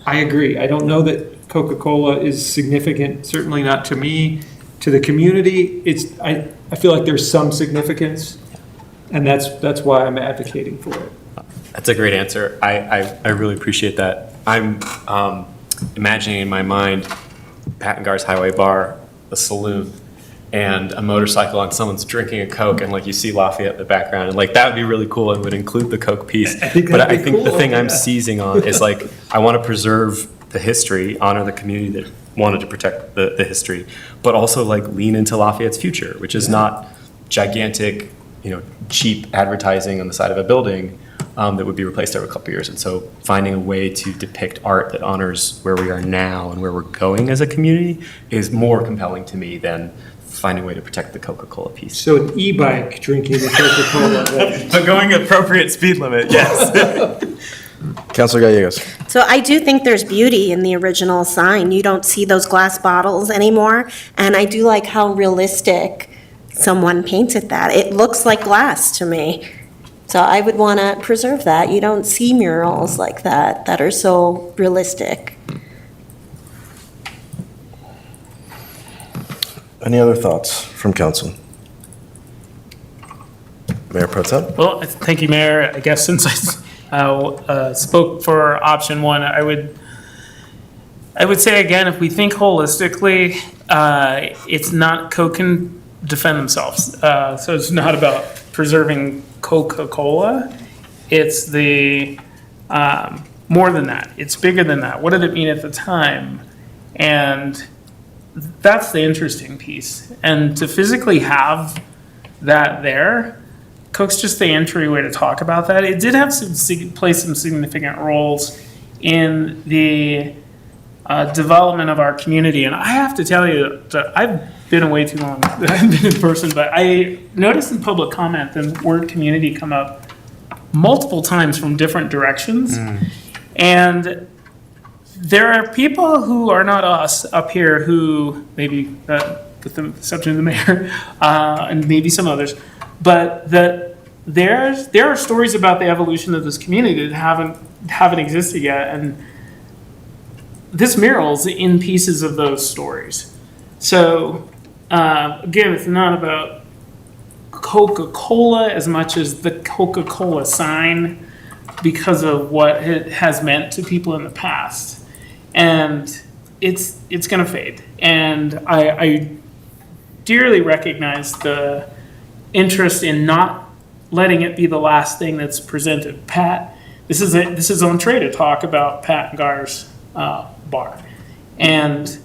I agree. I don't know that Coca-Cola is significant, certainly not to me. To the community, I feel like there's some significance, and that's why I'm advocating for it.
That's a great answer. I really appreciate that. I'm imagining in my mind Pat and Gar's Highway Bar, a saloon, and a motorcycle, and someone's drinking a Coke, and you see Lafayette in the background, and that would be really cool and would include the Coke piece. I think the thing I'm seizing on is I want to preserve the history, honor the community that wanted to protect the history, but also lean into Lafayette's future, which is not gigantic, cheap advertising on the side of a building that would be replaced every couple of years. And so finding a way to depict art that honors where we are now and where we're going as a community is more compelling to me than finding a way to protect the Coca-Cola piece.
So an e-bike drinking the Coca-Cola.
But going appropriate speed limit, yes.
Councilor Gallegos.
So I do think there's beauty in the original sign. You don't see those glass bottles anymore. And I do like how realistic someone painted that. It looks like glass to me. So I would want to preserve that. You don't see murals like that are so realistic.
Any other thoughts from council? Mayor Pro Tem?
Well, thank you, Mayor. I guess since I spoke for option one, I would say again, if we think holistically, it's not Coke can defend themselves. So it's not about preserving Coca-Cola. It's the more than that. It's bigger than that. What did it mean at the time? And that's the interesting piece. And to physically have that there, Coke's just the entryway to talk about that. It did have play some significant roles in the development of our community. And I have to tell you that I've been away too long. I haven't been in person, but I noticed in public comment the word community come up multiple times from different directions. And there are people who are not us up here who maybe, with the exception of the mayor, and maybe some others, but that there are stories about the evolution of this community that haven't existed yet, and this mural's in pieces of those stories. So again, it's not about Coca-Cola as much as the Coca-Cola sign because of what it has meant to people in the past. And it's going to fade. And I dearly recognize the interest in not letting it be the last thing that's presented. Pat, this is entree to talk about Pat and Gar's bar. And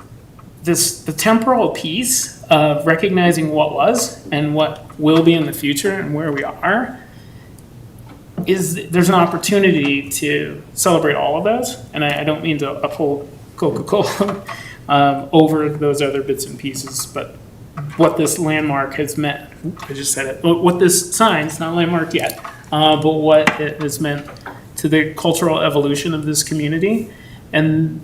the temporal piece of recognizing what was and what will be in the future and where we are there's an opportunity to celebrate all of those. And I don't mean to uphold Coca-Cola over those other bits and pieces, but what this landmark has meant, I just said it, what this sign, it's not landmark yet, but what it has meant to the cultural evolution of this community. And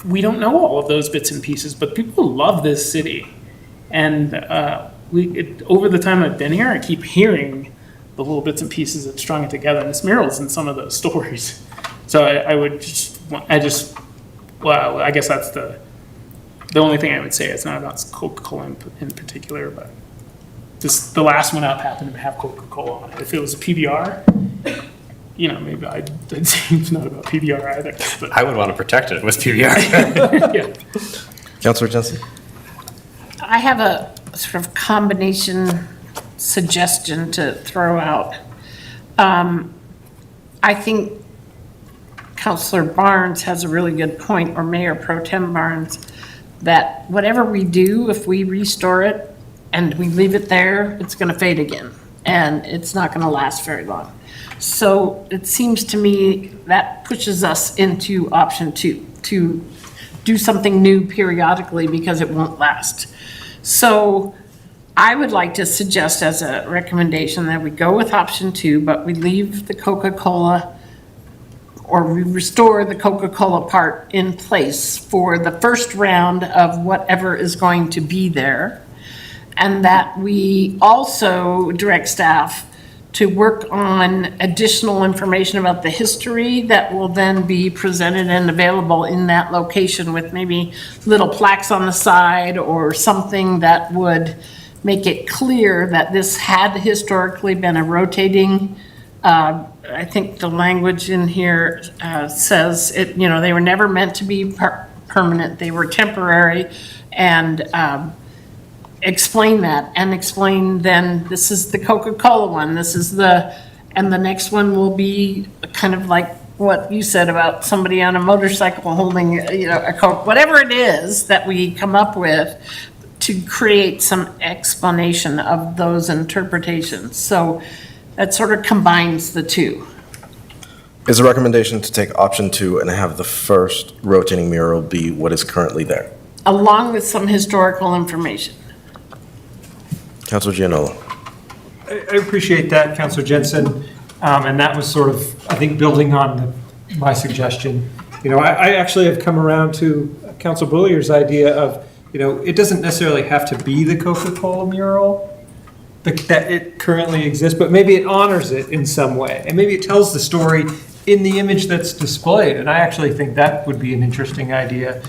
we don't know all of those bits and pieces, but people love this city. And over the time I've been here, I keep hearing the little bits and pieces that strung it together. And this mural's in some of those stories. So I guess that's the only thing I would say. It's not about Coca-Cola in particular, but just the last one up happened to have Coca-Cola on it. If it was a PBR, maybe I'd say it's not about PBR either. But
I would want to protect it with PBR.
Yeah.
Councilor Jensen?
I have a sort of combination suggestion to throw out. I think Councilor Barnes has a really good point, or Mayor Pro Tem Barnes, that whatever we do, if we restore it and we leave it there, it's going to fade again, and it's not going to last very long. So it seems to me that pushes us into option 2, to do something new periodically because it won't last. So I would like to suggest as a recommendation that we go with option 2, but we leave the Coca-Cola, or we restore the Coca-Cola part in place for the first round of whatever is going to be there. And that we also direct staff to work on additional information about the history that will then be presented and available in that location, with maybe little plaques on the side or something that would make it clear that this had historically been a rotating, I think the language in here says it, they were never meant to be permanent, they were temporary, and explain that, and explain then this is the Coca-Cola one, and the next one will be kind of like what you said about somebody on a motorcycle holding, a Coke, whatever it is that we come up with, to create some explanation of those interpretations. So that sort of combines the two.
Is the recommendation to take option 2 and have the first rotating mural be what is currently there?
Along with some historical information.
Councilor Gianola?
I appreciate that, Councilor Jensen. And that was sort of, I think, building on my suggestion. I actually have come around to Councilor Bullier's idea of, it doesn't necessarily have to be the Coca-Cola mural that it currently exists, but maybe it honors it in some way. And maybe it tells the story in the image that's displayed. And I actually think that would be an interesting idea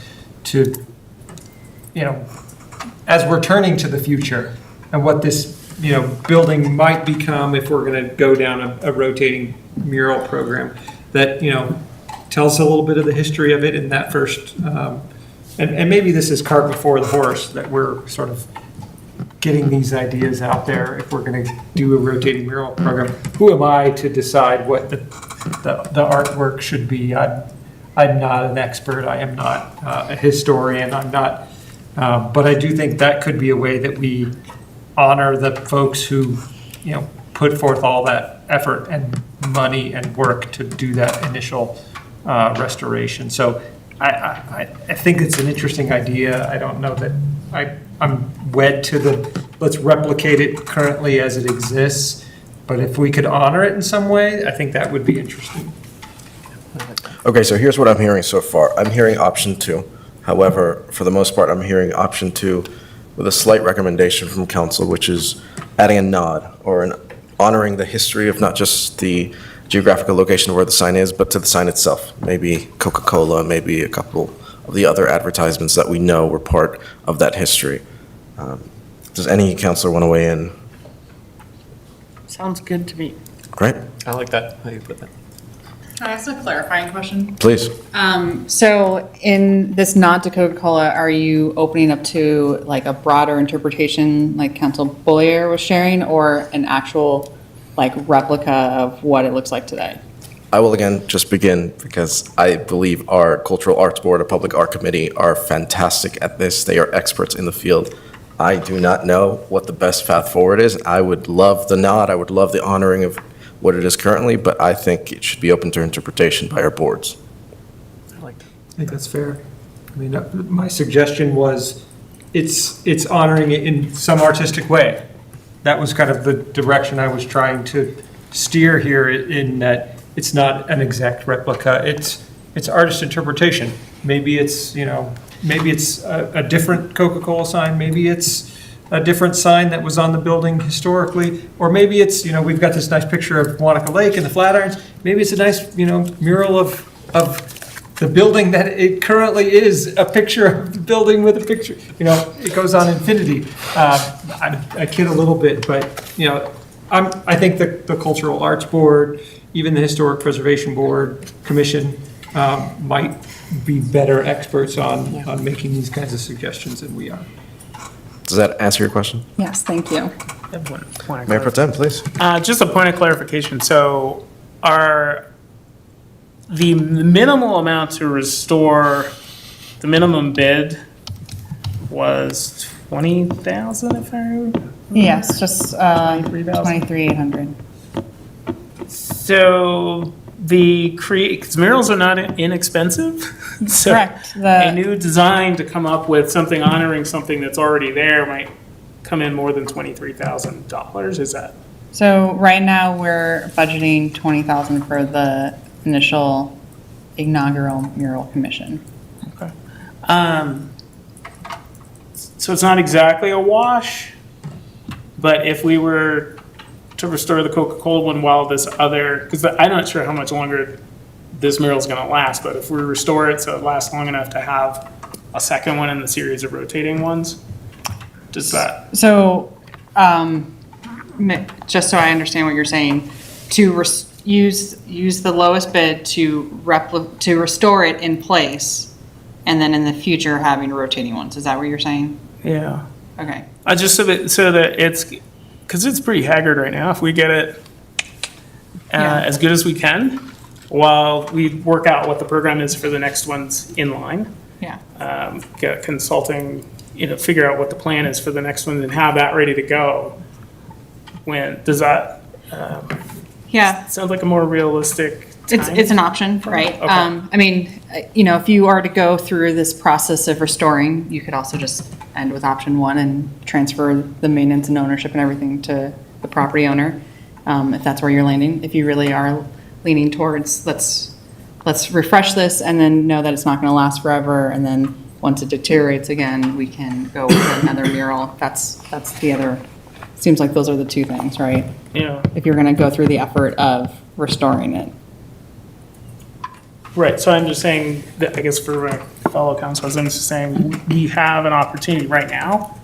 to, as we're turning to the future and what this, building might become if we're going to go down a rotating mural program, that, tells a little bit of the history of it in that first, and maybe this is cart before the horse, that we're sort of getting these ideas out there. If we're going to do a rotating mural program, who am I to decide what the artwork should be? I'm not an expert. I am not a historian. I'm not, but I do think that could be a way that we honor the folks who, put forth all that effort and money and work to do that initial restoration. So I think it's an interesting idea. I don't know that I'm wed to let's replicate it currently as it exists, but if we could honor it in some way, I think that would be interesting.
Okay, so here's what I'm hearing so far. I'm hearing option 2. However, for the most part, I'm hearing option 2 with a slight recommendation from council, which is adding a nod or honoring the history of not just the geographical location of where the sign is, but to the sign itself. Maybe Coca-Cola, maybe a couple of the other advertisements that we know were part of that history. Does any councilor want to weigh in?
Sounds good to me.
Great.
I like that, how you put that.
Can I ask a clarifying question?
Please.
So in this nod to Coca-Cola, are you opening up to like a broader interpretation like Council Bullier was sharing, or an actual like replica of what it looks like today?
I will again just begin because I believe our Cultural Arts Board, our Public Art Committee are fantastic at this. They are experts in the field. I do not know what the best path forward is. I would love the nod, I would love the honoring of what it is currently, but I think it should be open to interpretation by our boards.
I think that's fair. I mean, my suggestion was it's honoring it in some artistic way. That was kind of the direction I was trying to steer here, in that it's not an exact replica. It's artist interpretation. Maybe it's, maybe it's a different Coca-Cola sign. Maybe it's a different sign that was on the building historically. Or maybe it's, we've got this nice picture of Wanaka Lake and the Flatirons. Maybe it's a nice, mural of the building that it currently is, a picture of the building with a picture, it goes on infinity. I kid a little bit, but, I think the Cultural Arts Board, even the Historic Preservation Board, Commission, might be better experts on making these kinds of suggestions than we are.
Does that answer your question?
Yes, thank you.
Mayor Pro Tem, please.
Just a point of clarification. So the minimal amount to restore, the minimum bid was 20,000, if I remember?
Yes, just 23,800.
So because murals are not inexpensive. So
Correct.
a new design to come up with something honoring something that's already there might come in more than $23,000. Is that?
So right now, we're budgeting 20,000 for the initial inaugural mural commission.
Okay. So it's not exactly a wash, but if we were to restore the Coca-Cola one while this other, because I'm not sure how much longer this mural is going to last, but if we restore it so it lasts long enough to have a second one in the series of rotating ones, does that?
So, just so I understand what you're saying, to use the lowest bid to restore it in place, and then in the future having rotating ones. Is that what you're saying?
Yeah.
Okay.
I just so that it's, because it's pretty haggard right now. If we get it as good as we can, while we work out what the program is for the next ones in line.
Yeah.
Get consulting, figure out what the plan is for the next one and have that ready to go. When does that?
Yeah.
Sounds like a more realistic time.
It's an option, right?
Okay.
I mean, if you are to go through this process of restoring, you could also just end with option one and transfer the maintenance and ownership and everything to the property owner, if that's where you're landing. If you really are leaning towards, let's refresh this and then know that it's not going to last forever, and then once it deteriorates again, we can go with another mural. That's the other. Seems like those are the two things, right?
Yeah.
If you're going to go through the effort of restoring it.
Right, so I'm just saying, that I guess for my fellow councilors, I'm just saying, we have an opportunity right now,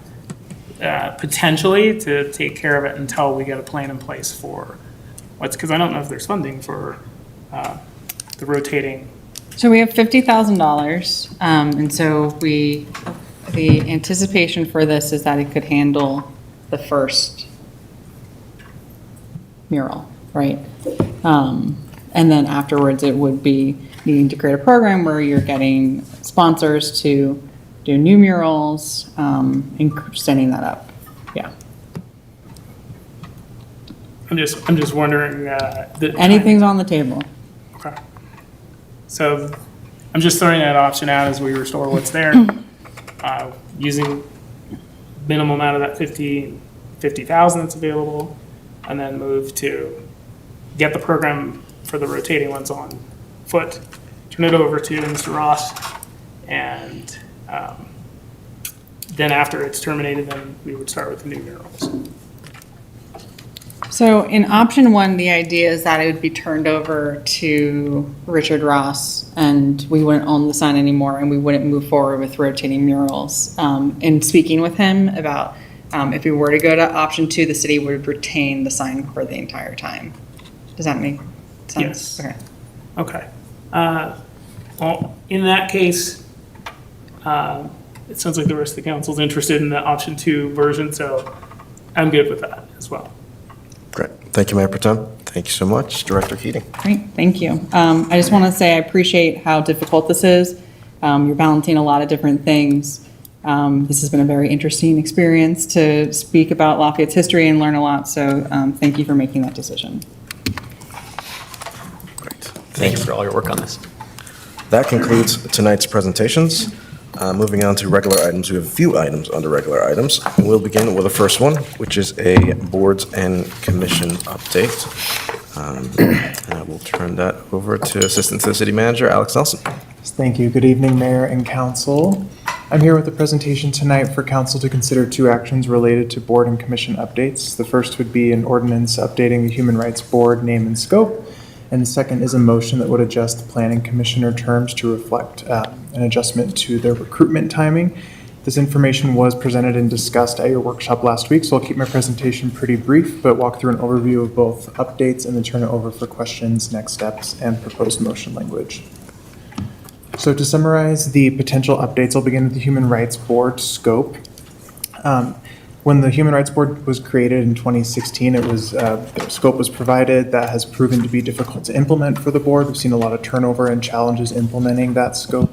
potentially, to take care of it until we get a plan in place for because I don't know if there's funding for the rotating.
So we have $50,000, and so the anticipation for this is that it could handle the first mural, right? And then afterwards, it would be needing to create a program where you're getting sponsors to do new murals, and setting that up. Yeah.
I'm just wondering.
Anything's on the table.
Okay. So I'm just throwing that option out as we restore what's there, using minimum amount of that 50,000 that's available, and then move to get the program for the rotating ones on foot, turn it over to Mr. Ross, and then after it's terminated, then we would start with the new murals.
So in option one, the idea is that it would be turned over to Richard Ross, and we wouldn't own the sign anymore, and we wouldn't move forward with rotating murals. In speaking with him about if we were to go to option two, the city would retain the sign for the entire time. Does that make sense?
Yes. Okay. Well, in that case, it sounds like the rest of the council is interested in the option two version, so I'm good with that as well.
Great. Thank you, Mayor Protem. Thank you so much. Director Keating.
Great, thank you. I just want to say I appreciate how difficult this is. You're balancing a lot of different things. This has been a very interesting experience to speak about Lafayette's history and learn a lot, so thank you for making that decision.
Thank you for all your work on this.
That concludes tonight's presentations. Moving on to regular items, we have a few items under regular items. We'll begin with the first one, which is a boards and commission update. And I will turn that over to Assistant to the City Manager, Alex Nelson.
Thank you. Good evening, Mayor and Council. I'm here with a presentation tonight for Council to consider two actions related to board and commission updates. The first would be an ordinance updating the Human Rights Board name and scope, and the second is a motion that would adjust the planning commissioner terms to reflect an adjustment to their recruitment timing. This information was presented and discussed at your workshop last week, so I'll keep my presentation pretty brief, but walk through an overview of both updates and then turn it over for questions, next steps, and proposed motion language. So to summarize the potential updates, I'll begin with the Human Rights Board scope. When the Human Rights Board was created in 2016, it was the scope was provided. That has proven to be difficult to implement for the board. We've seen a lot of turnover and challenges implementing that scope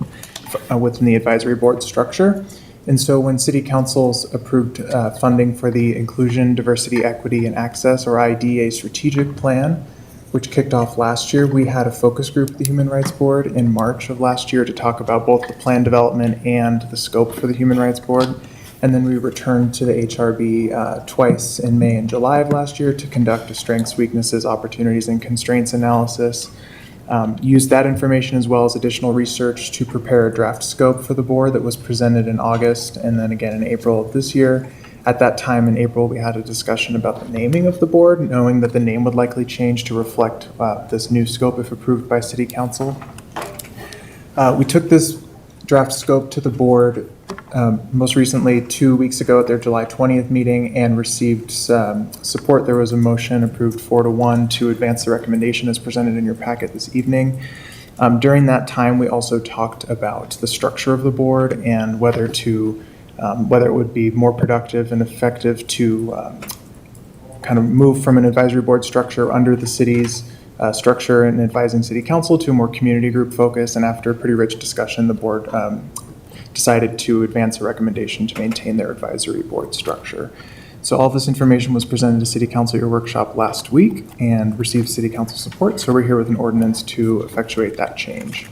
within the advisory board structure. And so when City Council's approved funding for the Inclusion, Diversity, Equity, and Access, or IDA strategic plan, which kicked off last year, we had a focus group at the Human Rights Board in March of last year to talk about both the plan development and the scope for the Human Rights Board. And then we returned to the HRB twice in May and July of last year to conduct a strengths, weaknesses, opportunities, and constraints analysis. Used that information as well as additional research to prepare a draft scope for the board that was presented in August and then again in April of this year. At that time in April, we had a discussion about the naming of the board, knowing that the name would likely change to reflect this new scope if approved by City Council. We took this draft scope to the board most recently 2 weeks ago at their July 20th meeting and received support. There was a motion approved 4-1 to advance the recommendation as presented in your packet this evening. During that time, we also talked about the structure of the board and whether it would be more productive and effective to kind of move from an advisory board structure under the city's structure and advising City Council to a more community group focus. And after a pretty rich discussion, the board decided to advance a recommendation to maintain their advisory board structure. So all of this information was presented to City Council at your workshop last week and received City Council support. So we're here with an ordinance to effectuate that change.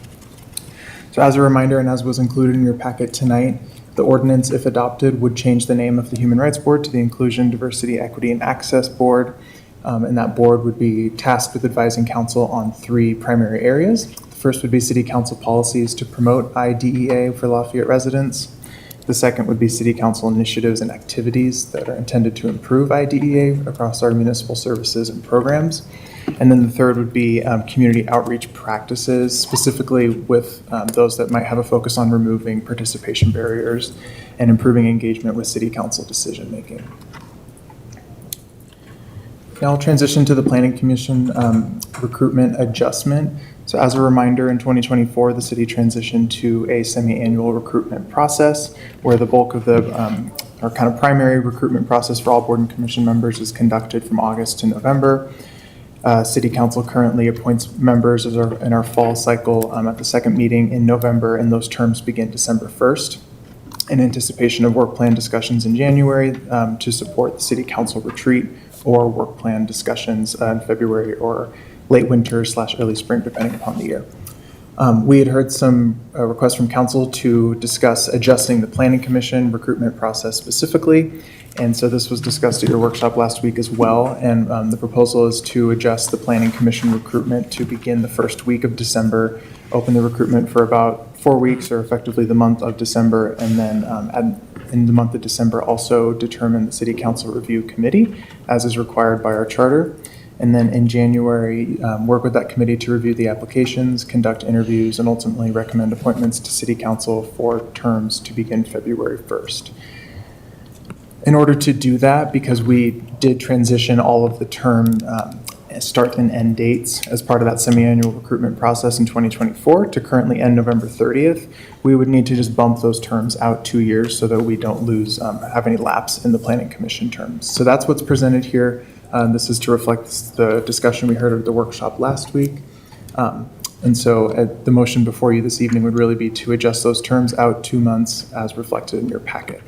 So as a reminder, and as was included in your packet tonight, the ordinance, if adopted, would change the name of the Human Rights Board to the Inclusion, Diversity, Equity, and Access Board. And that board would be tasked with advising council on three primary areas. The first would be City Council policies to promote IDEA for Lafayette residents. The second would be City Council initiatives and activities that are intended to improve IDEA across our municipal services and programs. And then the third would be community outreach practices, specifically with those that might have a focus on removing participation barriers and improving engagement with City Council decision-making. Now I'll transition to the Planning Commission recruitment adjustment. So as a reminder, in 2024, the city transitioned to a semi-annual recruitment process where the bulk of the our kind of primary recruitment process for all board and commission members is conducted from August to November. City Council currently appoints members in our fall cycle at the second meeting in November, and those terms begin December 1st. In anticipation of work plan discussions in January to support the City Council retreat or work plan discussions in February or late winter / early spring, depending upon the year. We had heard some requests from council to discuss adjusting the Planning Commission recruitment process specifically. And so this was discussed at your workshop last week as well. And the proposal is to adjust the Planning Commission recruitment to begin the first week of December, open the recruitment for about 4 weeks or effectively the month of December. And then in the month of December, also determine the City Council Review Committee as is required by our charter. And then in January, work with that committee to review the applications, conduct interviews, and ultimately recommend appointments to City Council for terms to begin February 1st. In order to do that, because we did transition all of the term start and end dates as part of that semi-annual recruitment process in 2024 to currently end November 30th, we would need to just bump those terms out 2 years so that we don't have any lapse in the Planning Commission terms. So that's what's presented here This is to reflect the discussion we heard at the workshop last week. And so the motion before you this evening would really be to adjust those terms out 2 months as reflected in your packet.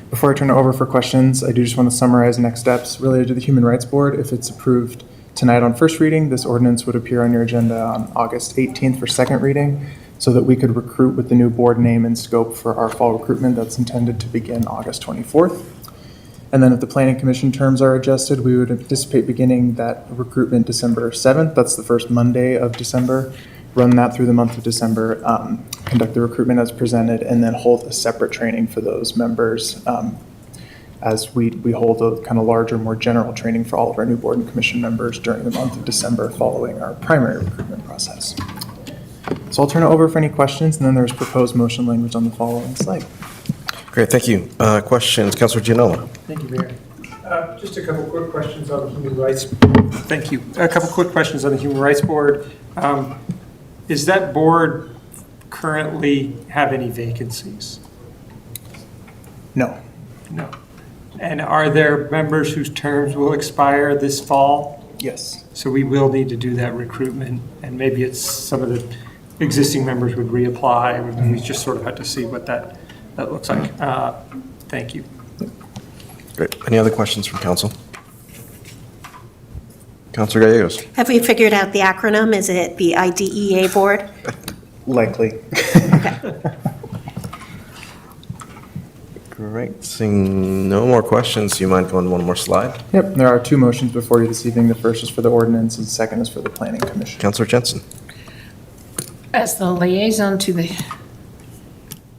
Before I turn it over for questions, I do just want to summarize next steps related to the Human Rights Board. If it's approved tonight on first reading, this ordinance would appear on your agenda on August 18th for second reading so that we could recruit with the new board name and scope for our fall recruitment that's intended to begin August 24th. And then if the Planning Commission terms are adjusted, we would anticipate beginning that recruitment December 7th. That's the first Monday of December. Run that through the month of December, conduct the recruitment as presented, and then hold a separate training for those members as we hold a kind of larger, more general training for all of our new board and commission members during the month of December following our primary recruitment process. So I'll turn it over for any questions, and then there's proposed motion language on the following slide.
Great, thank you. Questions, Councilor Gianella?
Thank you, Mayor. Just a couple quick questions on the Human Rights. Thank you. A couple quick questions on the Human Rights Board. Is that board currently have any vacancies?
No.
No. And are there members whose terms will expire this fall?
Yes.
So we will need to do that recruitment, and maybe it's some of the existing members would reapply, and we just sort of have to see what that looks like. Thank you.
Great. Any other questions from council? Councilor Gallegos?
Have we figured out the acronym? Is it the IDEA board?
Likely.
Great. Seeing no more questions, do you mind going one more slide?
Yep, there are 2 motions before you this evening. The first is for the ordinance, and the second is for the Planning Commission.
Councilor Jensen?
As the liaison to the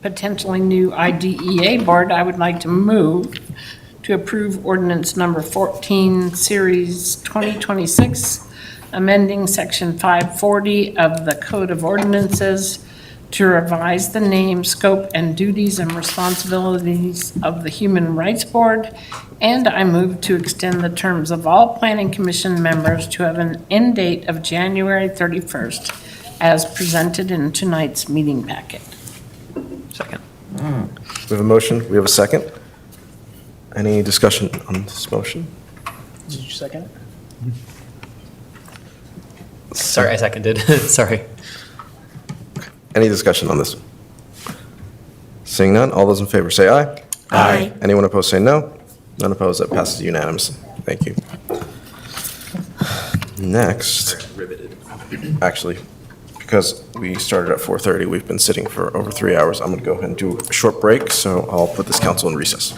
potentially new IDEA board, I would like to move to approve ordinance number 14, series 2026, amending section 540 of the Code of Ordinances to revise the name, scope, and duties and responsibilities of the Human Rights Board, and I move to extend the terms of all Planning Commission members to have an end date of January 31st, as presented in tonight's meeting packet.
Second.
We have a motion, we have a second. Any discussion on this motion?
Did you second it?
Sorry, I seconded. Sorry.
Any discussion on this? Seeing none, all those in favor say aye.
Aye.
Anyone opposed say no. None opposed, that passes unanimously. Thank you. Next, actually, because we started at 4:30, we've been sitting for over 3 hours. I'm going to go ahead and do a short break, so I'll put this council in recess.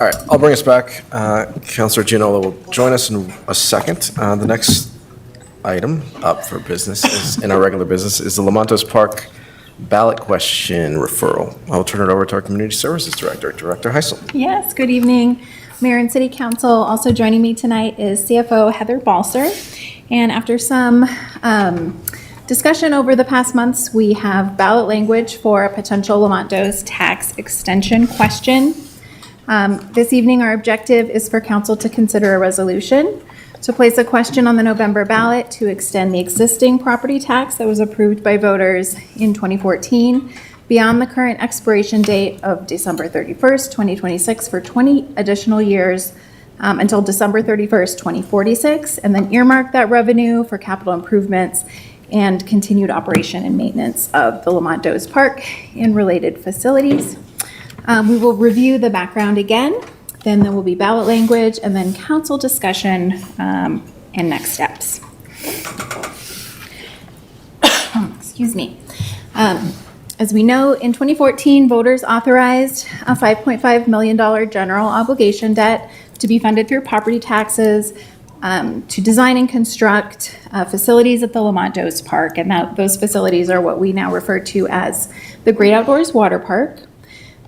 All right, I'll bring us back. Councilor Gianola will join us in a second. The next item up for business in our regular business is the Lamontos Park ballot question referral. I'll turn it over to our Community Services Director, Director Heisel.
Yes, good evening, Mayor and City Council. Also joining me tonight is CFO Heather Balser. And after some discussion over the past months, we have ballot language for a potential Lamontos tax extension question. This evening, our objective is for council to consider a resolution to place a question on the November ballot to extend the existing property tax that was approved by voters in 2014 beyond the current expiration date of December 31st, 2026 for 20 additional years until December 31st, 2046, and then earmark that revenue for capital improvements and continued operation and maintenance of the Lamontos Park and related facilities. We will review the background again, then there will be ballot language, and then council discussion and next steps. Excuse me. As we know, in 2014, voters authorized a $5.5 million general obligation debt to be funded through property taxes to design and construct facilities at the Lamontos Park, and those facilities are what we now refer to as the Great Outdoors Water Park.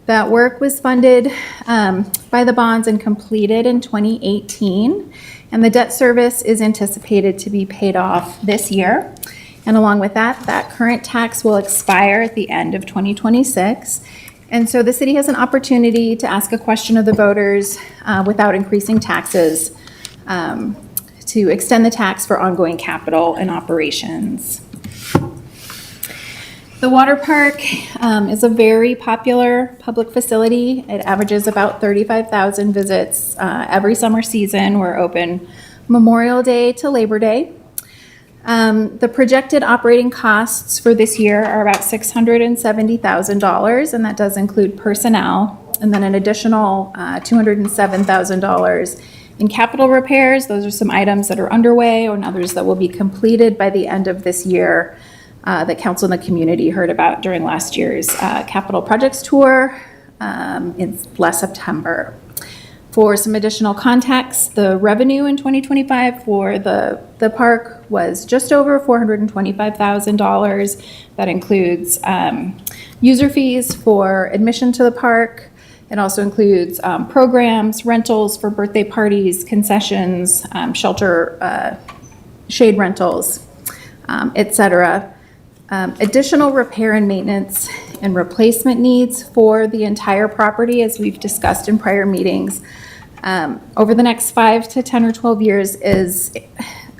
That work was funded by the bonds and completed in 2018, and the debt service is anticipated to be paid off this year. And along with that, that current tax will expire at the end of 2026. And so the city has an opportunity to ask a question of the voters without increasing taxes to extend the tax for ongoing capital and operations. The water park is a very popular public facility. It averages about 35,000 visits every summer season. We're open Memorial Day to Labor Day. The projected operating costs for this year are about $670,000, and that does include personnel, and then an additional $207,000 in capital repairs. Those are some items that are underway and others that will be completed by the end of this year. That council and the community heard about during last year's capital projects tour in last September. For some additional context, the revenue in 2025 for the park was just over $425,000. That includes user fees for admission to the park. It also includes programs, rentals for birthday parties, concessions, shelter, shade rentals, etc. Additional repair and maintenance and replacement needs for the entire property, as we've discussed in prior meetings, over the next 5 to 10 or 12 years is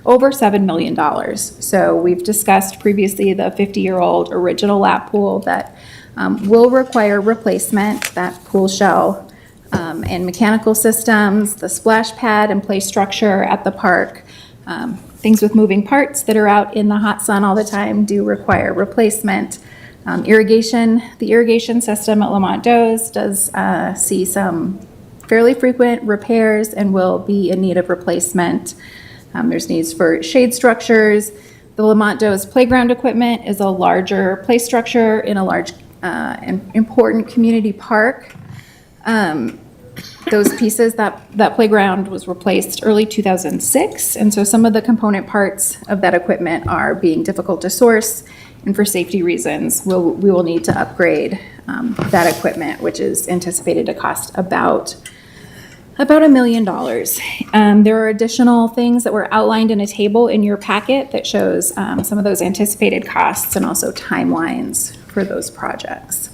over $7 million. So we've discussed previously the 50-year-old original lap pool that will require replacement, that pool shell and mechanical systems, the splash pad and play structure at the park. Things with moving parts that are out in the hot sun all the time do require replacement. Irrigation, the irrigation system at Lamontos does see some fairly frequent repairs and will be in need of replacement. There's needs for shade structures. The Lamontos playground equipment is a larger play structure in a large and important community park. those pieces, that playground was replaced early 2006, and so some of the component parts of that equipment are being difficult to source, and for safety reasons, we will need to upgrade that equipment, which is anticipated to cost about $1 million. There are additional things that were outlined in a table in your packet that shows some of those anticipated costs and also timelines for those projects.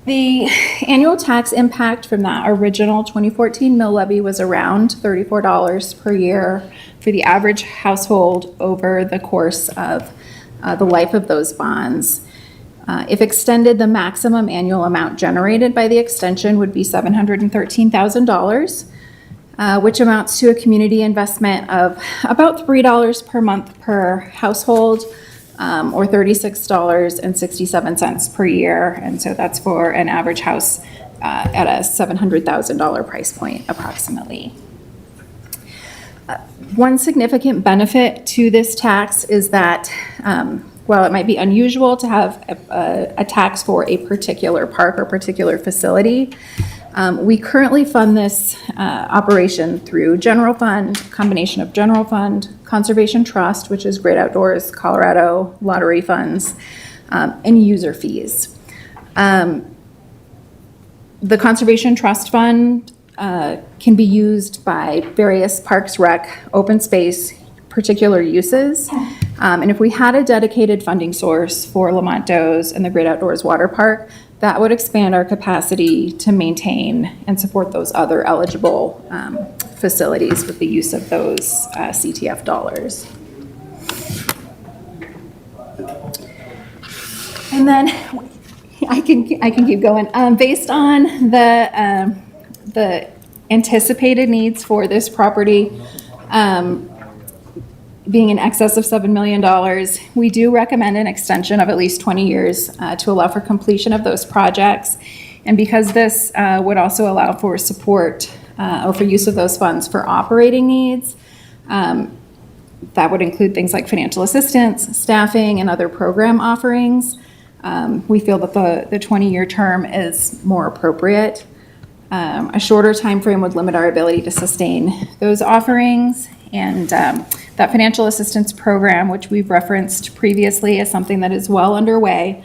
The annual tax impact from that original 2014 mill levy was around $34 per year for the average household over the course of the life of those bonds. If extended, the maximum annual amount generated by the extension would be $713,000, which amounts to a community investment of about $3 per month per household, or $36.67 per year. And so that's for an average house at a $700,000 price point approximately. One significant benefit to this tax is that while it might be unusual to have a tax for a particular park or particular facility, we currently fund this operation through general fund, combination of general fund, conservation trust, which is Great Outdoors Colorado, lottery funds, and user fees. The conservation trust fund can be used by various parks, rec, open space, particular uses. And if we had a dedicated funding source for Lamont Does and the Great Outdoors Water Park, that would expand our capacity to maintain and support those other eligible facilities with the use of those CTF dollars. And then I can keep going. Based on the anticipated needs for this property, being in excess of $7 million, we do recommend an extension of at least 20 years to allow for completion of those projects. And because this would also allow for support or for use of those funds for operating needs, that would include things like financial assistance, staffing, and other program offerings. We feel that the 20-year term is more appropriate. A shorter time frame would limit our ability to sustain those offerings. And that financial assistance program, which we've referenced previously, is something that is well underway.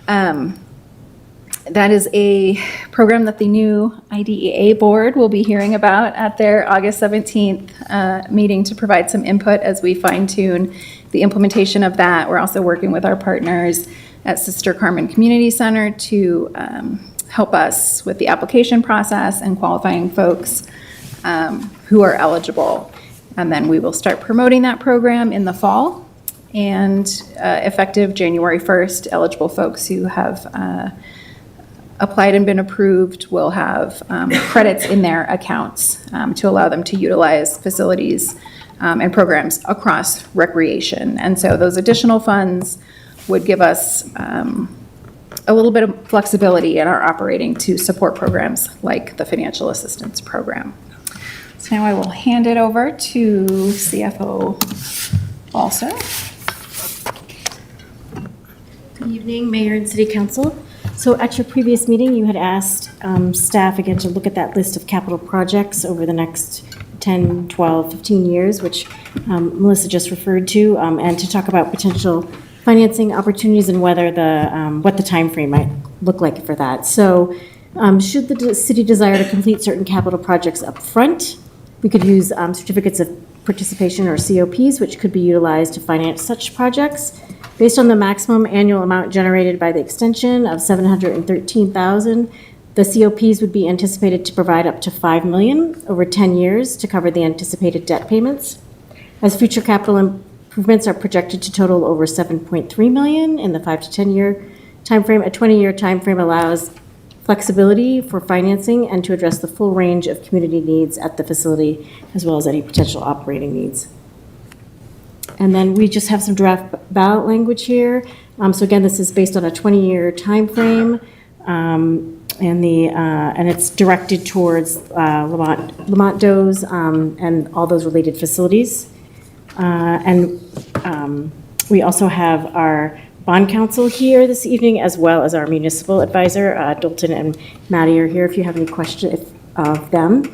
That is a program that the new IDEA board will be hearing about at their August 17th meeting to provide some input as we fine-tune the implementation of that. We're also working with our partners at Sister Carmen Community Center to help us with the application process and qualifying folks who are eligible. And then we will start promoting that program in the fall. And effective January 1st, eligible folks who have applied and been approved will have credits in their accounts to allow them to utilize facilities and programs across recreation. And so those additional funds would give us a little bit of flexibility in our operating to support programs like the financial assistance program. So now I will hand it over to CFO Balser.
Good evening, Mayor and City Council. So at your previous meeting, you had asked staff again to look at that list of capital projects over the next 10, 12, 15 years, which Melissa just referred to, and to talk about potential financing opportunities and whether what the timeframe might look like for that. So should the city desire to complete certain capital projects up front, we could use certificates of participation or COPs, which could be utilized to finance such projects. Based on the maximum annual amount generated by the extension of $713,000, the COPs would be anticipated to provide up to $5 million over 10 years to cover the anticipated debt payments. As future capital improvements are projected to total over $7.3 million in the 5 to 10 year timeframe, a 20-year timeframe allows flexibility for financing and to address the full range of community needs at the facility, as well as any potential operating needs. And then we just have some draft ballot language here. So again, this is based on a 20-year timeframe, and it's directed towards Lamont Does and all those related facilities. And we also have our bond counsel here this evening, as well as our municipal advisor. Dalton and Maddie are here if you have any questions of them.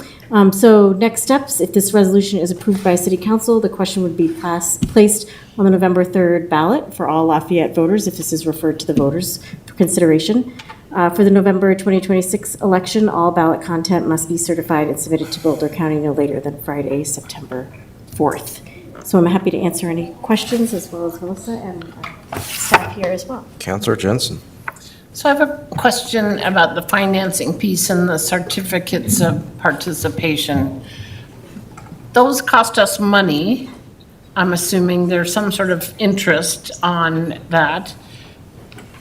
So next steps, if this resolution is approved by City Council, the question would be placed on the November 3rd ballot for all Lafayette voters, if this is referred to the voters for consideration. For the November 2026 election, all ballot content must be certified and submitted to Boulder County no later than Friday, September 4th. So I'm happy to answer any questions, as well as Melissa and staff here as well.
Counselor Jensen.
So I have a question about the financing piece and the certificates of participation. Those cost us money. I'm assuming there's some sort of interest on that.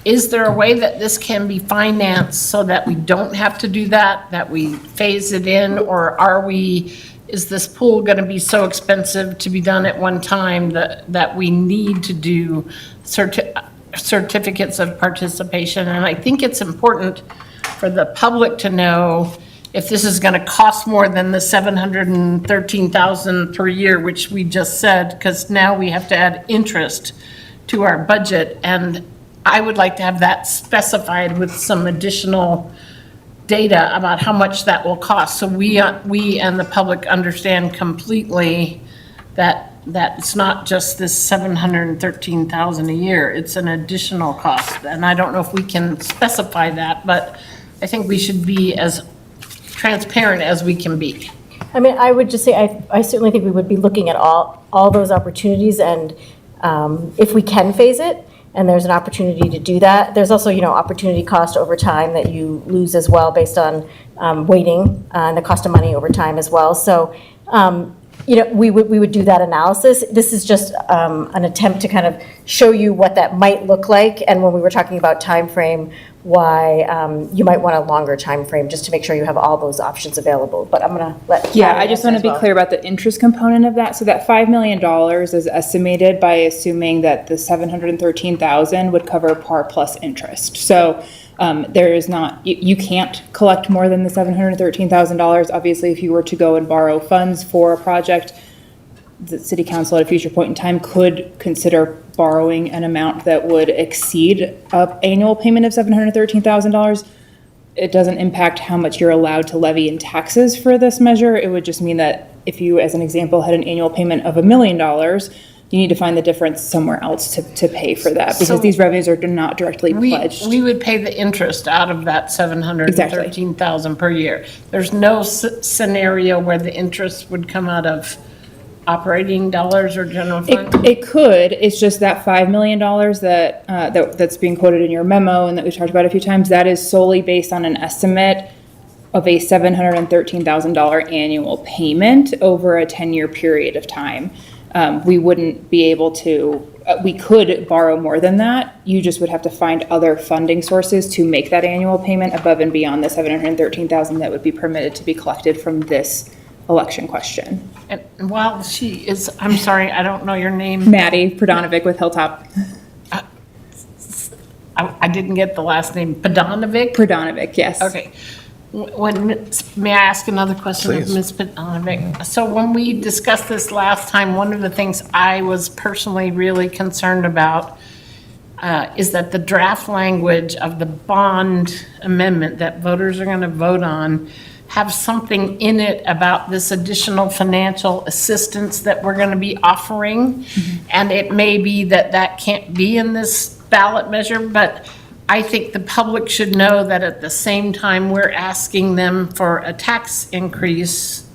Is there a way that this can be financed so that we don't have to do that we phase it in, or is this pool going to be so expensive to be done at one time that we need to do certificates of participation? And I think it's important for the public to know if this is going to cost more than the $713,000 per year, which we just said, because now we have to add interest to our budget. And I would like to have that specified with some additional data about how much that will cost. So we and the public understand completely that it's not just this $713,000 a year, it's an additional cost. And I don't know if we can specify that, but I think we should be as transparent as we can be.
I mean, I would just say, I certainly think we would be looking at all those opportunities, and if we can phase it, and there's an opportunity to do that. There's also, opportunity cost over time that you lose as well based on waiting and the cost of money over time as well. So, we would do that analysis. This is just an attempt to kind of show you what that might look like. And when we were talking about time frame, why you might want a longer time frame, just to make sure you have all those options available. But I'm going to let
Yeah,
Patty
I just
answer
want to
as
be
well.
clear about the interest component of that. So that $5 million is estimated by assuming that the $713,000 would cover par plus interest. So there is not, you can't collect more than the $713,000. Obviously, if you were to go and borrow funds for a project, the City Council at a future point in time could consider borrowing an amount that would exceed an annual payment of $713,000. It doesn't impact how much you're allowed to levy in taxes for this measure. It would just mean that if you, as an example, had an annual payment of $1 million, you need to find the difference somewhere else to pay for that, because
So
these revenues are not directly pledged.
We would pay the interest out of that $713,000 per year. There's no scenario where the interest would come out of operating dollars or general fund?
It could. It's just that $5 million that's being quoted in your memo and that we've talked about a few times, that is solely based on an estimate of a $713,000 annual payment over a 10-year period of time. We wouldn't be able to, we could borrow more than that. You just would have to find other funding sources to make that annual payment above and beyond the $713,000 that would be permitted to be collected from this election question.
And while she is, I'm sorry, I don't know your name.
Maddie Pradanovic with Hilltop.
I didn't get the last name. Pradanovic?
Pradanovic, yes.
Okay. May I ask another question of
Please.
Ms. Pradanovic? So when we discussed this last time, one of the things I was personally really concerned about is that the draft language of the bond amendment that voters are going to vote on have something in it about this additional financial assistance that we're going to be offering. And it may be that that can't be in this ballot measure, but I think the public should know that at the same time we're asking them for a tax increase,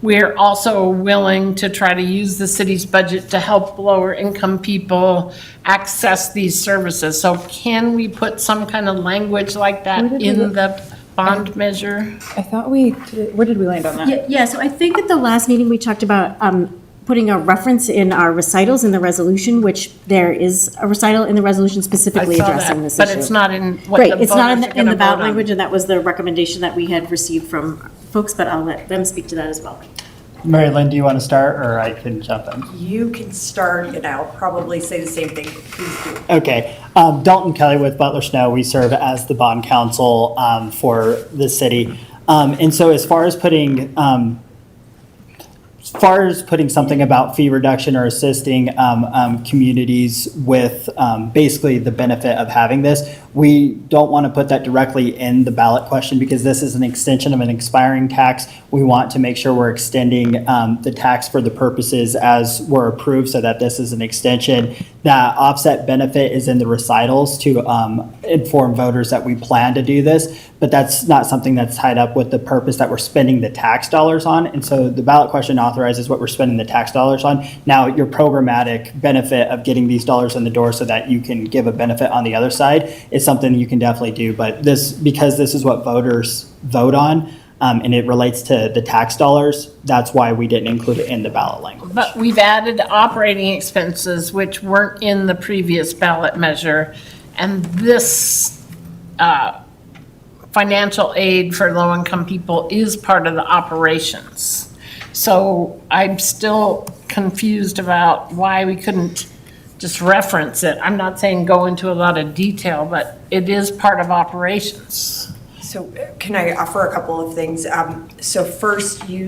we're also willing to try to use the city's budget to help lower income people access these services. So can we put some kind of language like that in the bond measure?
I thought where did we land on that?
Yeah, so I think at the last meeting, we talked about putting a reference in our recitals in the resolution, which there is a recital in the resolution specifically
I saw
addressing
that,
this
but
issue.
it's not in what
Right,
the
it's not
voters are
in the
gonna
ballot
vote on.
language, and that was the recommendation that we had received from folks, but I'll let them speak to that as well.
Mary Lynn, do you want to start, or I can jump in?
You can start, and I'll probably say the same thing. Please do.
Okay. Dalton Kelly with Butler Snow. We serve as the bond counsel for the city. And so as far as putting far as putting something about fee reduction or assisting communities with basically the benefit of having this, we don't want to put that directly in the ballot question because this is an extension of an expiring tax. We want to make sure we're extending the tax for the purposes as were approved so that this is an extension. That offset benefit is in the recitals to inform voters that we plan to do this, but that's not something that's tied up with the purpose that we're spending the tax dollars on. And so the ballot question authorizes what we're spending the tax dollars on. Now, your programmatic benefit of getting these dollars in the door so that you can give a benefit on the other side is something you can definitely do. But because this is what voters vote on, and it relates to the tax dollars, that's why we didn't include it in the ballot language.
But we've added operating expenses, which weren't in the previous ballot measure. And this financial aid for low-income people is part of the operations. So I'm still confused about why we couldn't just reference it. I'm not saying go into a lot of detail, but it is part of operations.
So can I offer a couple of things? So first, we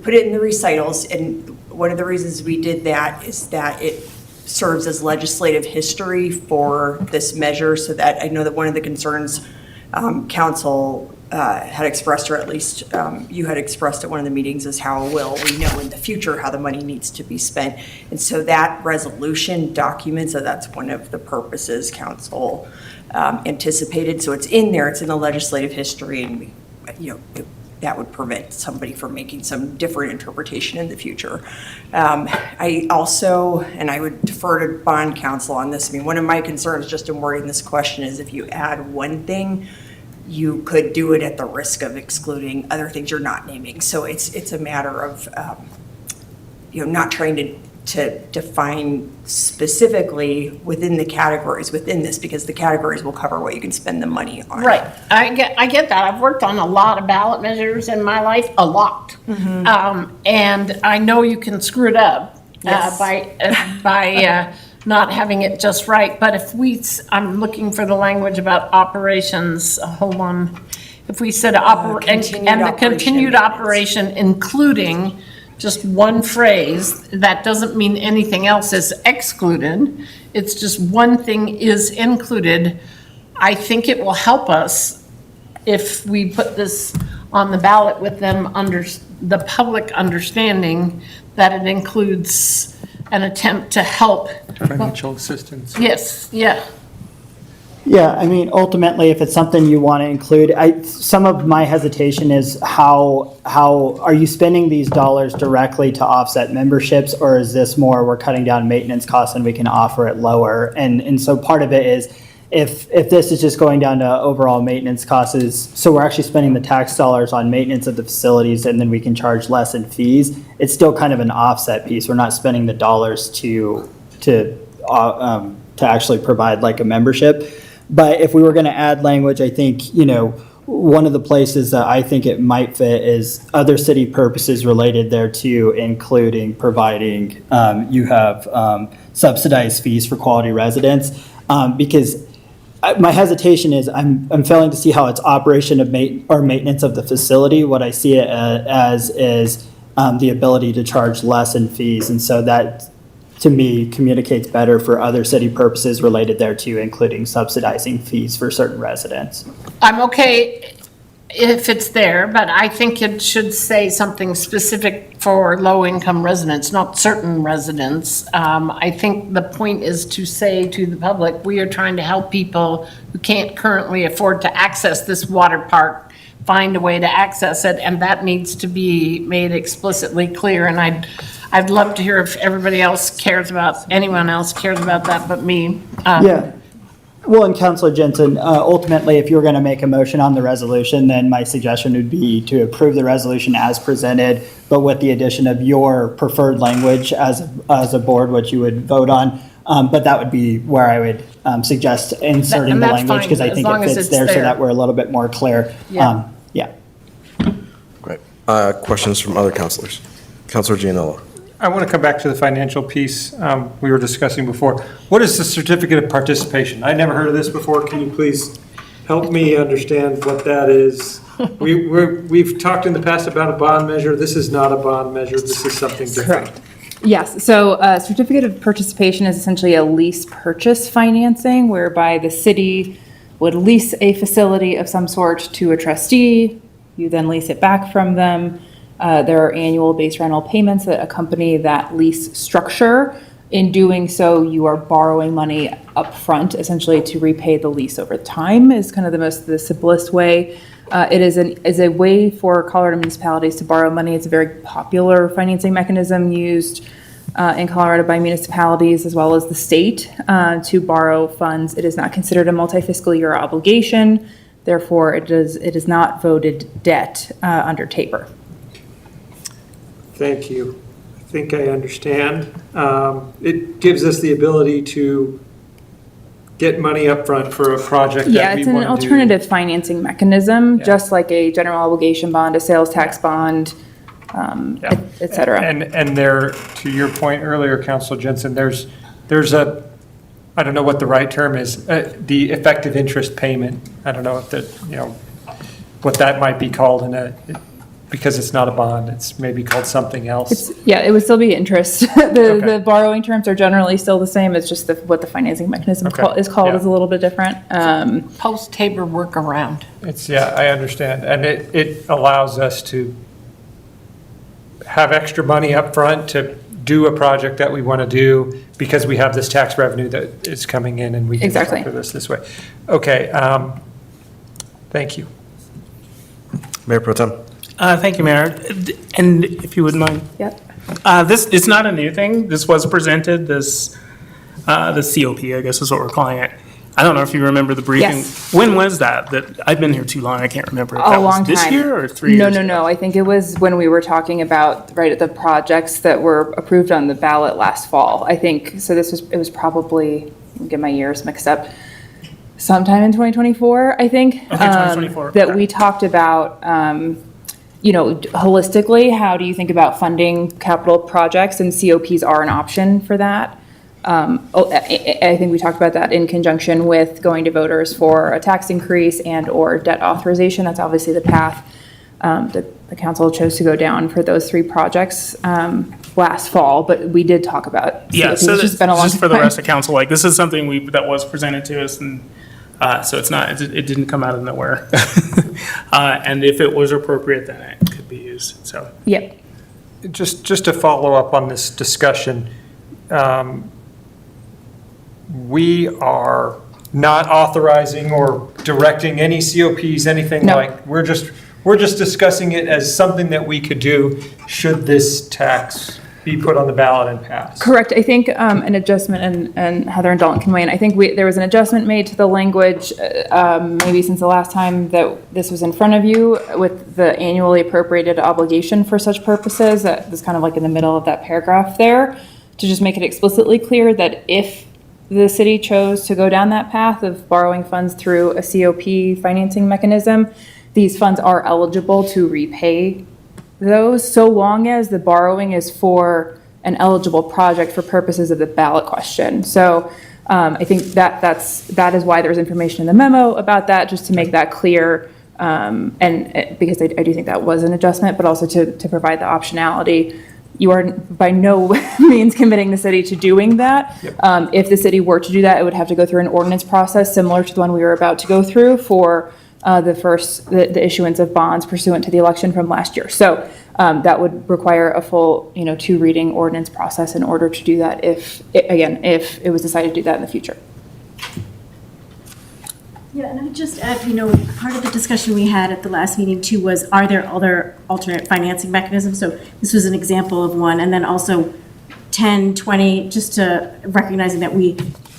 put it in the recitals, and one of the reasons we did that is that it serves as legislative history for this measure, so that I know that one of the concerns council had expressed, or at least you had expressed at one of the meetings, is how will we know in the future how the money needs to be spent. And so that resolution documents, so that's one of the purposes council anticipated. So it's in there, it's in the legislative history, and that would prevent somebody from making some different interpretation in the future. I also, and I would defer to bond counsel on this, I mean, one of my concerns just in wording this question is if you add one thing, you could do it at the risk of excluding other things you're not naming. So it's a matter of not trying to define specifically within the categories within this, because the categories will cover what you can spend the money on.
Right, I get that. I've worked on a lot of ballot measures in my life, a lot. And I know you can screw it up by not having it just right. But if I'm looking for the language about operations, hold on. If we said the continued operation, including just one phrase, that doesn't mean anything else is excluded. It's just one thing is included. I think it will help us if we put this on the ballot with them under the public understanding that it includes an attempt to help.
Financial assistance.
Yes, yeah.
Yeah, I mean, ultimately, if it's something you want to include, some of my hesitation is how are you spending these dollars directly to offset memberships, or is this more we're cutting down maintenance costs and we can offer it lower? And so part of it is if this is just going down to overall maintenance costs, so we're actually spending the tax dollars on maintenance of the facilities and then we can charge less in fees, it's still kind of an offset piece. We're not spending the dollars to actually provide like a membership. But if we were going to add language, I think, one of the places that I think it might fit is other city purposes related thereto, including providing, you have subsidized fees for quality residents. Because my hesitation is I'm failing to see how it's operation of maintenance of the facility. What I see it as is the ability to charge less in fees. And so that, to me, communicates better for other city purposes related thereto, including subsidizing fees for certain residents.
I'm okay if it's there, but I think it should say something specific for low-income residents, not certain residents. I think the point is to say to the public, we are trying to help people who can't currently afford to access this water park, find a way to access it, and that needs to be made explicitly clear. And I'd love to hear if anyone else cares about that but me.
Yeah. Well, and Councilor Jensen, ultimately, if you're going to make a motion on the resolution, then my suggestion would be to approve the resolution as presented, but with the addition of your preferred language as a board, what you would vote on. But that would be where I would suggest inserting the language, because I think it fits there so that we're a little bit more clear.
Yeah.
Great. Questions from other councilors? Councilor Gianello.
I want to come back to the financial piece we were discussing before. What is the certificate of participation? I never heard of this before. Can you please help me understand what that is. We've talked in the past about a bond measure. This is not a bond measure. This is something different.
Correct. Yes, so a certificate of participation is essentially a lease purchase financing whereby the city would lease a facility of some sort to a trustee. You then lease it back from them. There are annual base rental payments that accompany that lease structure. In doing so, you are borrowing money upfront, essentially to repay the lease over time is kind of the simplest way. It is a way for Colorado municipalities to borrow money. It's a very popular financing mechanism used in Colorado by municipalities as well as the state to borrow funds. It is not considered a multi-fiscal year obligation. Therefore, it is not voted debt under TAPER.
Thank you. I think I understand. It gives us the ability to get money up front for a project that we want to do.
Yeah, it's an alternative financing mechanism, just like a general obligation bond, a sales tax bond, et cetera.
And there, to your point earlier, Councilor Jensen, there's a, I don't know what the right term is, the effective interest payment. I don't know if what that might be called because it's not a bond, it's maybe called something else.
It would still be interest. The borrowing terms are generally still the same. It's just what the financing mechanism is called is a little bit different.
Post-TAPER workaround.
I understand. And it allows us to have extra money up front to do a project that we want to do because we have this tax revenue that is coming in and we can cover this way. Okay, thank you.
Mayor Pro Tem.
Thank you, Mayor. And if you wouldn't mind.
Yep.
It's not a new thing. This was presented, the COP, I guess is what we're calling it. I don't know if you remember the briefing.
Yes.
When was that? I've been here too long, I can't remember. If
A
that
long
was this
time.
year or 3 years ago?
No. I think it was when we were talking about, the projects that were approved on the ballot last fall. I think, so it was probably, get my years mixed up, sometime in 2024, I think.
Okay, 2024.
That we talked about, holistically, how do you think about funding capital projects, and COPs are an option for that. I think we talked about that in conjunction with going to voters for a tax increase and or debt authorization. That's obviously the path that the council chose to go down for those three projects last fall, but we did talk about.
Yeah,
COPs.
so
It's just been a long
just for the
time.
rest of council, this is something that was presented to us, and so it didn't come out of nowhere. And if it was appropriate, then it could be used, so.
Yep.
Just to follow up on this discussion, we are not authorizing or directing any COPs, anything like, we're just discussing it as something that we could do should this tax be put on the ballot and pass.
Correct. I think an adjustment, and Heather and Dalton can weigh in. I think there was an adjustment made to the language maybe since the last time that this was in front of you with the annually appropriated obligation for such purposes. That was kind of like in the middle of that paragraph there, to just make it explicitly clear that if the city chose to go down that path of borrowing funds through a COP financing mechanism, these funds are eligible to repay those, so long as the borrowing is for an eligible project for purposes of the ballot question. So I think that is why there's information in the memo about that, just to make that clear, and because I do think that was an adjustment, but also to provide the optionality. You are by no means committing the city to doing that. If the city were to do that, it would have to go through an ordinance process similar to the one we were about to go through for the issuance of bonds pursuant to the election from last year. So that would require a full, 2-reading ordinance process in order to do that if it was decided to do that in the future.
Yeah, and I'd just add, part of the discussion we had at the last meeting too was, are there other alternate financing mechanisms? So this was an example of one, and then also 10, 20, just to recognizing that we,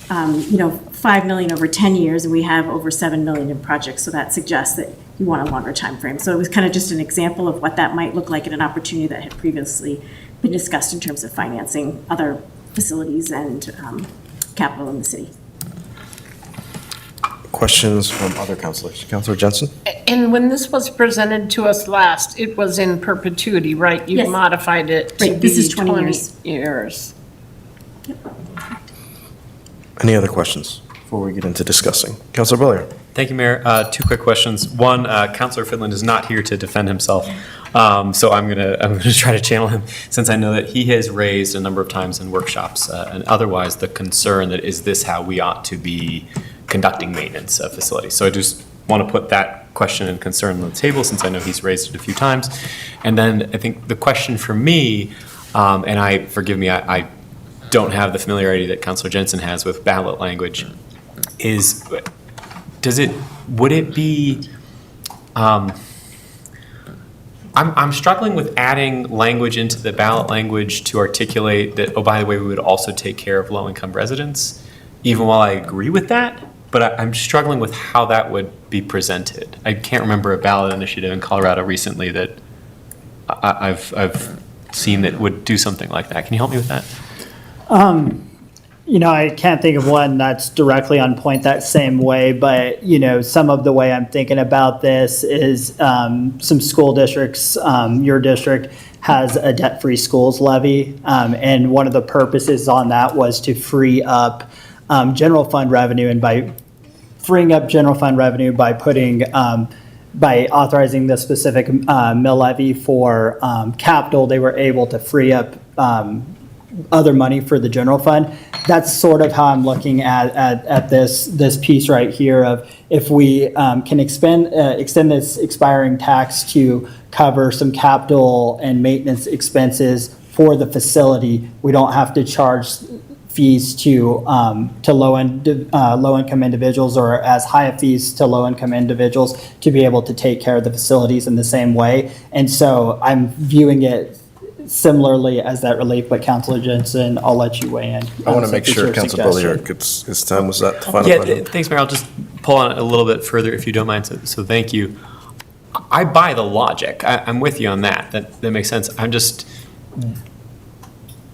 5 million over 10 years, and we have over 7 million in projects, so that suggests that you want a longer time frame. So it was kind of just an example of what that might look like and an opportunity that had previously been discussed in terms of financing other facilities and capital in the city.
Questions from other councilors? Councilor Jensen?
And when this was presented to us last, it was in perpetuity, right? You
Yes.
modified it to
Right, this
be
is 20
20
years.
years.
Any other questions before we get into discussing? Councilor Bowyer?
Thank you, Mayor. Two quick questions. One, Councilor Finland is not here to defend himself, so I'm gonna try to channel him, since I know that he has raised a number of times in workshops and otherwise the concern that is this how we ought to be conducting maintenance of facilities. So I just want to put that question and concern on the table, since I know he's raised it a few times. And then I think the question for me, and forgive me, I don't have the familiarity that Councilor Jensen has with ballot language, is would it be, I'm struggling with adding language into the ballot language to articulate that, oh, by the way, we would also take care of low-income residents, even while I agree with that, but I'm struggling with how that would be presented. I can't remember a ballot initiative in Colorado recently that I've seen that would do something like that. Can you help me with that?
I can't think of one that's directly on point that same way, but, some of the way I'm thinking about this is some school districts, your district has a debt-free schools levy, and one of the purposes on that was to free up general fund revenue, and by freeing up general fund revenue by putting, by authorizing the specific mill levy for capital, they were able to free up other money for the general fund. That's sort of how I'm looking at this piece right here of, if we can extend this expiring tax to cover some capital and maintenance expenses for the facility, we don't have to charge fees to low-income individuals, or as high a fees to low-income individuals, to be able to take care of the facilities in the same way. And so I'm viewing it similarly as that relief, but Councilor Jensen, I'll let you weigh in.
I want to make sure Councilor Bollier gets his time. Was that the final question?
Thanks, Mayor. I'll just pull on it a little bit further if you don't mind. So thank you. I buy the logic. I'm with you on that. That makes sense. I'm just,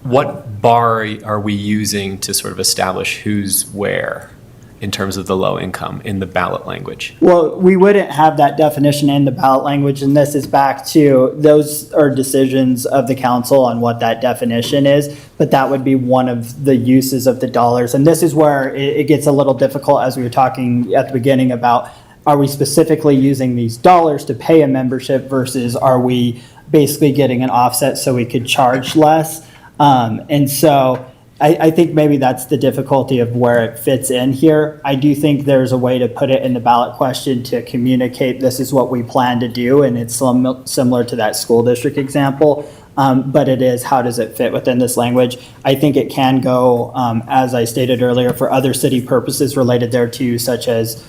what bar are we using to sort of establish who's where in terms of the low income in the ballot language?
Well, we wouldn't have that definition in the ballot language, and this is back to, those are decisions of the council on what that definition is, but that would be one of the uses of the dollars. And this is where it gets a little difficult, as we were talking at the beginning about, are we specifically using these dollars to pay a membership versus are we basically getting an offset so we could charge less? And so I think maybe that's the difficulty of where it fits in here. I do think there's a way to put it in the ballot question to communicate this is what we plan to do, and it's similar to that school district example. But it is, how does it fit within this language? I think it can go, as I stated earlier, for other city purposes related thereto, such as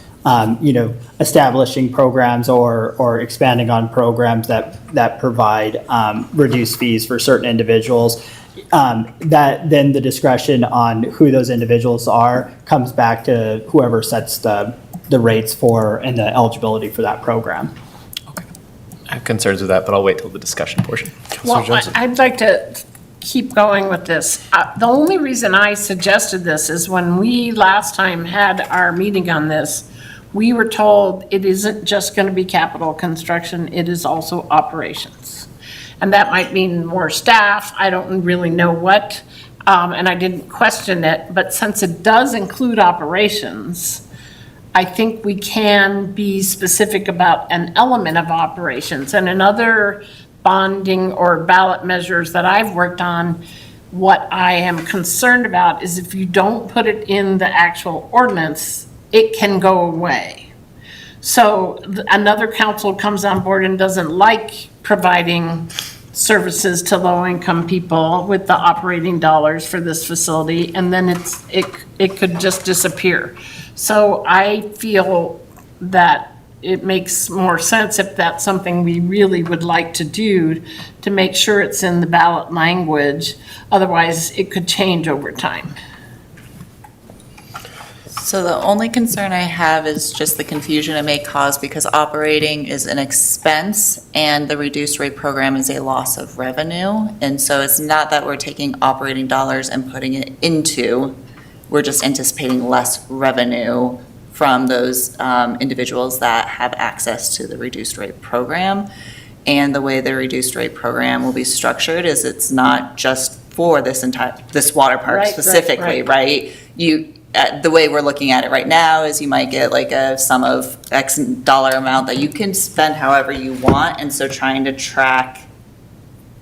establishing programs or expanding on programs that provide reduced fees for certain individuals. That then the discretion on who those individuals are comes back to whoever sets the rates for and the eligibility for that program.
I have concerns with that, but I'll wait till the discussion portion.
Well, I'd like to keep going with this. The only reason I suggested this is when we last time had our meeting on this, we were told it isn't just going to be capital construction, it is also operations. And that might mean more staff, I don't really know what, and I didn't question it, but since it does include operations, I think we can be specific about an element of operations. And in other bonding or ballot measures that I've worked on, what I am concerned about is if you don't put it in the actual ordinance, it can go away. So another council comes on board and doesn't like providing services to low-income people with the operating dollars for this facility, and then it could just disappear. So I feel that it makes more sense if that's something we really would like to do, to make sure it's in the ballot language. Otherwise, it could change over time.
So the only concern I have is just the confusion it may cause, because operating is an expense and the reduced rate program is a loss of revenue. And so it's not that we're taking operating dollars and putting it into, we're just anticipating less revenue from those individuals that have access to the reduced rate program. And the way the reduced rate program will be structured is it's not just for this water park specifically, right? the way we're looking at it right now is you might get like a sum of X dollar amount that you can spend however you want. And so trying to track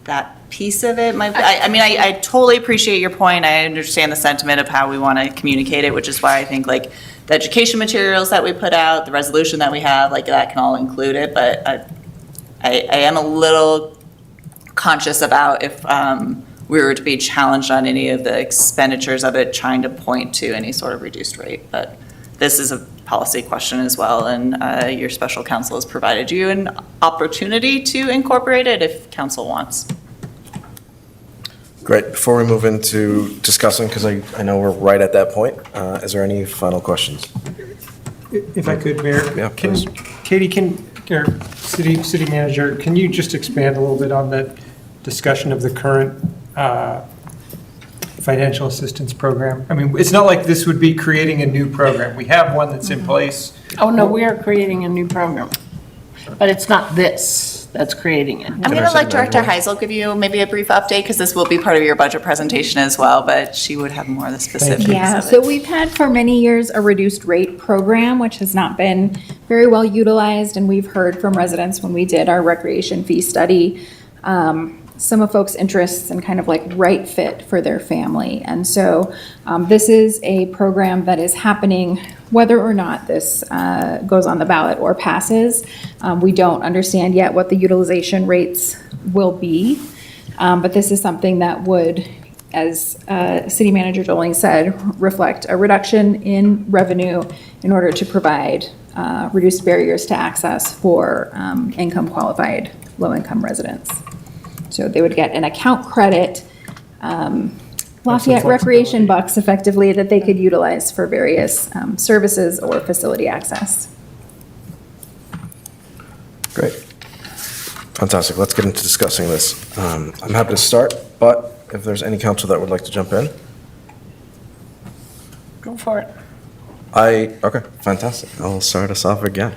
that piece of it might be, I mean, I totally appreciate your point. I understand the sentiment of how we want to communicate it, which is why I think like the education materials that we put out, the resolution that we have, like that can all include it. But I am a little conscious about if we were to be challenged on any of the expenditures of it, trying to point to any sort of reduced rate. But this is a policy question as well, and your special counsel has provided you an opportunity to incorporate it if council wants.
Great. Before we move into discussing, because I know we're right at that point, is there any final questions?
If I could, Mayor?
Yeah, please.
Katie, or city manager, can you just expand a little bit on the discussion of the current financial assistance program? I mean, it's not like this would be creating a new program. We have one that's in place.
Oh, no, we are creating a new program, but it's not this that's creating it.
I'm going to let Director Heisel give you maybe a brief update, because this will be part of your budget presentation as well, but she would have more of the specifics
Yeah,
of
so
it.
we've had for many years a reduced rate program, which has not been very well utilized, and we've heard from residents when we did our recreation fee study, some of folks' interests and kind of like right fit for their family. And so this is a program that is happening whether or not this goes on the ballot or passes. We don't understand yet what the utilization rates will be, but this is something that would, as City Manager Doling said, reflect a reduction in revenue in order to provide reduced barriers to access for income-qualified, low-income residents. So they would get an account credit, Lafayette recreation bucks effectively that they could utilize for various services or facility access.
Great. Fantastic. Let's get into discussing this. I'm happy to start, but if there's any council that would like to jump in.
Go for it.
Okay, fantastic. I'll start us off again.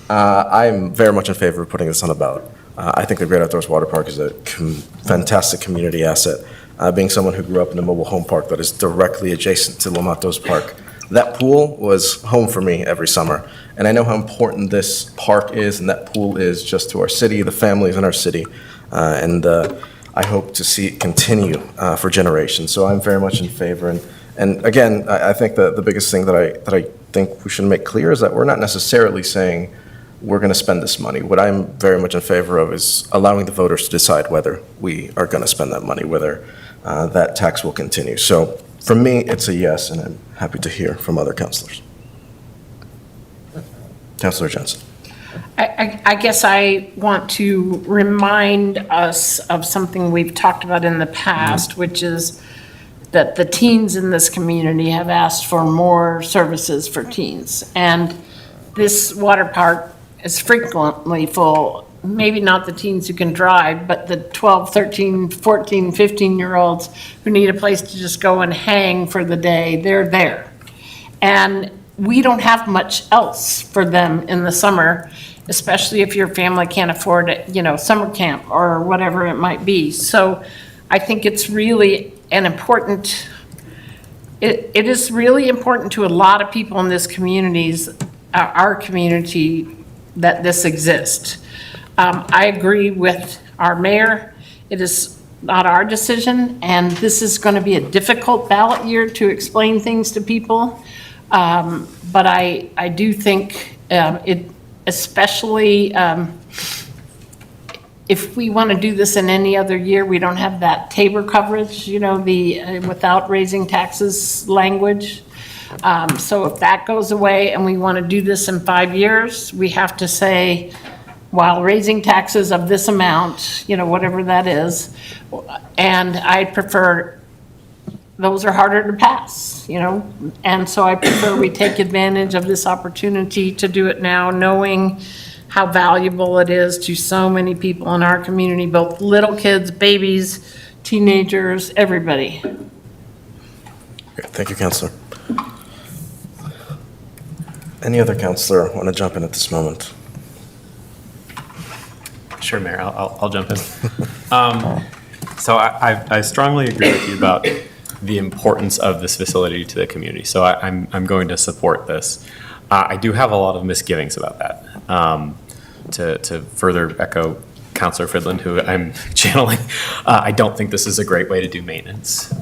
I'm very much in favor of putting this on the ballot. I think the Great Outdoors Water Park is a fantastic community asset. Being someone who grew up in a mobile home park that is directly adjacent to Lomatos Park, that pool was home for me every summer. And I know how important this park is and that pool is just to our city, the families in our city. And I hope to see it continue for generations. So I'm very much in favor. And again, I think the biggest thing that I think we should make clear is that we're not necessarily saying we're going to spend this money. What I'm very much in favor of is allowing the voters to decide whether we are going to spend that money, whether that tax will continue. So for me, it's a yes, and I'm happy to hear from other councilors. Councilor Jensen.
I guess I want to remind us of something we've talked about in the past, which is that the teens in this community have asked for more services for teens. And this water park is frequently full, maybe not the teens who can drive, but the 12, 13, 14, 15-year-olds who need a place to just go and hang for the day, they're there. And we don't have much else for them in the summer, especially if your family can't afford it, summer camp or whatever it might be. So I think it's really an important, it is really important to a lot of people in this communities, our community, that this exists. I agree with our mayor. It is not our decision, and this is going to be a difficult ballot year to explain things to people. But I do think it, especially if we want to do this in any other year, we don't have that Tabor coverage, the without raising taxes language. So if that goes away and we want to do this in 5 years, we have to say, while raising taxes of this amount, whatever that is, and I prefer, those are harder to pass, and so I prefer we take advantage of this opportunity to do it now, knowing how valuable it is to so many people in our community, both little kids, babies, teenagers, everybody.
Okay, thank you, Councilor. Any other councilor want to jump in at this moment?
Sure, Mayor, I'll jump in. So I strongly agree with you about the importance of this facility to the community. So I'm going to support this. I do have a lot of misgivings about that. To further echo Councilor Fridland, who I'm channeling, I don't think this is a great way to do maintenance.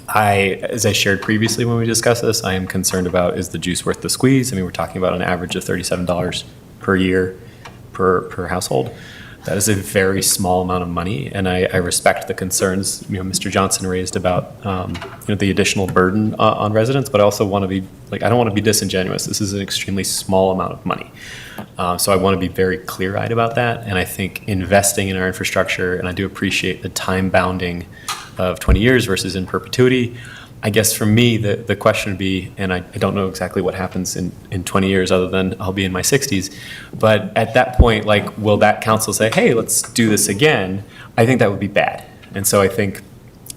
As I shared previously when we discussed this, I am concerned about, is the juice worth the squeeze? I mean, we're talking about an average of $37 per year per household. That is a very small amount of money, and I respect the concerns Mr. Johnson raised about the additional burden on residents, but I also want to be I don't want to be disingenuous. This is an extremely small amount of money, so I want to be very clear-eyed about that. And I think investing in our infrastructure, and I do appreciate the time bounding of 20 years versus in perpetuity. I guess for me, the question would be, and I don't know exactly what happens in 20 years other than I'll be in my 60s, but at that point, will that council say, hey, let's do this again? I think that would be bad. And so I think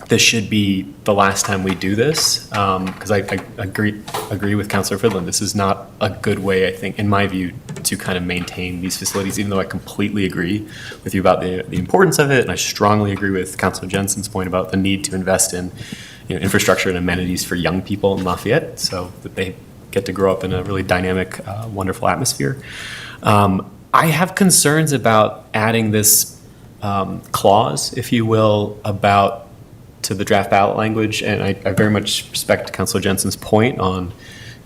this should be the last time we do this, because I agree with Councilor Fridland. This is not a good way, I think, in my view, to kind of maintain these facilities, even though I completely agree with you about the importance of it, and I strongly agree with Councilor Jensen's point about the need to invest in infrastructure and amenities for young people in Lafayette so that they get to grow up in a really dynamic, wonderful atmosphere. I have concerns about adding this clause, if you will, to the draft ballot language, and I very much respect Councilor Jensen's point on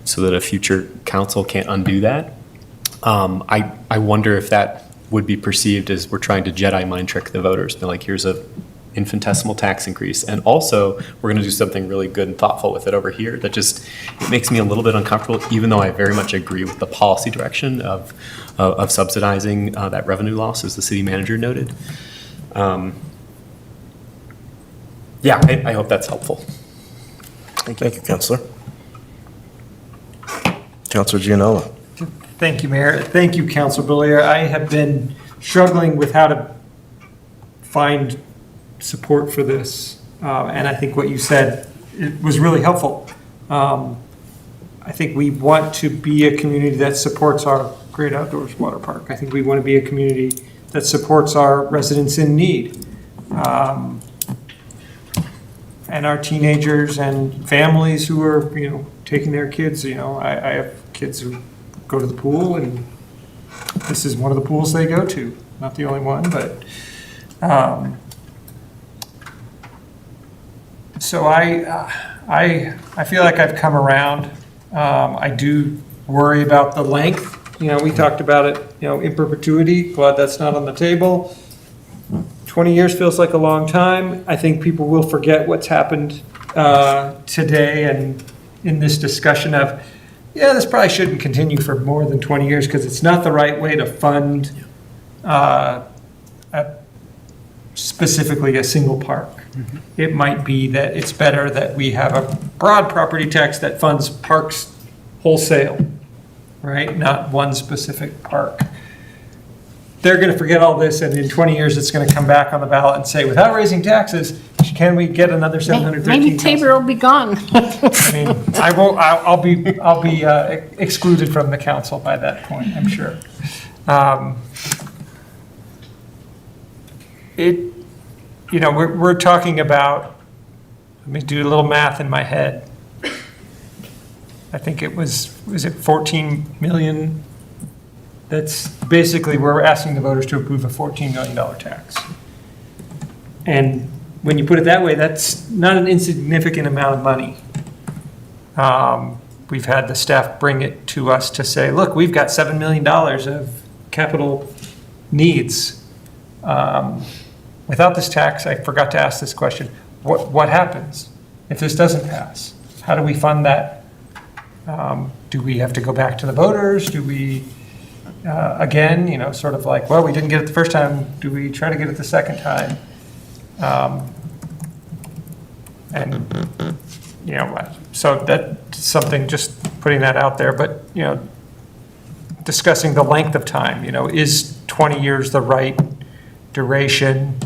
so that a future council can't undo that. I wonder if that would be perceived as we're trying to Jedi mind trick the voters. They're like, here's a infinitesimal tax increase, and also we're going to do something really good and thoughtful with it over here. That just, it makes me a little bit uncomfortable, even though I very much agree with the policy direction of subsidizing that revenue loss, as the city manager noted. Yeah, I hope that's helpful.
Thank you, Councilor. Councilor Gianola.
Thank you, Mayor. Thank you, Councilor Belair. I have been struggling with how to find support for this, and I think what you said, it was really helpful. I think we want to be a community that supports our great outdoors water park. I think we want to be a community that supports our residents in need, and our teenagers and families who are, taking their kids. I have kids who go to the pool, and this is one of the pools they go to. Not the only one, but so I feel like I've come around. I do worry about the length. We talked about it, in perpetuity. Glad that's not on the table. 20 years feels like a long time. I think people will forget what's happened today and in this discussion of, this probably shouldn't continue for more than 20 years because it's not the right way to fund specifically a single park. Mm-hmm. It might be that it's better that we have a broad property tax that funds parks wholesale, right? Not one specific park. They're going to forget all this, and in 20 years, it's going to come back on the ballot and say, without raising taxes, can we get another 713?
Maybe Tabor will be gone.
I mean, I won't. I'll be excluded from the council by that point, I'm sure. We're talking about. Let me do a little math in my head. I think it was it 14 million? That's basically, we're asking the voters to approve a $14 million tax. And when you put it that way, that's not an insignificant amount of money. We've had the staff bring it to us to say, look, we've got $7 million of capital needs. Without this tax, I forgot to ask this question, what happens if this doesn't pass? How do we fund that? Do we have to go back to the voters? Do we... again, sort of like, well, we didn't get it the first time. Do we try to get it the second time? So that's something, just putting that out there. But, discussing the length of time, is 20 years the right duration?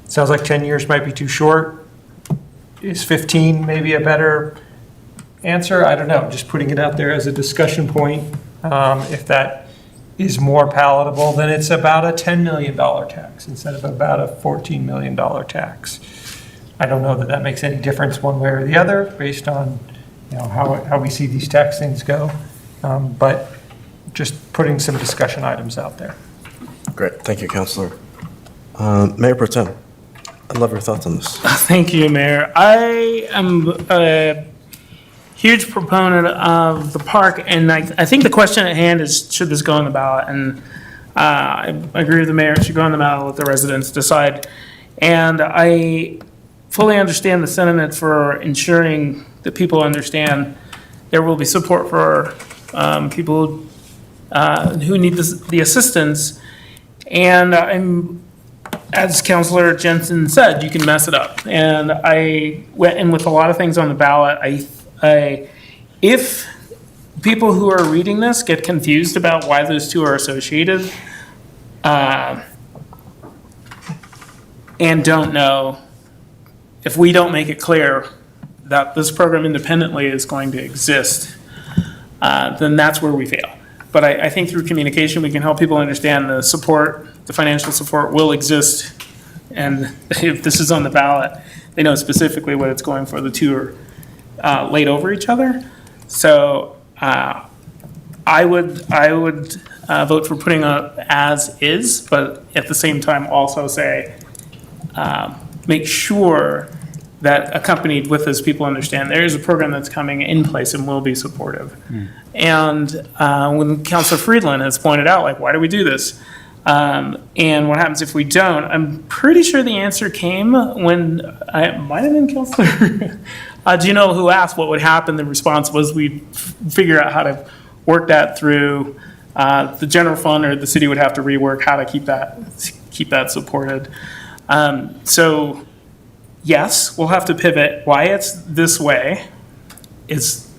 Sounds like 10 years might be too short. Is 15 maybe a better answer? I don't know. Just putting it out there as a discussion point. If that is more palatable, then it's about a $10 million tax instead of about a $14 million tax. I don't know that that makes any difference one way or the other based on, how we see these tax things go. But just putting some discussion items out there.
Great, thank you, Counselor. Mayor Pro Tem, I'd love your thoughts on this.
Thank you, Mayor. I am a huge proponent of the park, and I think the question at hand is, should this go on the ballot? And I agree with the mayor, it should go on the ballot, let the residents decide. And I fully understand the sentiment for ensuring that people understand there will be support for people who need the assistance. And as Councilor Jensen said, you can mess it up. And I went in with a lot of things on the ballot. If people who are reading this get confused about why those two are associated, and don't know, if we don't make it clear that this program independently is going to exist, then that's where we fail. But I think through communication, we can help people understand the support, the financial support will exist. And if this is on the ballot, they know specifically what it's going for. The two are laid over each other. So I would vote for putting up as is, but at the same time also say, make sure that accompanied with this, people understand there is a program that's coming in place and will be supportive. And when Councilor Friedland has pointed out, like, why do we do this? And what happens if we don't? I'm pretty sure the answer came when, it might have been Councilor Gino who asked what would happen. The response was we'd figure out how to work that through the general fund, or the city would have to rework how to keep that supported. So yes, we'll have to pivot. Why it's this way is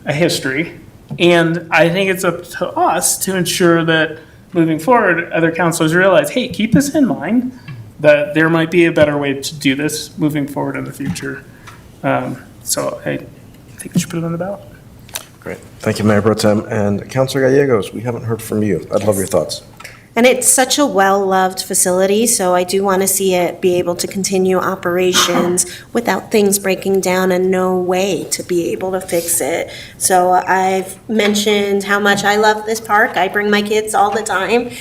a history. And I think it's up to us to ensure that moving forward, other councilors realize, hey, keep this in mind, that there might be a better way to do this moving forward in the future. So I think we should put it on the ballot.
Great, thank you, Mayor Pro Tem. And Councilor Gallegos, we haven't heard from you. I'd love your thoughts.
And it's such a well-loved facility, so I do want to see it be able to continue operations without things breaking down and no way to be able to fix it. So I've mentioned how much I love this park. I bring my kids all the time.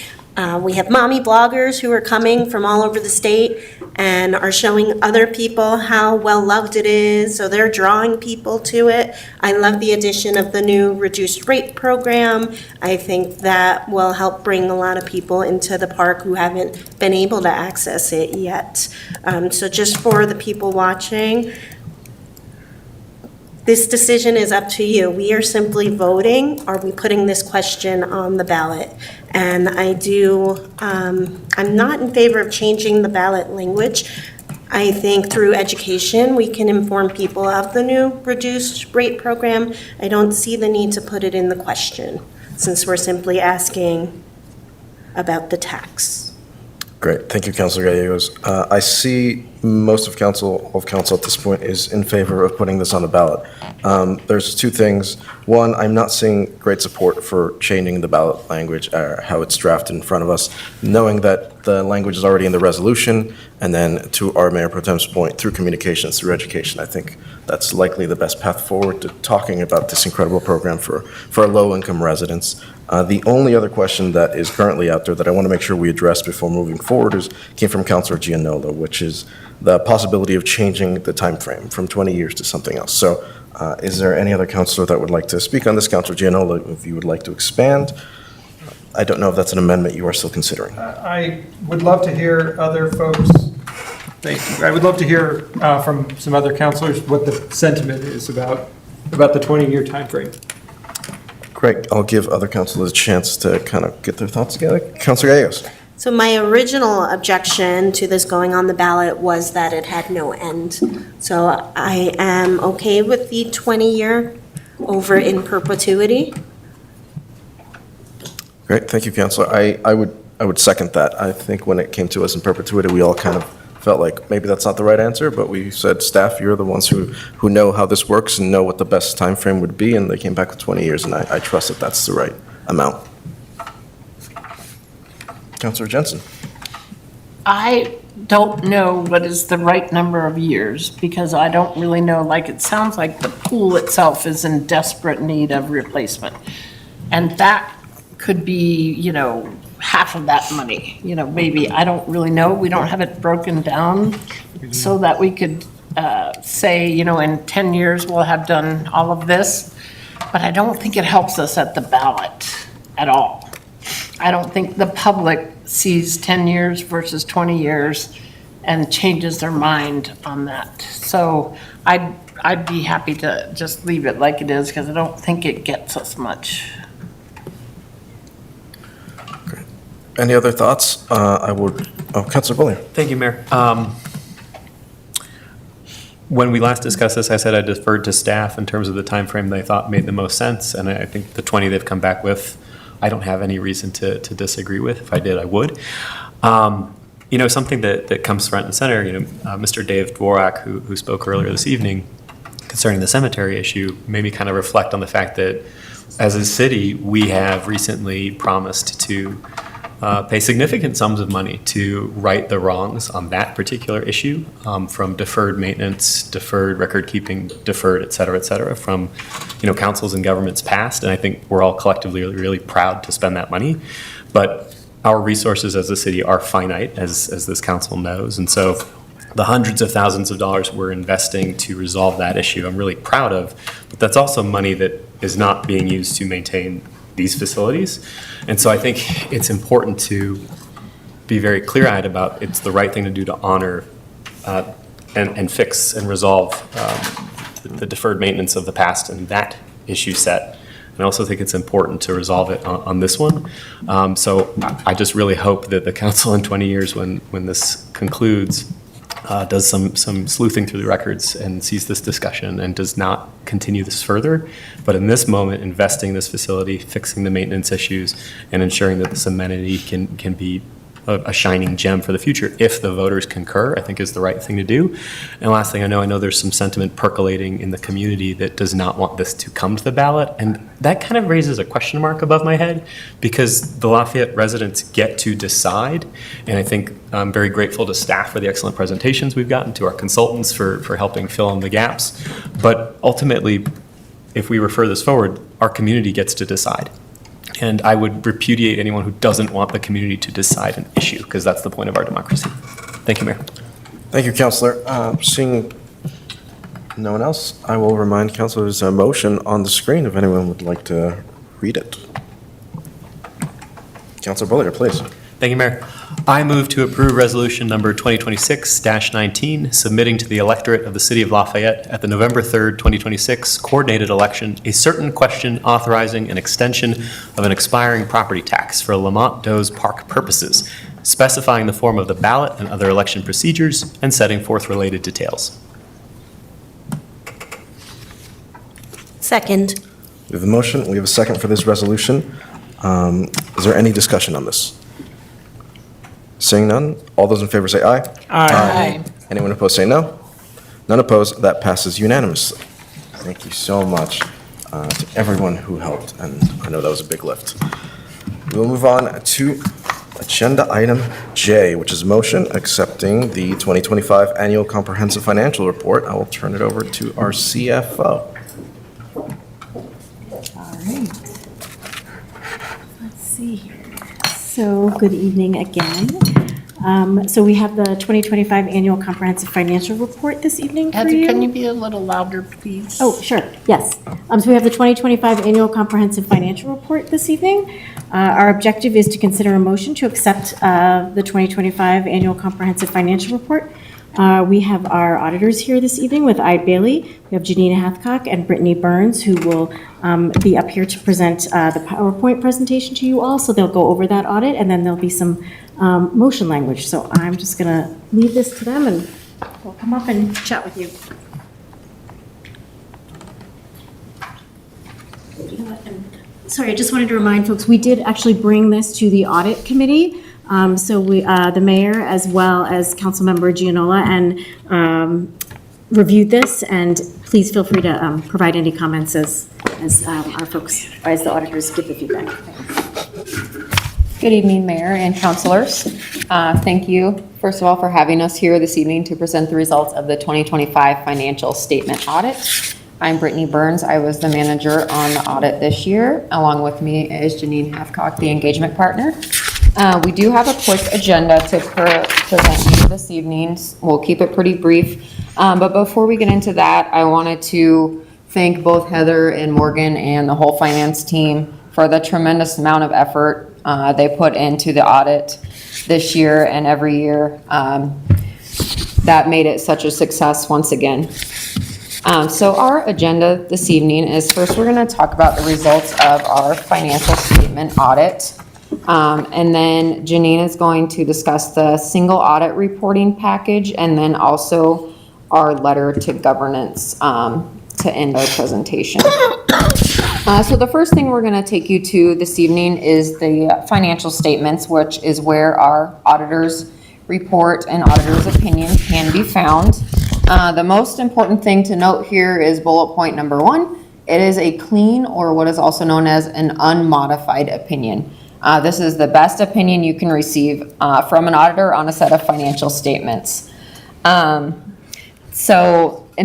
We have mommy bloggers who are coming from all over the state and are showing other people how well-loved it is, so they're drawing people to it. I love the addition of the new reduced rate program. I think that will help bring a lot of people into the park who haven't been able to access it yet. So just for the people watching, this decision is up to you. We are simply voting, are we putting this question on the ballot? And I'm not in favor of changing the ballot language. I think through education, we can inform people of the new reduced rate program. I don't see the need to put it in the question, since we're simply asking about the tax.
Great, thank you, Councilor Gallegos. I see most of council at this point is in favor of putting this on the ballot. There's two things. One, I'm not seeing great support for changing the ballot language, how it's drafted in front of us, knowing that the language is already in the resolution, and then to our Mayor Pro Tem's point, through communications, through education, I think that's likely the best path forward to talking about this incredible program for our low-income residents. The only other question that is currently out there that I want to make sure we address before moving forward came from Councilor Giannola, which is the possibility of changing the time frame from 20 years to something else. So is there any other councilor that would like to speak on this? Councilor Giannola, if you would like to expand. I don't know if that's an amendment you are still considering.
I would love to hear other folks. Thank you. I would love to hear from some other councilors what the sentiment is about the 20-year time frame.
Great. I'll give other councilors a chance to kind of get their thoughts together. Councilor Gallegos.
So my original objection to this going on the ballot was that it had no end. So I am okay with the 20-year over in perpetuity.
Great. Thank you, Councilor. I would second that. I think when it came to us in perpetuity, we all kind of felt like maybe that's not the right answer, but we said, staff, you're the ones who know how this works and know what the best time frame would be, and they came back with 20 years, and I trust that that's the right amount. Councilor Jensen.
I don't know what is the right number of years, because I don't really know, like, it sounds like the pool itself is in desperate need of replacement. And that could be, half of that money, maybe, I don't really know. We don't have it broken down so that we could say, in 10 years, we'll have done all of this. But I don't think it helps us at the ballot at all. I don't think the public sees 10 years versus 20 years and changes their mind on that. So I'd be happy to just leave it like it is, because I don't think it gets us much.
Any other thoughts? Councilor Bullier.
Thank you, Mayor. When we last discussed this, I said I deferred to staff in terms of the time frame they thought made the most sense, and I think the 20 they've come back with, I don't have any reason to disagree with. If I did, I would. Something that comes front and center, Mr. Dave Dvorak, who spoke earlier this evening concerning the cemetery issue, made me kind of reflect on the fact that as a city, we have recently promised to pay significant sums of money to right the wrongs on that particular issue, from deferred maintenance, deferred record keeping, deferred, et cetera, from councils and governments past. And I think we're all collectively really proud to spend that money. But our resources as a city are finite, as this council knows. And so the hundreds of thousands of dollars we're investing to resolve that issue, I'm really proud of. But that's also money that is not being used to maintain these facilities. And so I think it's important to be very clear-eyed about it's the right thing to do to honor and fix and resolve the deferred maintenance of the past and that issue set. And I also think it's important to resolve it on this one. So I just really hope that the council in 20 years, when this concludes, does some sleuthing through the records and sees this discussion and does not continue this further. But in this moment, investing in this facility, fixing the maintenance issues, and ensuring that this amenity can be a shining gem for the future, if the voters concur, I think is the right thing to do. And last thing, I know there's some sentiment percolating in the community that does not want this to come to the ballot. And that kind of raises a question mark above my head, because the Lafayette residents get to decide. And I think I'm very grateful to staff for the excellent presentations we've gotten, to our consultants for helping fill in the gaps. But ultimately, if we refer this forward, our community gets to decide. And I would repudiate anyone who doesn't want the community to decide an issue, because that's the point of our democracy. Thank you, Mayor.
Thank you, Councilor. Seeing no one else, I will remind councilors a motion on the screen if anyone would like to read it. Councilor Bullier, please.
Thank you, Mayor. I move to approve resolution number 2026-19, submitting to the electorate of the city of Lafayette at the November 3rd, 2026 coordinated election a certain question authorizing an extension of an expiring property tax for Lamont Doe's Park purposes, specifying the form of the ballot and other election procedures, and setting forth related details.
Second.
We have a motion, we have a second for this resolution. Is there any discussion on this? Seeing none, all those in favor say aye.
Aye.
Anyone opposed say no. None opposed, that passes unanimously. Thank you so much to everyone who helped, and I know that was a big lift. We'll move on to agenda item J, which is motion accepting the 2025 Annual Comprehensive Financial Report. I will turn it over to our CFO.
All right. Let's see here. So, good evening again. So we have the 2025 Annual Comprehensive Financial Report this evening for
Heather,
you.
can you be a little louder, please?
Oh, sure, yes. So we have the 2025 Annual Comprehensive Financial Report this evening. Our objective is to consider a motion to accept the 2025 Annual Comprehensive Financial Report. We have our auditors here this evening with Ide Bailey. We have Janina Hathcock and Brittany Burns, who will be up here to present the PowerPoint presentation to you all. So they'll go over that audit, and then there'll be some motion language. So I'm just going to leave this to them, and they'll come up and chat with you. Sorry, I just wanted to remind folks, we did actually bring this to the audit committee. So we, the mayor, as well as Councilmember Gianola, and reviewed this, and please feel free to provide any comments as our folks, as the auditors give the feedback. Thanks.
Good evening, Mayor and councilors. Thank you, first of all, for having us here this evening to present the results of the 2025 financial statement audit. I'm Brittany Burns. I was the manager on the audit this year. Along with me is Janine Hathcock, the engagement partner. We do have a quick agenda to present you this evening. We'll keep it pretty brief. But before we get into that, I wanted to thank both Heather and Morgan and the whole finance team for the tremendous amount of effort they put into the audit this year and every year. That made it such a success once again. So our agenda this evening is, first we're going to talk about the results of our financial statement audit. And then Janine is going to discuss the single audit reporting package and then also our letter to governance to end our presentation. So the first thing we're going to take you to this evening is the financial statements, which is where our auditor's report and auditor's opinion can be found. The most important thing to note here is bullet point number 1. It is a clean, or what is also known as an unmodified opinion. This is the best opinion you can receive from an auditor on a set of financial statements. And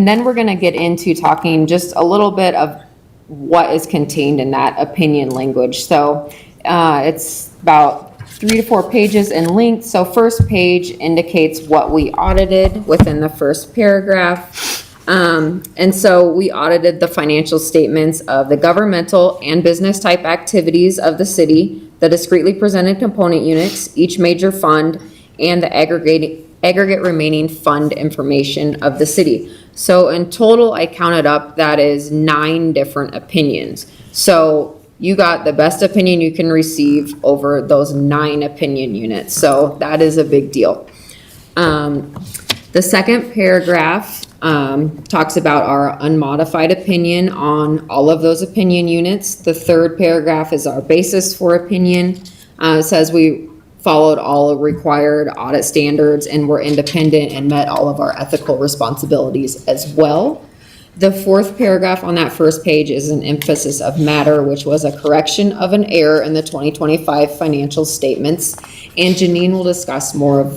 then we're going to get into talking just a little bit of what is contained in that opinion language. So it's about 3 to 4 pages in length. So first page indicates what we audited within the first paragraph. And so we audited the financial statements of the governmental and business type activities of the city, the discretely presented component units, each major fund, and the aggregate remaining fund information of the city. So in total, I counted up, that is 9 different opinions. So you got the best opinion you can receive over those 9 opinion units. So that is a big deal. The second paragraph talks about our unmodified opinion on all of those opinion units. The third paragraph is our basis for opinion. It says we followed all required audit standards and were independent and met all of our ethical responsibilities as well. The fourth paragraph on that first page is an emphasis of matter, which was a correction of an error in the 2025 financial statements. And Janine will discuss more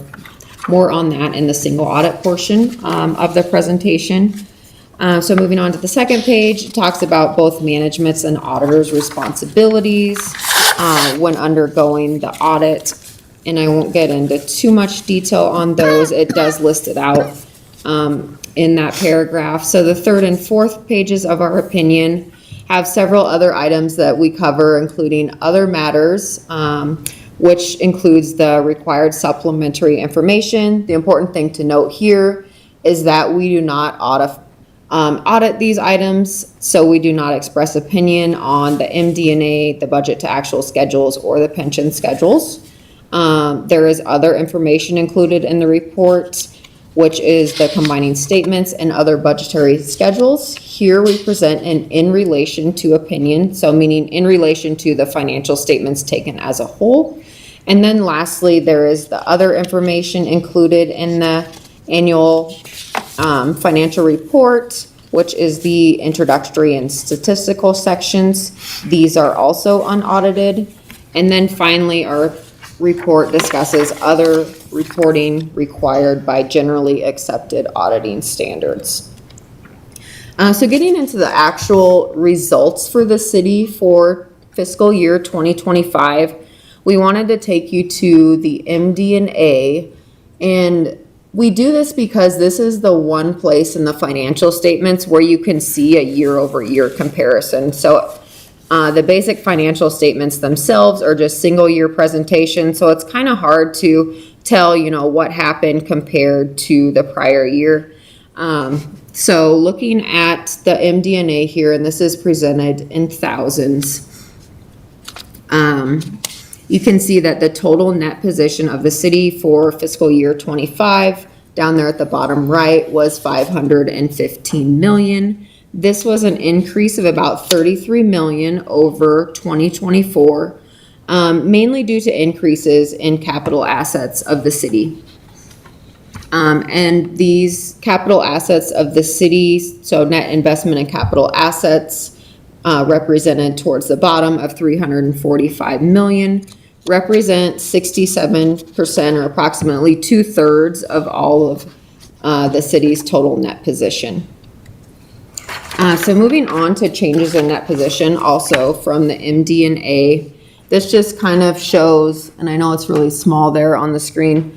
on that in the single audit portion of the presentation. So moving on to the second page, it talks about both management's and auditor's responsibilities when undergoing the audit. And I won't get into too much detail on those. It does list it out in that paragraph. So the third and fourth pages of our opinion have several other items that we cover, including other matters, which includes the required supplementary information. The important thing to note here is that we do not audit these items, so we do not express opinion on the MD&A, the budget to actual schedules, or the pension schedules. There is other information included in the report, which is the combining statements and other budgetary schedules. Here we present an in relation to opinion, so meaning in relation to the financial statements taken as a whole. And then lastly, there is the other information included in the annual financial report, which is the introductory and statistical sections. These are also unaudited. And then finally, our report discusses other reporting required by generally accepted auditing standards. So getting into the actual results for the city for fiscal year 2025, we wanted to take you to the MD&A, and we do this because this is the one place in the financial statements where you can see a year-over-year comparison. So the basic financial statements themselves are just single year presentations, so it's kind of hard to tell, what happened compared to the prior year. So looking at the MD&A here, and this is presented in thousands, you can see that the total net position of the city for fiscal year 25, down there at the bottom right, was $515 million. This was an increase of about $33 million over 2024, mainly due to increases in capital assets of the city. And these capital assets of the city, so net investment in capital assets, represented towards the bottom of $345 million,
represent 67% or approximately 2/3 of all of the city's total net position. So moving on to changes in net position, also from the MD&A, this just kind of shows, and I know it's really small there on the screen,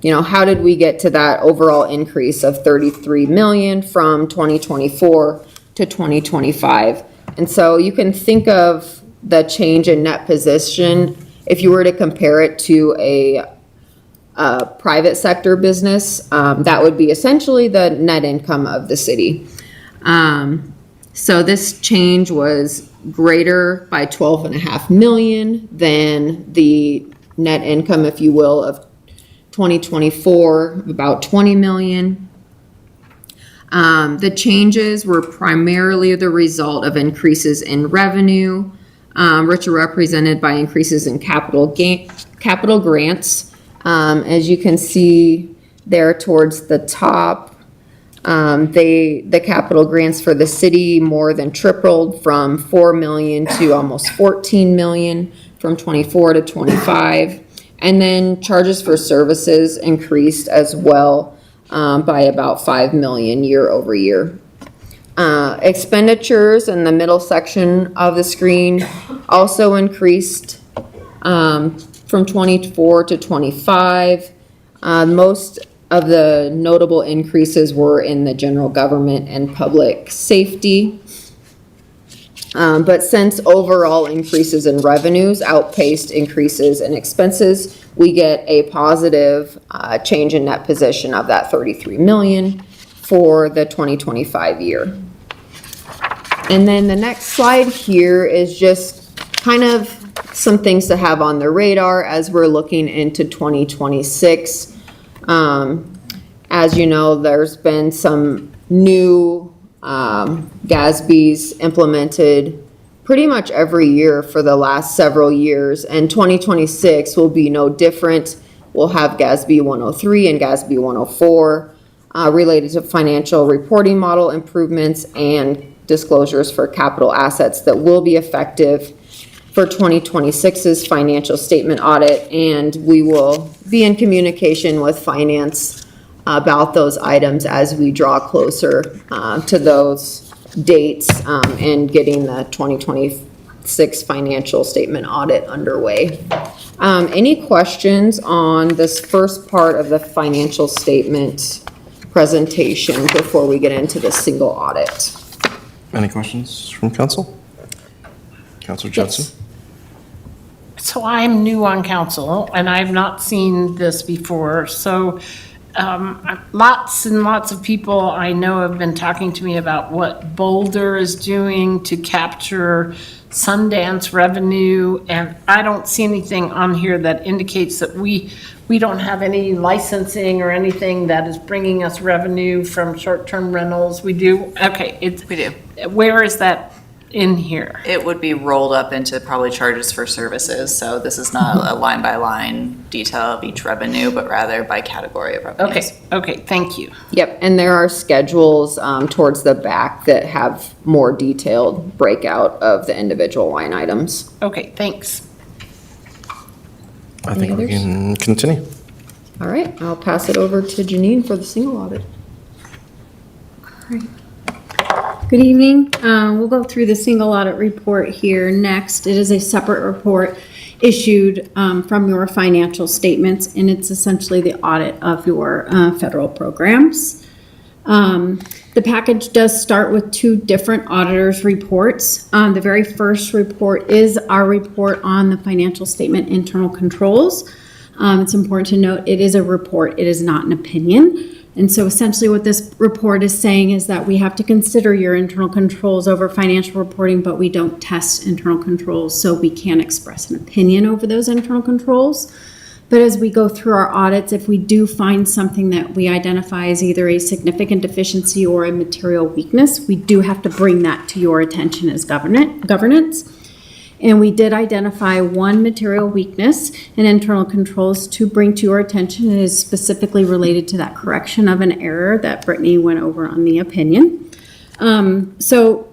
you know, how did we get to that overall increase of 33 million from 2024 to 2025? And so you can think of the change in net position if you were to compare it to a private sector business, that would be essentially the net income of the city. So this change was greater by 12.5 million than the net income, if you will, of 2024, about 20 million. The changes were primarily the result of increases in revenue, which are represented by increases in capital grants. As you can see there towards the top, the capital grants for the city more than tripled from 4 million to almost 14 million from 24 to 25. And then charges for services increased as well by about 5 million year over year. Expenditures in the middle section of the screen also increased from 24 to 25. Most of the notable increases were in the general government and public safety. But since overall increases in revenues outpaced increases in expenses, we get a positive change in net position of that 33 million for the 2025 year. And then the next slide here is just kind of some things to have on the radar as we're looking into 2026. As you know, there's been some new GASBs implemented pretty much every year for the last several years, and 2026 will be no different. We'll have GASB 103 and GASB 104 related to financial reporting model improvements and disclosures for capital assets that will be effective for 2026's financial statement audit, and we will be in communication with finance about those items as we draw closer to those dates and getting the 2026 financial statement audit underway. Any questions on this first part of the financial statement presentation before we get into the single audit?
Any questions from council? Councilor Jensen?
So I'm new on council and I've not seen this before. So lots and lots of people I know have been talking to me about what Boulder is doing to capture Sundance revenue. And I don't see anything on here that indicates that we don't have any licensing or anything that is bringing us revenue from short-term rentals. We do? Okay.
We do.
Where is that in here?
It would be rolled up into probably charges for services. So this is not a line-by-line detail of each revenue, but rather by category of revenues.
Okay, thank you.
Yep, and there are schedules towards the back that have more detailed breakout of the individual line items.
Okay, thanks.
I think we can continue.
All right, I'll pass it over to Janine for the single audit.
Good evening. We'll go through the single audit report here next. It is a separate report issued from your financial statements, and it's essentially the audit of your federal programs. The package does start with two different auditors' reports. The very first report is our report on the financial statement internal controls. It's important to note it is a report, it is not an opinion. And so essentially what this report is saying is that we have to consider your internal controls over financial reporting, but we don't test internal controls, so we can't express an opinion over those internal controls. But as we go through our audits, if we do find something that we identify as either a significant deficiency or a material weakness, we do have to bring that to your attention as governance. And we did identify one material weakness in internal controls to bring to your attention. It is specifically related to that correction of an error that Brittany went over on the opinion. So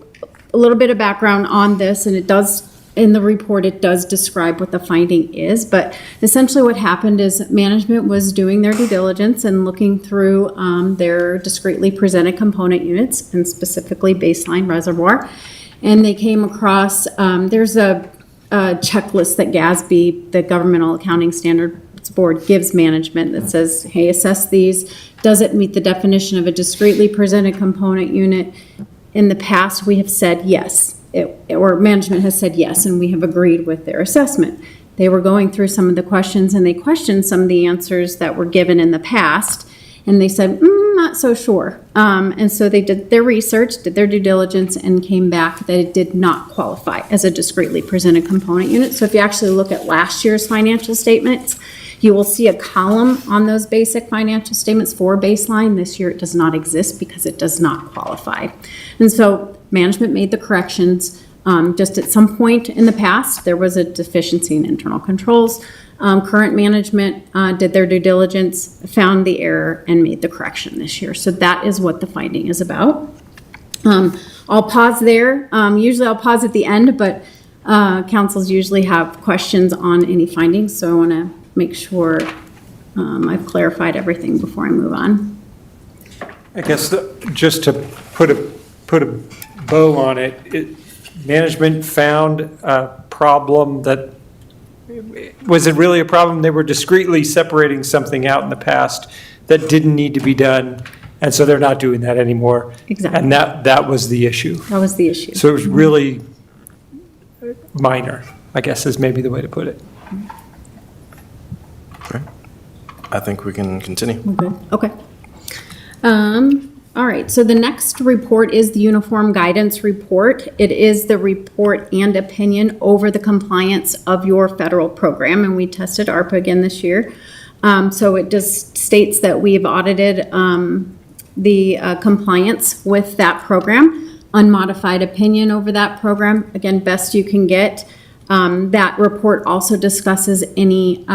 a little bit of background on this, and it does
in the report, it does describe what the finding is, but essentially what happened is management was doing their due diligence and looking through their discreetly presented component units, and specifically baseline reservoir, and they came across, there's a checklist that GASB, the Governmental Accounting Standards Board, gives management that says, hey, assess these. Does it meet the definition of a discreetly presented component unit? In the past, we have said yes. Or management has said yes, and we have agreed with their assessment. They were going through some of the questions, and they questioned some of the answers that were given in the past, and they said, not so sure. And so they did their research, did their due diligence, and came back that it did not qualify as a discreetly presented component unit. So if you actually look at last year's financial statements, you will see a column on those basic financial statements for baseline. This year it does not exist because it does not qualify. And so management made the corrections. Just at some point in the past, there was a deficiency in internal controls. Current management did their due diligence, found the error, and made the correction this year. So that is what the finding is about. I'll pause there. Usually I'll pause at the end, but councils usually have questions on any findings, so I want to make sure I've clarified everything before I move on.
I guess just to put a bow on it, management found a problem that, was it really a problem? They were discreetly separating something out in the past that didn't need to be done, and so they're not doing that anymore.
Exactly.
And that was the issue.
That was the issue.
So it was really minor, I guess is maybe the way to put it.
I think we can continue.
We're good. Okay. All right, so the next report is the Uniform Guidance Report. It is the report and opinion over the compliance of your federal program, and we tested ARPA again this year. So it just states that we've audited the compliance with that program, unmodified opinion over that program, again, best you can get. That report also discusses any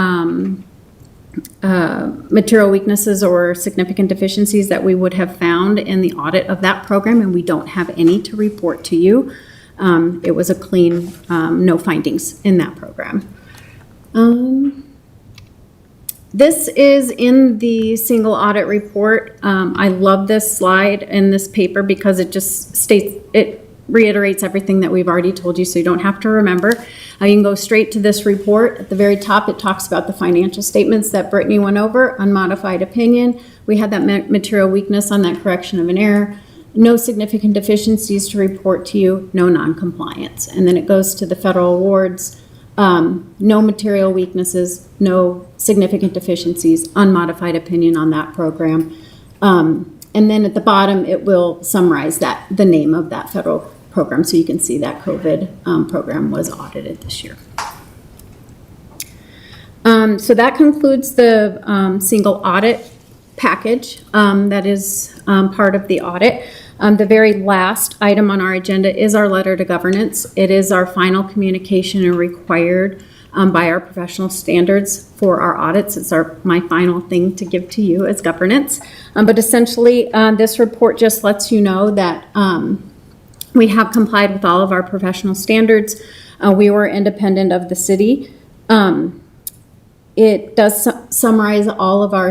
material weaknesses or significant deficiencies that we would have found in the audit of that program, and we don't have any to report to you. It was a clean, no findings in that program. This is in the single audit report. I love this slide in this paper because it just states, it reiterates everything that we've already told you, so you don't have to remember. You can go straight to this report. At the very top, it talks about the financial statements that Brittany went over, unmodified opinion. We had that material weakness on that correction of an error. No significant deficiencies to report to you, no non-compliance. And then it goes to the federal awards, no material weaknesses, no significant deficiencies, unmodified opinion on that program. And then at the bottom, it will summarize the name of that federal program, so you can see that COVID program was audited this year. So that concludes the single audit package that is part of the audit. The very last item on our agenda is our letter to governance. It is our final communication and required by our professional standards for our audits. It's my final thing to give to you as governance. But essentially, this report just lets you know that we have complied with all of our professional standards. We were independent of the city. It does summarize all of our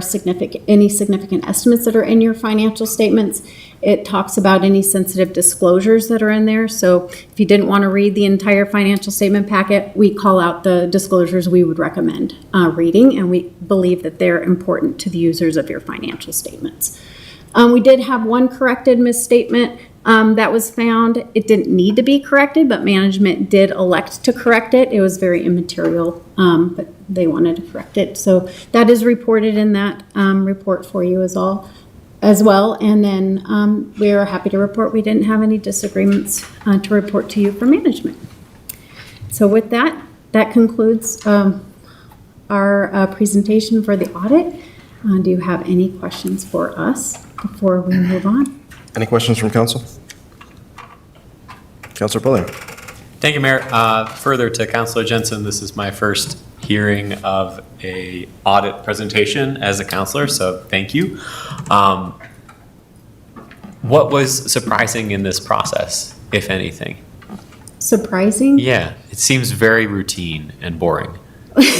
any significant estimates that are in your financial statements. It talks about any sensitive disclosures that are in there. So if you didn't want to read the entire financial statement packet, we call out the disclosures we would recommend reading, and we believe that they're important to the users of your financial statements. We did have one corrected misstatement that was found. It didn't need to be corrected, but management did elect to correct it. It was very immaterial, but they wanted to correct it. So that is reported in that report for you as well. And then we are happy to report we didn't have any disagreements to report to you for management. So with that, that concludes our presentation for the audit. Do you have any questions for us before we move on?
Any questions from council? Councilor Pulliam.
Thank you, Mayor. Further to Councilor Jensen, this is my first hearing of a audit presentation as a councilor, so thank you. What was surprising in this process, if anything?
Surprising?
Yeah,
It seems very routine and boring.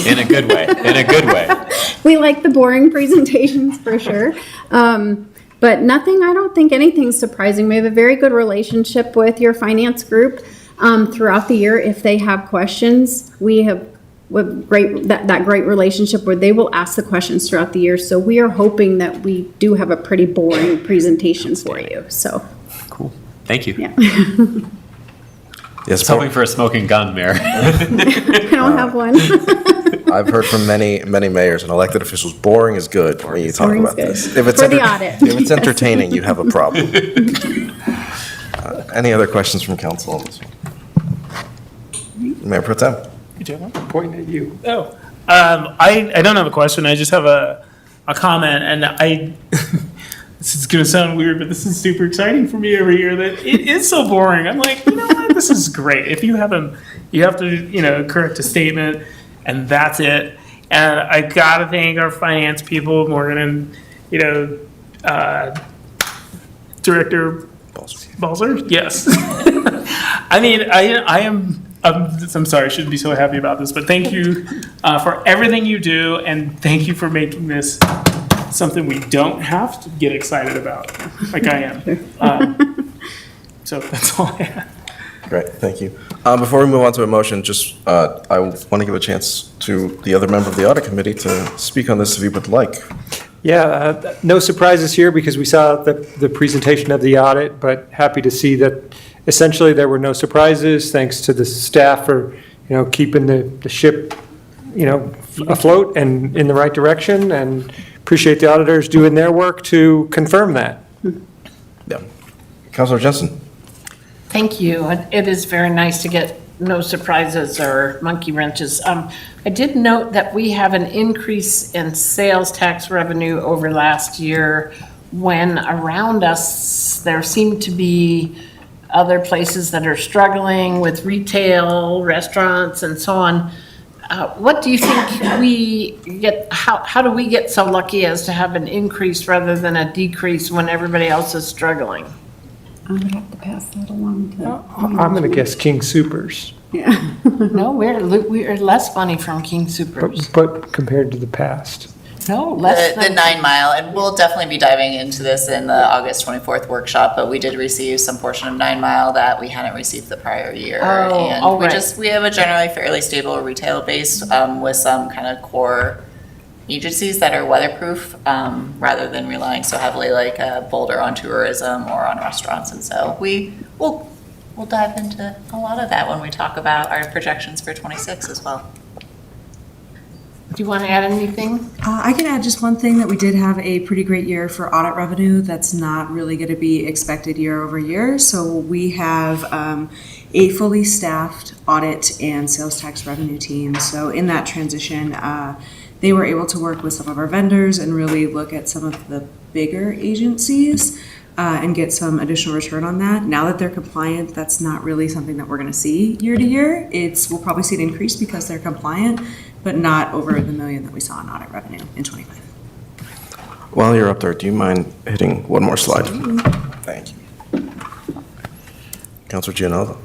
In a good way, in a good way.
We like the boring presentations for sure. But nothing, I don't think anything's surprising. We have a very good relationship with your finance group throughout the year. If they have questions, we have that great relationship where they will ask the questions throughout the year. So we are hoping that we do have a pretty boring presentation for you. So
cool. Thank you.
Yeah.
Yes,
I was hoping for a smoking gun, Mayor.
I don't have one.
I've heard from many mayors and elected officials, boring is good when you talk
Boring is
about
good.
this. If it's
For the audit.
If it's entertaining, you have a problem. Any other questions from council on this one? Mayor Pro Tem.
Pointing at you.
Oh, I don't have a question. I just have a comment, and this is gonna sound weird, but this is super exciting for me every year that it is so boring. I'm like, you know what? This is great. If you have to, correct a statement, and that's it. And I gotta thank our finance people, Morgan and, Director Balzer. Yes. I mean, I'm sorry, I shouldn't be so happy about this, but thank you for everything you do, and thank you for making this something we don't have to get excited about, like I am. So that's all I have.
Great, thank you. Before we move on to a motion, I want to give a chance to the other member of the audit committee to speak on this if you would like.
Yeah, no surprises here because we saw the presentation of the audit, but happy to see that essentially there were no surprises, thanks to the staff for, keeping the ship, afloat and in the right direction, and appreciate the auditors doing their work to confirm that.
Yeah. Councilor Jensen.
Thank you. It is very nice to get no surprises or monkey wrenches. I did note that we have an increase in sales tax revenue over last year when around us there seem to be other places that are struggling with retail, restaurants, and so on. What do you think we get, how do we get so lucky as to have an increase rather than a decrease when everybody else is struggling?
I would have to pass that along to.
I'm going to guess King Soopers,
Yeah. No, we're less money from King Supers.
but compared to the past.
No, less
The
than.
9 Mile, and we'll definitely be diving into this in the August 24th workshop, but we did receive some portion of 9 Mile that we hadn't received the prior year.
Oh,
And
all
we
right.
we have a generally fairly stable retail base with some kind of core agencies that are weatherproof rather than relying so heavily like Boulder on tourism or on restaurants. And so we'll dive into a lot of that when we talk about our projections for 26 as well.
Do you want to add anything?
I can add just one thing, that we did have a pretty great year for audit revenue. That's not really going to be expected year over year. So we have a fully staffed audit and sales tax revenue team. So in that transition, they were able to work with some of our vendors and really look at some of the bigger agencies and get some additional return on that. Now that they're compliant, that's not really something that we're going to see year to year. We'll probably see an increase because they're compliant, but not over the $1 million that we saw in audit revenue in 25.
While you're up there, do you mind hitting one more slide? Thank you. Councilor Gianello.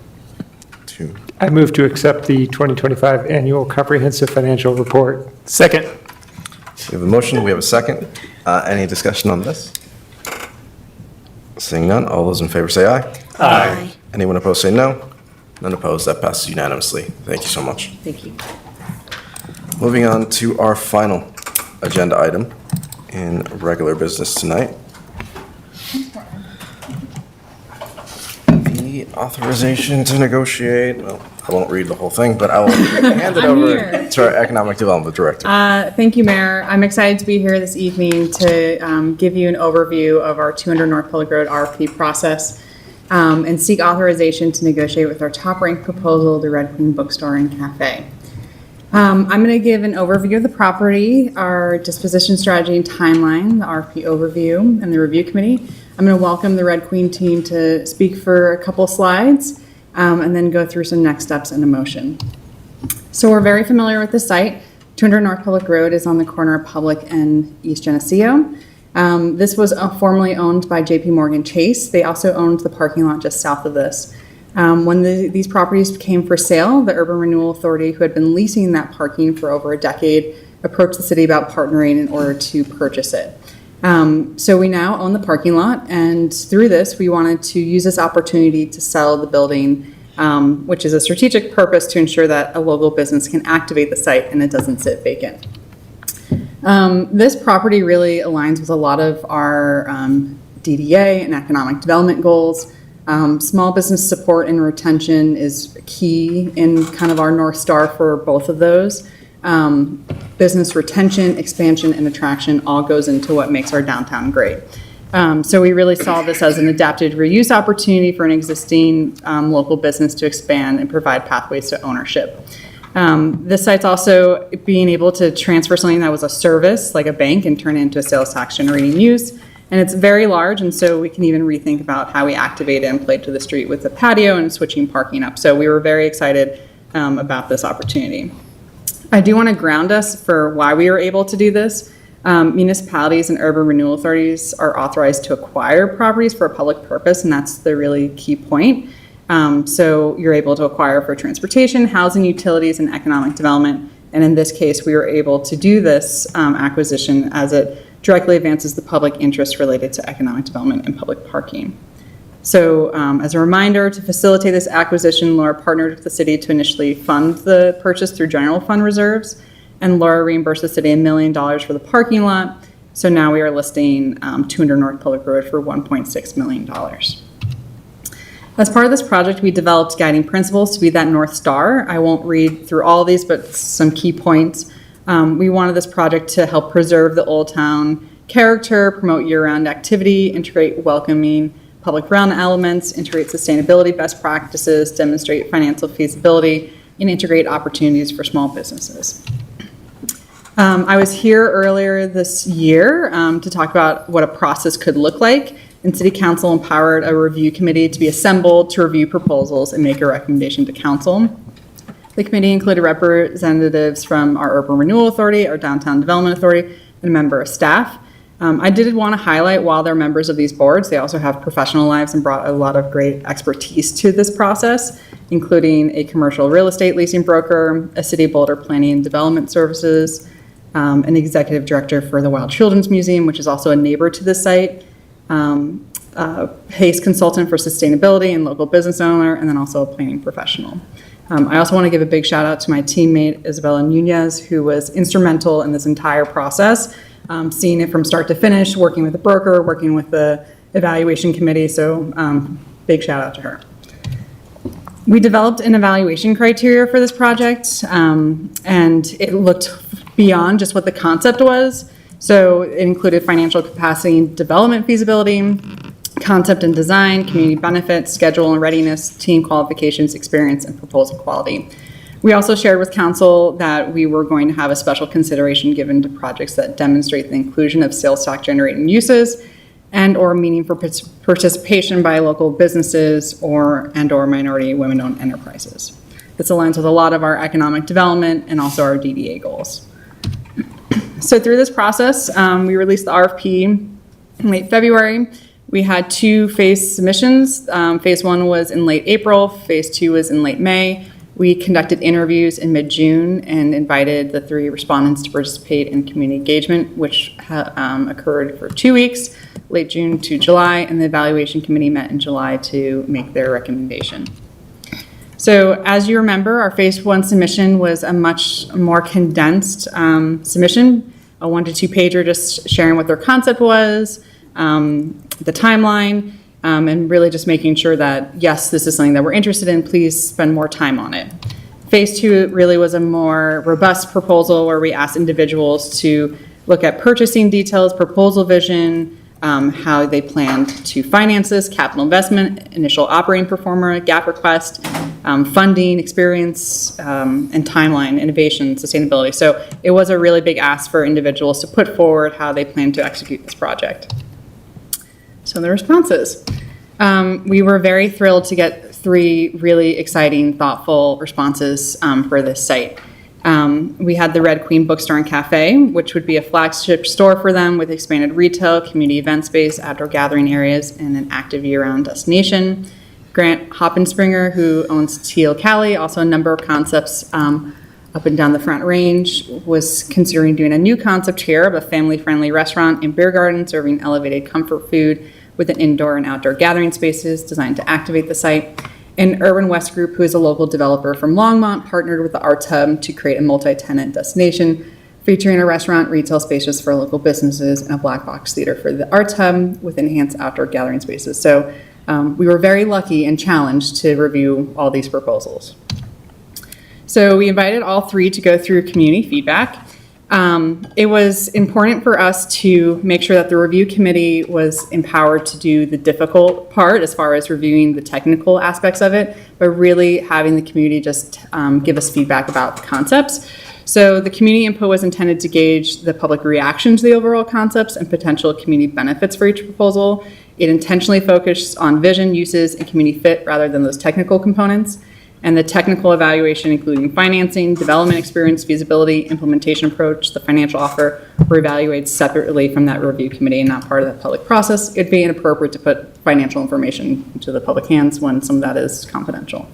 I move to accept the 2025 Annual Comprehensive Financial Report.
Second.
We have a motion, we have a second. Any discussion on this? Seeing none, all those in favor say aye.
Aye.
Anyone opposed say no. None opposed, that passes unanimously. Thank you so much.
Thank you.
Moving on to our final agenda item in regular business tonight. The authorization to negotiate, well, I won't read the whole thing, but I will hand it over to our Economic Development Director.
Thank you, Mayor. I'm excited to be here this evening to give you an overview of our 200 North Public Road RFP process and seek authorization to negotiate with our top-ranked proposal, the Red Queen Bookstore and Cafe. I'm going to give an overview of the property, our disposition strategy and timeline, the RFP overview, and the review committee. I'm going to welcome the Red Queen team to speak for a couple slides and then go through some next steps and a motion. So we're very familiar with the site. 200 North Public Road is on the corner of Public and East Geneseo. This was formerly owned by JP Morgan Chase. They also owned the parking lot just south of this. When these properties came for sale, the Urban Renewal Authority, who had been leasing that parking for over a decade, approached the city about partnering in order to purchase it. So we now own the parking lot, and through this, we wanted to use this opportunity to sell the building, which is a strategic purpose to ensure that a local business can activate the site and it doesn't sit vacant. This property really aligns with a lot of our DDA and economic development goals. Small business support and retention is key in kind of our North Star for both of those. Business retention, expansion, and attraction all goes into what makes our downtown great. So we really saw this as an adapted reuse opportunity for an existing local business to expand and provide pathways to ownership. This site's also being able to transfer something that was a service, like a bank, and turn it into a sales tax generating use. And it's very large, and so we can even rethink about how we activate it and play to the street with the patio and switching parking up. So we were very excited about this opportunity. I do want to ground us for why we were able to do this. Municipalities and urban renewal authorities are authorized to acquire properties for a public purpose, and that's the really key point. So you're able to acquire for transportation, housing, utilities, and economic development. And in this case, we were able to do this acquisition as it directly advances the public interest related to economic development and public parking. So as a reminder, to facilitate this acquisition, Laura partnered with the city to initially fund the purchase through general fund reserves, and Laura reimbursed the city $1 million for the parking lot. So now we are listing 200 North Public Road for $1.6 million. As part of this project, we developed guiding principles to be that North Star. I won't read through all these, but some key points. We wanted this project to help preserve the Old Town character, promote year-round activity, integrate welcoming public realm elements, integrate sustainability best practices, demonstrate financial feasibility, and integrate opportunities for small businesses. I was here earlier this year to talk about what a process could look like, and City Council empowered a review committee to be assembled to review proposals and make a recommendation to Council. The committee included representatives from our Urban Renewal Authority, our Downtown Development Authority, and a member of staff. I did want to highlight, while they're members of these boards, they also have professional lives and brought a lot of great expertise to this process, including a commercial real estate leasing broker, a City of Boulder Planning and Development Services, an executive director for the Wild Children's Museum, which is also a neighbor to the site, PACE consultant for sustainability and local business owner, and then also a planning professional. I also want to give a big shout out to my teammate, Isabella Nunez, who was instrumental in this entire process, seeing it from start to finish, working with the broker, working with the evaluation committee, so big shout out to her. We developed an evaluation criteria for this project, and it looked beyond just what the concept was. So it included financial capacity and development feasibility, concept and design, community benefits, schedule and readiness, team qualifications, experience, and proposal quality. We also shared with Council that we were going to have a special consideration given to projects that demonstrate the inclusion of sales tax generating uses and or meaningful participation by local businesses or minority women-owned enterprises. This aligns with a lot of our economic development and also our DDA goals. So through this process, we released the RFP in late February. We had 2 phase submissions. Phase 1 was in late April, phase 2 was in late May. We conducted interviews in mid-June and invited the 3 respondents to participate in community engagement, which occurred for 2 weeks, late June to July, and the evaluation committee met in July to make their recommendation. So as you remember, our phase 1 submission was a much more condensed submission, a 1 to 2 pager just sharing what their concept was, the timeline, and really just making sure that, yes, this is something that we're interested in, please spend more time on it. Phase 2 really was a more robust proposal where we asked individuals to look at purchasing details, proposal vision, how they planned to finance this, capital investment, initial operating performer, gap request, funding, experience, and timeline, innovation, sustainability. So it was a really big ask for individuals to put forward how they plan to execute this project. So the responses. We were very thrilled to get 3 really exciting, thoughtful responses for this site. We had the Red Queen Bookstore and Cafe, which would be a flagship store for them with expanded retail, community event space, outdoor gathering areas, and an active year-round destination. Grant Hoppenspringer, who owns Teal Cali, also a number of concepts up and down the Front Range, was considering doing a new concept here of a family-friendly restaurant and beer garden serving elevated comfort food with an indoor and outdoor gathering spaces designed to activate the site. And Urban West Group, who is a local developer from Longmont, partnered with the Arts Hub to create a multi-tenant destination featuring a restaurant, retail spaces for local businesses, and a black box theater for the Arts Hub with enhanced outdoor gathering spaces. So we were very lucky and challenged to review all these proposals. So we invited all three to go through community feedback. It was important for us to make sure that the review committee was empowered to do the difficult part as far as reviewing the technical aspects of it, but really having the community just give us feedback about the concepts. So the community input was intended to gauge the public reaction to the overall concepts and potential community benefits for each proposal. It intentionally focused on vision, uses, and community fit rather than those technical components. And the technical evaluation, including financing, development experience, feasibility, implementation approach, the financial offer, were evaluated separately from that review committee and not part of the public process. It'd be inappropriate to put financial information into the public hands when some of that is confidential.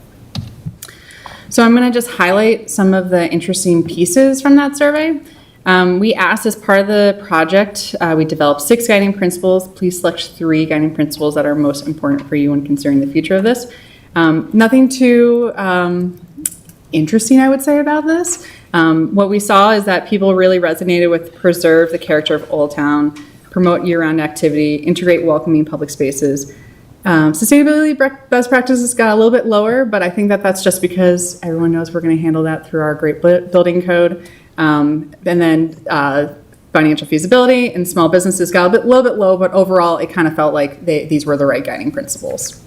So I'm going to just highlight some of the interesting pieces from that survey. We asked, as part of the project, we developed 6 guiding principles. Please select 3 guiding principles that are most important for you when considering the future of this. Nothing too interesting, I would say, about this. What we saw is that people really resonated with preserve the character of Old Town, promote year-round activity, integrate welcoming public spaces. Sustainability best practices got a little bit lower, but I think that that's just because everyone knows we're going to handle that through our great building code. And then financial feasibility and small businesses got a little bit low, but overall it kind of felt like these were the right guiding principles.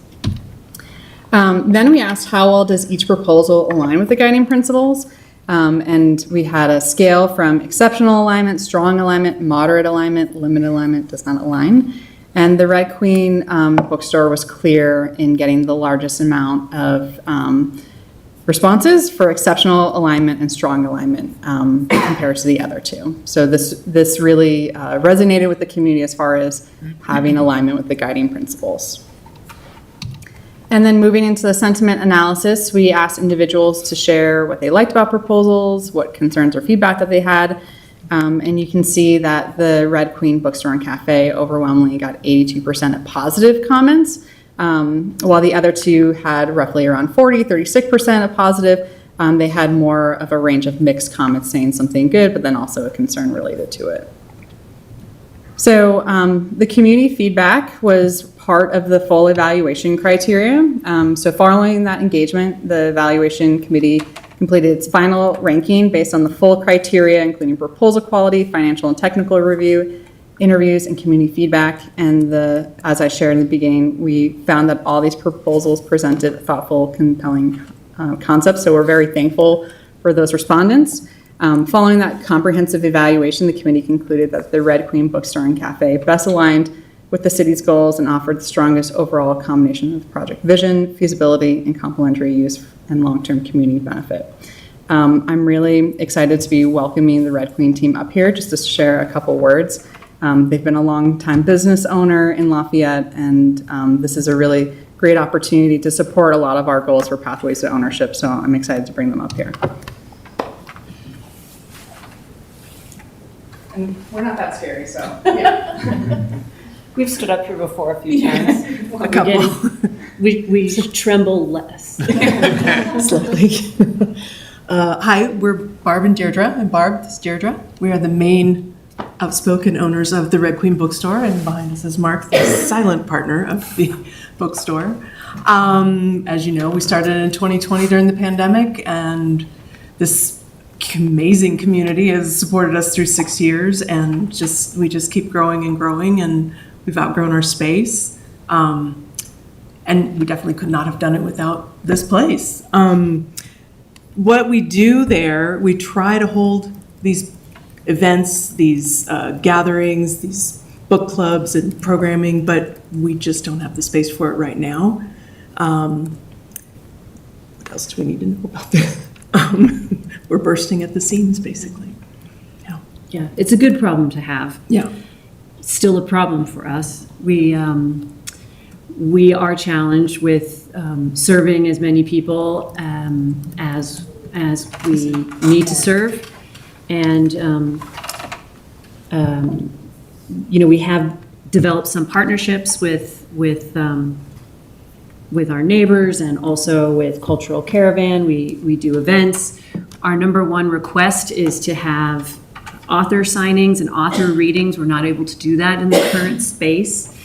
Then we asked how well does each proposal align with the guiding principles? And we had a scale from exceptional alignment, strong alignment, moderate alignment, limited alignment, does not align. And the Red Queen bookstore was clear in getting the largest amount of responses for exceptional alignment and strong alignment compared to the other two. So this really resonated with the community as far as having alignment with the guiding principles. And then moving into the sentiment analysis, we asked individuals to share what they liked about proposals, what concerns or feedback that they had. And you can see that the Red Queen Bookstore and Cafe overwhelmingly got 82% of positive comments, while the other two had roughly around 36% of positive. They had more of a range of mixed comments saying something good, but then also a concern related to it. So the community feedback was part of the full evaluation criteria. So following that engagement, the evaluation committee completed its final ranking based on the full criteria, including proposal quality, financial and technical review, interviews, and community feedback. And as I shared in the beginning, we found that all these proposals presented thoughtful, compelling concepts. So we're very thankful for those respondents. Following that comprehensive evaluation, the committee concluded that the Red Queen Bookstore and Cafe best aligned with the city's goals and offered the strongest overall combination of project vision, feasibility, and complementary use and long-term community benefit. I'm really excited to be welcoming the Red Queen team up here just to share a couple words. They've been a long-time business owner in Lafayette, and this is a really great opportunity to support a lot of our goals for Pathways to Ownership, so I'm excited to bring them up here. And we're not that scary, so yeah.
We've stood up here before a few times.
A couple.
We tremble less.
Slightly. Hi, we're Barb and Deirdre. And Barb, this is Deirdre. We are the main outspoken owners of the Red Queen Bookstore, and behind us is Mark, the silent partner of the bookstore. As you know, we started in 2020 during the pandemic, and this amazing community has supported us through 6 years, and we just keep growing and growing, and we've outgrown our space. And we definitely could not have done it without this place. What we do there, we try to hold these events, these gatherings, these book clubs and programming, but we just don't have the space for it right now. What else do we need to know about this? We're bursting at the seams, basically.
Yeah, it's a good problem to have.
Yeah.
Still a problem for us. We
we are challenged with serving as many people as we need to serve. And, we have developed some partnerships with our neighbors and also with Cultural Caravan. We do events. Our number one request is to have author signings and author readings. We're not able to do that in the current space.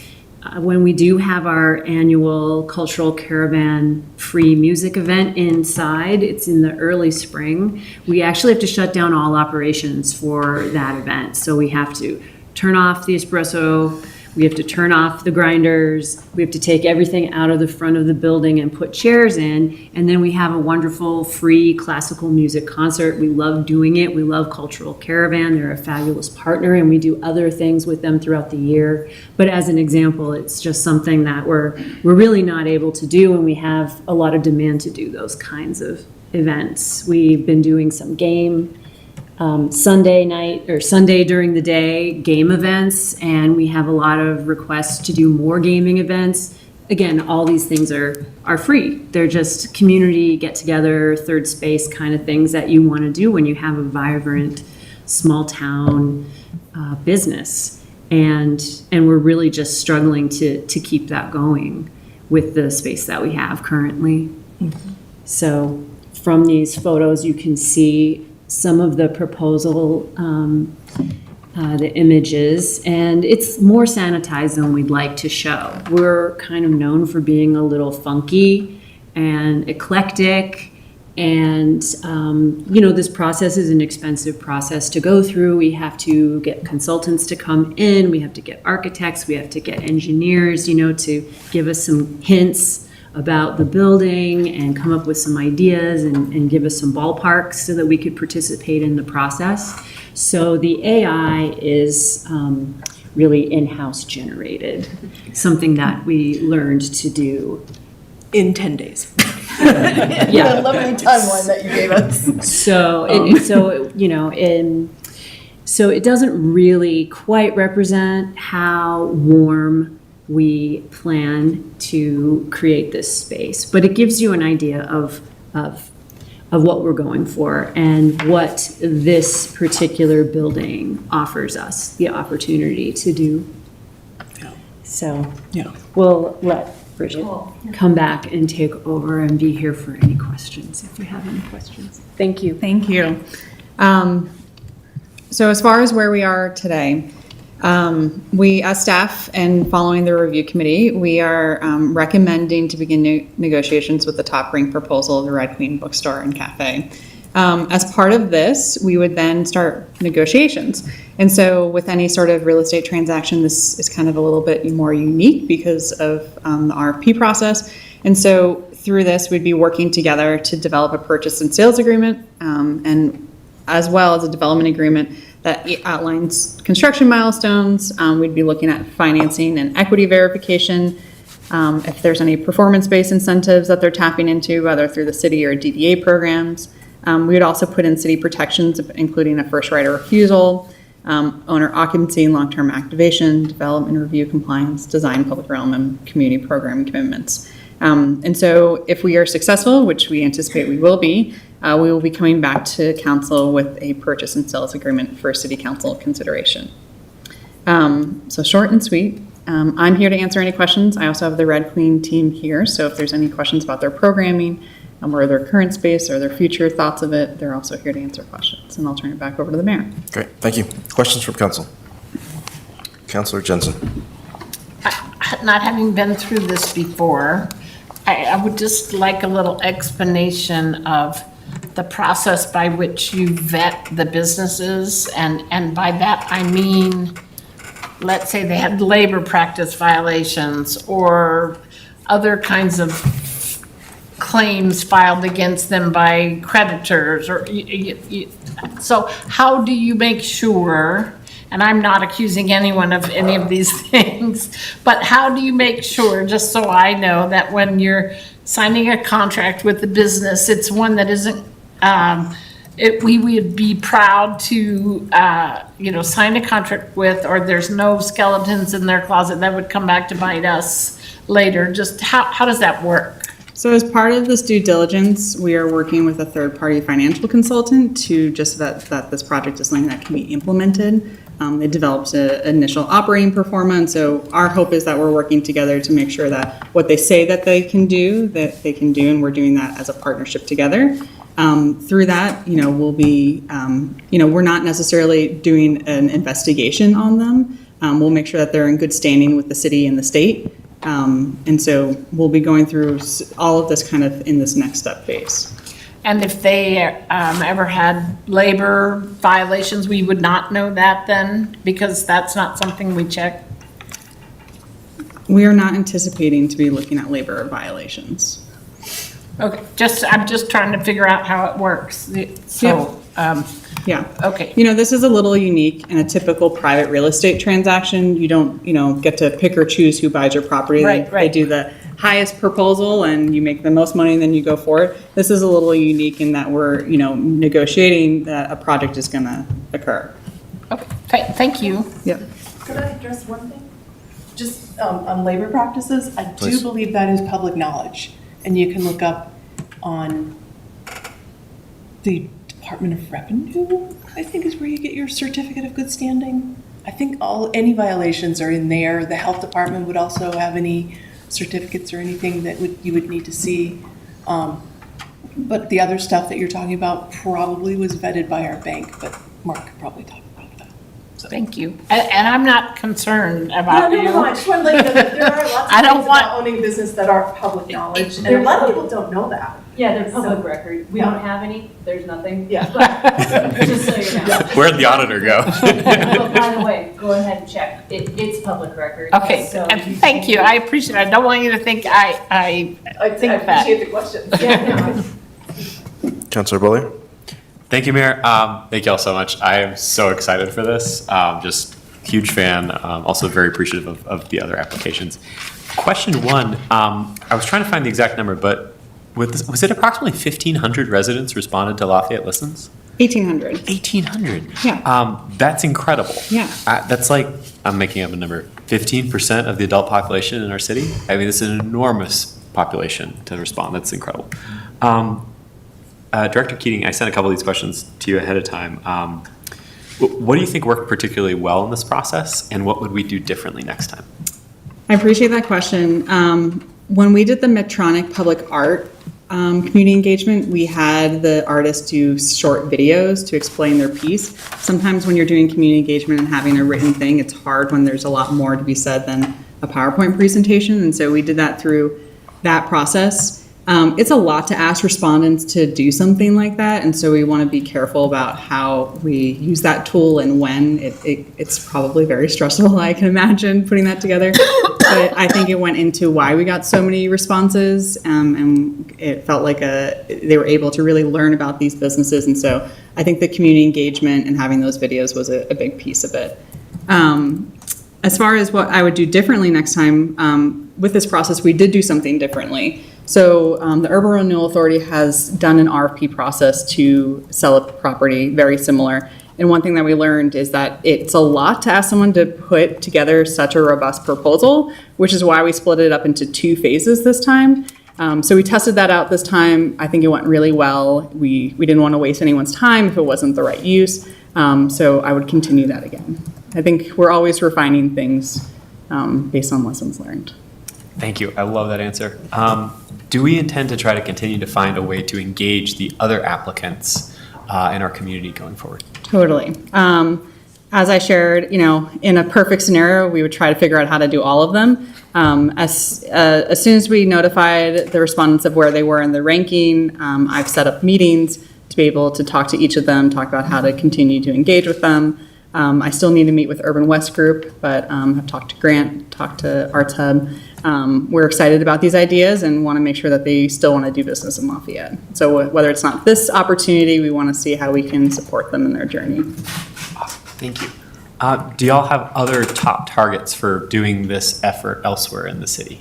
When we do have our annual Cultural Caravan free music event inside, it's in the early spring, we actually have to shut down all operations for that event. So we have to turn off the espresso, we have to turn off the grinders, we have to take everything out of the front of the building and put chairs in, and then we have a wonderful free classical music concert. We love doing it. We love Cultural Caravan. They're a fabulous partner, and we do other things with them throughout the year. But as an example, it's just something that we're really not able to do, and we have a lot of demand to do those kinds of events. We've been doing some game Sunday night or Sunday during the day game events, and we have a lot of requests to do more gaming events. Again, all these things are free. They're just community get together, third space kind of things that you want to do when you have a vibrant small town business. And we're really just struggling to keep that going with the space that we have currently. So from these photos, you can see some of the proposal, the images, and it's more sanitized than we'd like to show. We're kind of known for being a little funky and eclectic, and this process is an expensive process to go through. We have to get consultants to come in, we have to get architects, we have to get engineers, to give us some hints about the building and come up with some ideas and give us some ballparks so that we could participate in the process. So the AI is really in-house generated, something that we learned to do
in 10 days.
Yeah.
I love the timeline that you gave us.
So it doesn't really quite represent how warm we plan to create this space, but it gives you an idea of what we're going for and what this particular building offers us the opportunity to do. So we'll let Bridget come back and take over and be here for any questions if you have any questions. Thank you.
Thank you. So as far as where we are today, we, as staff and following the review committee, we are recommending to begin negotiations with the top ranked proposal of the Red Queen Bookstore and Cafe. As part of this, we would then start negotiations. And so with any sort of real estate transaction, this is kind of a little bit more unique because of the RFP process. And so through this, we'd be working together to develop a purchase and sales agreement, and as well as a development agreement that outlines construction milestones. We'd be looking at financing and equity verification. If there's any performance-based incentives that they're tapping into, whether through the city or DDA programs. We would also put in city protections, including a first right of refusal, owner occupancy and long-term activation, development review compliance, design, public realm, and community program commitments. And so if we are successful, which we anticipate we will be coming back to council with a purchase and sales agreement for city council consideration. So short and sweet. I'm here to answer any questions. I also have the Red Queen team here, so if there's any questions about their programming, or their current space or their future thoughts of it, they're also here to answer questions. And I'll turn it back over to the mayor.
Great, thank you. Questions from council? Councilor Jensen.
Not having been through this before, I would just like a little explanation of the process by which you vet the businesses. And by that, I mean, let's say they had labor practice violations or other kinds of claims filed against them by creditors, or so how do you make sure, and I'm not accusing anyone of any of these things, but how do you make sure, just so I know, that when you're signing a contract with the business, it's one that isn't, we would be proud to, sign a contract with, or there's no skeletons in their closet that would come back to bite us later. Just how does that work?
So as part of this due diligence, we are working with a third-party financial consultant to just vet that this project is something that can be implemented. They developed an initial operating pro forma, and so our hope is that we're working together to make sure that what they say that they can do, and we're doing that as a partnership together. Through that, we'll be, we're not necessarily doing an investigation on them. We'll make sure that they're in good standing with the city and the state. And so we'll be going through all of this kind of in this next step phase.
And if they ever had labor violations, we would not know that then, because that's not something we check?
We are not anticipating to be looking at labor violations.
Okay, I'm just trying to figure out how it works. So,
Yeah.
okay.
This is a little unique in a typical private real estate transaction. You don't, get to pick or choose who buys your property. They do the highest proposal and you make the most money and then you go for it. This is a little unique in that we're, negotiating that a project is going to occur.
Okay, thank you.
Yep.
Could I address one thing? Just on labor practices, I
Please.
do believe that is public knowledge. And you can look up on the Department of Revenue, I think is where you get your certificate of good standing. I think any violations are in there. The health department would also have any certificates or anything that you would need to see. But the other stuff that you're talking about probably was vetted by our bank, but Mark could probably talk about that. So.
Thank you. And I'm not concerned about you.
No, I just want to let you know that there are lots
I
of
don't
things
want-
about owning business that aren't public knowledge, and a lot of people don't know that.
Yeah, they're public
So-
record. We don't have any, there's nothing.
Yeah.
Just so you know.
Where'd the auditor go?
But by the way, go ahead and check. It's public record.
Okay,
so
and thank you. I appreciate it. I don't want you to think I think
I
that.
appreciate the questions.
Yeah, no,
Councilor Buller?
Thank you, Mayor. Thank you all so much. I am so excited for this. Just huge fan. Also very appreciative of the other applications. Question one, I was trying to find the exact number, but was it approximately 1,500 residents responded to Lafayette Listens?
1,800.
1,800?
Yeah.
That's incredible.
Yeah.
That's like, I'm making up a number, 15% of the adult population in our city? I mean, it's an enormous population to respond. That's incredible. Director Keating, I sent a couple of these questions to you ahead of time. What do you think worked particularly well in this process, and what would we do differently next time?
I appreciate that question. When we did the Medtronic Public Art community engagement, we had the artists do short videos to explain their piece. Sometimes when you're doing community engagement and having a written thing, it's hard when there's a lot more to be said than a PowerPoint presentation. And so we did that through that process. It's a lot to ask respondents to do something like that. And so we want to be careful about how we use that tool and when. It's probably very stressful, I can imagine, putting that together. But I think it went into why we got so many responses, and it felt like they were able to really learn about these businesses. And so I think the community engagement and having those videos was a big piece of it. As far as what I would do differently next time, with this process, we did do something differently. So the Urban Renewal Authority has done an RFP process to sell a property very similar. And one thing that we learned is that it's a lot to ask someone to put together such a robust proposal, which is why we split it up into 2 phases this time. So we tested that out this time. I think it went really well. We didn't want to waste anyone's time if it wasn't the right use. So I would continue that again. I think we're always refining things based on lessons learned.
Thank you. I love that answer. Do we intend to try to continue to find a way to engage the other applicants in our community going forward?
Totally. As I shared, in a perfect scenario, we would try to figure out how to do all of them. As soon as we notified the respondents of where they were in the ranking, I've set up meetings to be able to talk to each of them, talk about how to continue to engage with them. I still need to meet with Urban West Group, but I've talked to Grant, talked to Arts Hub. We're excited about these ideas and want to make sure that they still want to do business in Lafayette. So whether it's not this opportunity, we want to see how we can support them in their journey.
Thank you. Do y'all have other top targets for doing this effort elsewhere in the city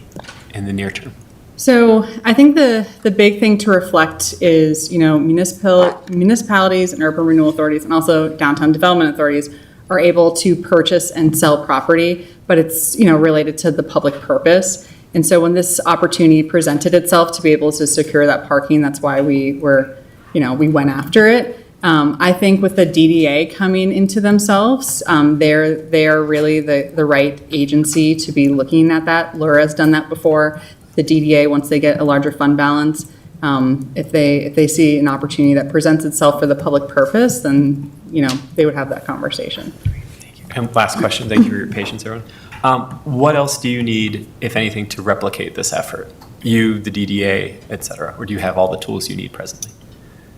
in the near term?
So I think the big thing to reflect is, municipalities and urban renewal authorities and also downtown development authorities are able to purchase and sell property, but it's, related to the public purpose. And so when this opportunity presented itself to be able to secure that parking, that's why we went after it. I think with the DDA coming into themselves, they are really the right agency to be looking at that. Laura has done that before. The DDA, once they get a larger fund balance, if they see an opportunity that presents itself for the public purpose, then, they would have that conversation.
And last question, thank you for your patience, everyone. What else do you need, if anything, to replicate this effort? You, the DDA, et cetera, or do you have all the tools you need presently?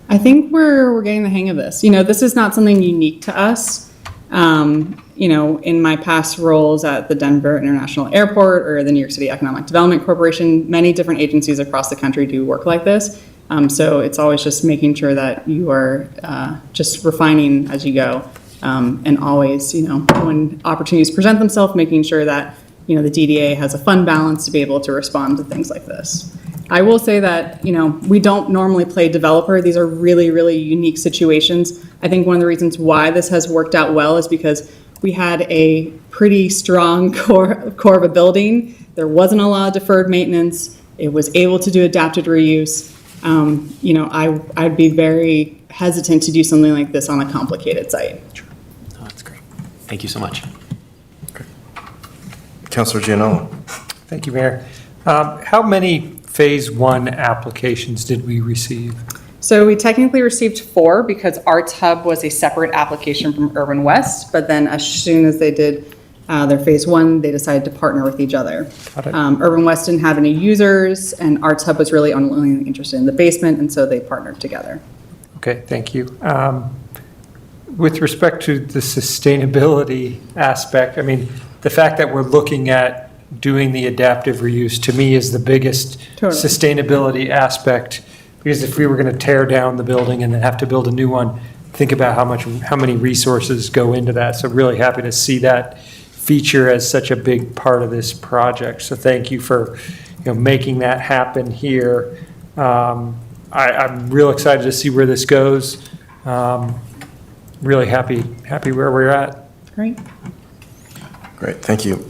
I think we're getting the hang of this. This is not something unique to us. In my past roles at the Denver International Airport or the New York City Economic Development Corporation, many different agencies across the country do work like this. So it's always just making sure that you are just refining as you go. And always, when opportunities present themselves, making sure that, the DDA has a fund balance to be able to respond to things like this. I will say that, we don't normally play developer. These are really, really unique situations. I think one of the reasons why this has worked out well is because we had a pretty strong core of a building. There wasn't a lot of deferred maintenance. It was able to do adapted reuse. I'd be very hesitant to do something like this on a complicated site.
Oh, that's great. Thank you so much.
Councilor Gianello.
Thank you, Mayor. How many Phase 1 applications did we receive?
So we technically received 4 because Arts Hub was a separate application from Urban West, but then as soon as they did their Phase 1, they decided to partner with each other. Urban West didn't have any users, and Arts Hub was really only interested in the basement, and so they partnered together.
Okay, thank you. With respect to the sustainability aspect, the fact that we're looking at doing the adaptive reuse, to me, is the biggest sustainability aspect. Because if we were going to tear down the building and then have to build a new one, think about how many resources go into that. So really happy to see that feature as such a big part of this project. So thank you for making that happen here. I'm real excited to see where this goes. Really happy where we're at.
Great.
Great, thank you.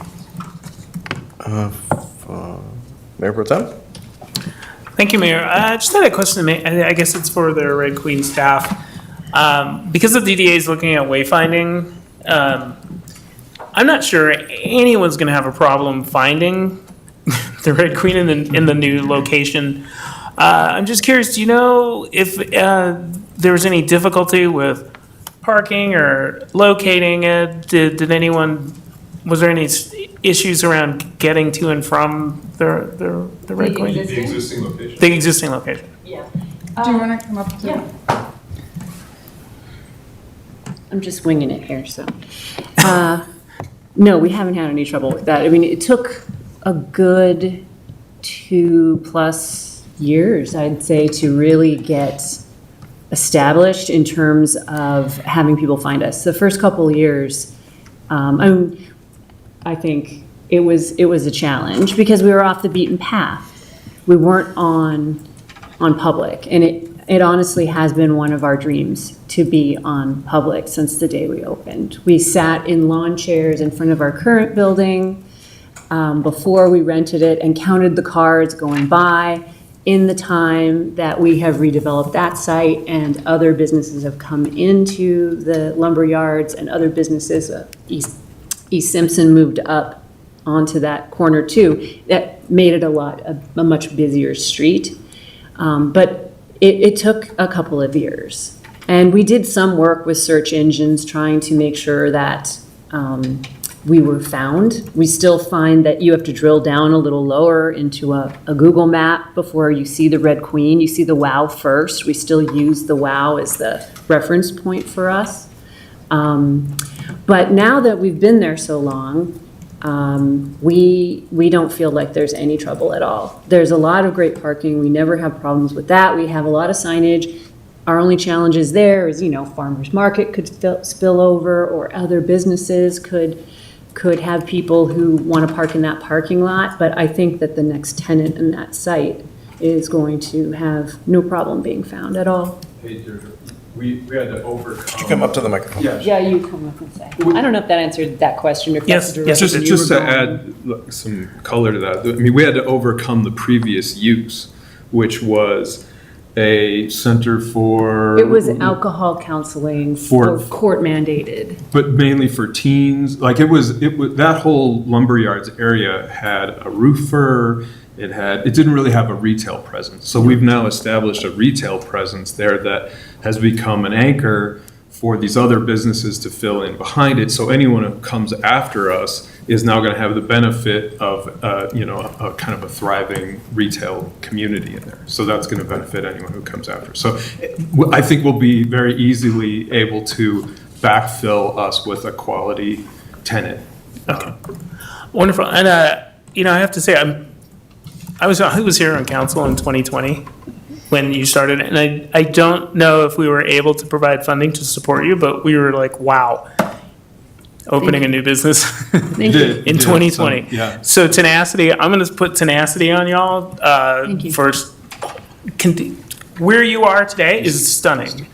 Mayor Pro Tem?
Thank you, Mayor. I just had a question. I guess it's for the Red Queen staff. Because the DDA is looking at wayfinding, I'm not sure anyone's going to have a problem finding the Red Queen in the new location. I'm just curious, do you know if there was any difficulty with parking or locating it? Was there any issues around getting to and from the Red Queen?
The existing location.
The existing location.
Yeah.
Do you want to come up to?
Yeah.
I'm just winging it here, so. No, we haven't had any trouble with that. It took a good 2+ years, I'd say, to really get established in terms of having people find us. The first couple of years, I think it was a challenge because we were off the beaten path. We weren't on public, and it honestly has been one of our dreams to be on public since the day we opened. We sat in lawn chairs in front of our current building before we rented it and counted the cars going by. In the time that we have redeveloped that site and other businesses have come into the lumber yards and other businesses, East Simpson moved up onto that corner too. That made it a much busier street. But it took a couple of years. And we did some work with search engines trying to make sure that we were found. We still find that you have to drill down a little lower into a Google map before you see the Red Queen. You see the WOW first. We still use the WOW as the reference point for us. But now that we've been there so long, we don't feel like there's any trouble at all. There's a lot of great parking. We never have problems with that. We have a lot of signage. Our only challenge is there is, farmers market could spill over, or other businesses could have people who want to park in that parking lot. But I think that the next tenant in that site is going to have no problem being found at all.
Hey, Deirdre,
we had to overcome.
Could you come up to the microphone?
Yeah, you come up and say. I don't know if that answered that question. If that's the
Just,
direction you
just
were
to
going.
add some color to that, I mean, we had to overcome the previous use, which was a center for.
It was alcohol counseling for court mandated.
But mainly for teens, like it was, that whole lumberyards area had a roofer, it didn't really have a retail presence. So we've now established a retail presence there that has become an anchor for these other businesses to fill in behind it. So anyone who comes after us is now going to have the benefit of, a kind of a thriving retail community in there. So that's going to benefit anyone who comes after. So I think we'll be very easily able to backfill us with a quality tenant.
Okay. Wonderful. And, I have to say, I was here on council in 2020 when you started, and I don't know if we were able to provide funding to support you, but we were like, wow, opening a new business in 2020.
Yeah.
So tenacity, I'm going to put tenacity on y'all. First, where you are today is stunning.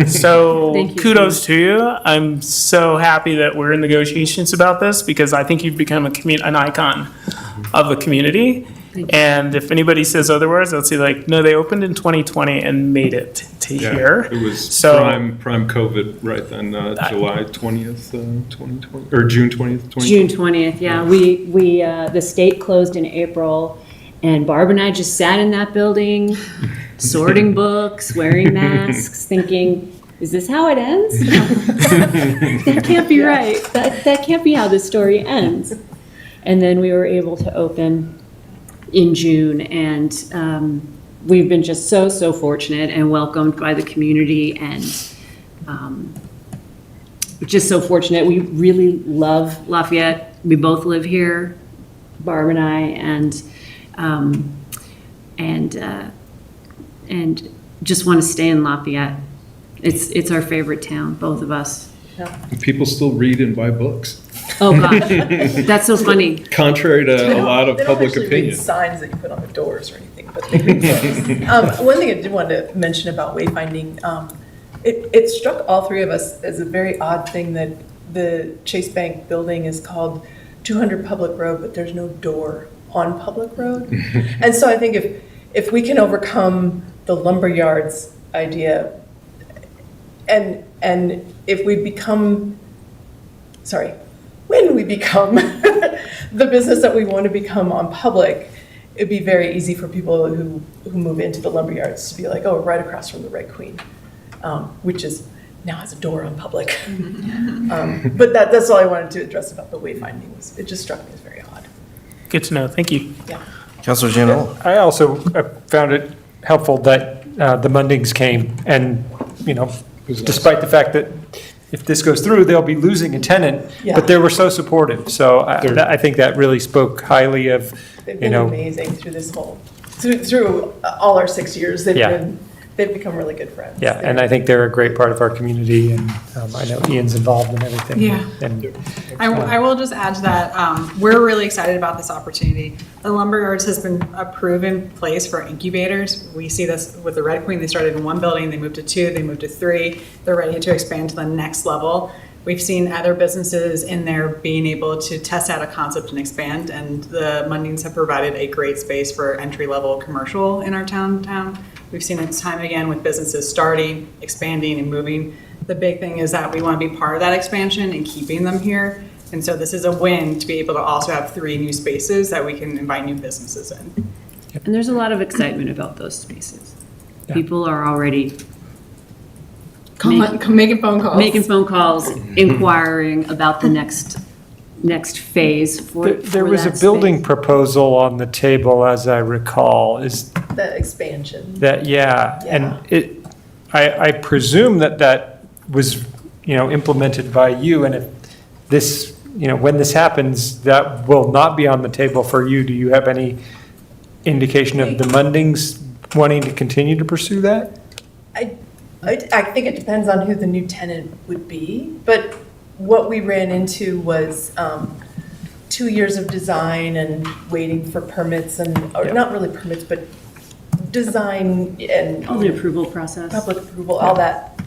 So
Thank you.
kudos to you. I'm so happy that we're in negotiations about this because I think you've become an icon of the community. And if anybody says otherwise, I'll say like, no, they opened in 2020 and made it to here.
It was
So-
prime COVID right then, July 20th, 2020, or June 20th, 2020.
June 20th, yeah. We the state closed in April, and Barb and I just sat in that building, sorting books, wearing masks, thinking, is this how it ends? That can't be right. That can't be how this story ends. And then we were able to open in June, and we've been just so fortunate and welcomed by the community, and just so fortunate. We really love Lafayette. We both live here, Barb and I, and just want to stay in Lafayette. It's our favorite town, both of us.
People still read and buy books.
Oh gosh, that's so funny.
Contrary to a lot of
They don't
public
actually
opinion.
read signs that you put on the doors or anything, but they read books. One thing I did want to mention about wayfinding, it struck all three of us as a very odd thing that the Chase Bank building is called 200 Public Road, but there's no door on Public Road. And so I think if we can overcome the lumberyards idea, and if we become, when we become the business that we want to become on Public, it'd be very easy for people who move into the lumberyards to be like, oh, we're right across from the Red Queen, which is now has a door on Public. But that's all I wanted to address about the wayfinding. It just struck me as very odd.
Good to know. Thank you.
Yeah.
Councilor Gianello?
I also found it helpful that the Mundings came and, despite the fact that if this goes through, they'll be losing a tenant,
Yeah.
but they were so supportive. So I think that really spoke highly of,
They've been amazing through this whole, through all our 6 years. They've become really good friends.
yeah, and I think they're a great part of our community, and I know Ian's involved in everything.
Yeah.
And
I will just add to that, we're really excited about this opportunity. The Lumberyards has been a proven place for incubators. We see this with the Red Queen. They started in one building, they moved to 2, they moved to 3. They're ready to expand to the next level. We've seen other businesses in there being able to test out a concept and expand, and the Mundings have provided a great space for entry-level commercial in our town. We've seen it time and again with businesses starting, expanding, and moving. The big thing is that we want to be part of that expansion and keeping them here. And so this is a win to be able to also have 3 new spaces that we can invite new businesses in.
And there's a lot of excitement about those spaces. People are already
Making phone calls.
inquiring about the next phase for
there was a
that
building
space.
proposal on the table, as I recall, is
The expansion.
that, and I presume that was, implemented by you, and if this, when this happens, that will not be on the table for you. Do you have any indication of the Mundings wanting to continue to pursue that?
I think it depends on who the new tenant would be, but what we ran into was 2 years of design and waiting for permits or not really permits, but design and
All the approval process.
public approval, all that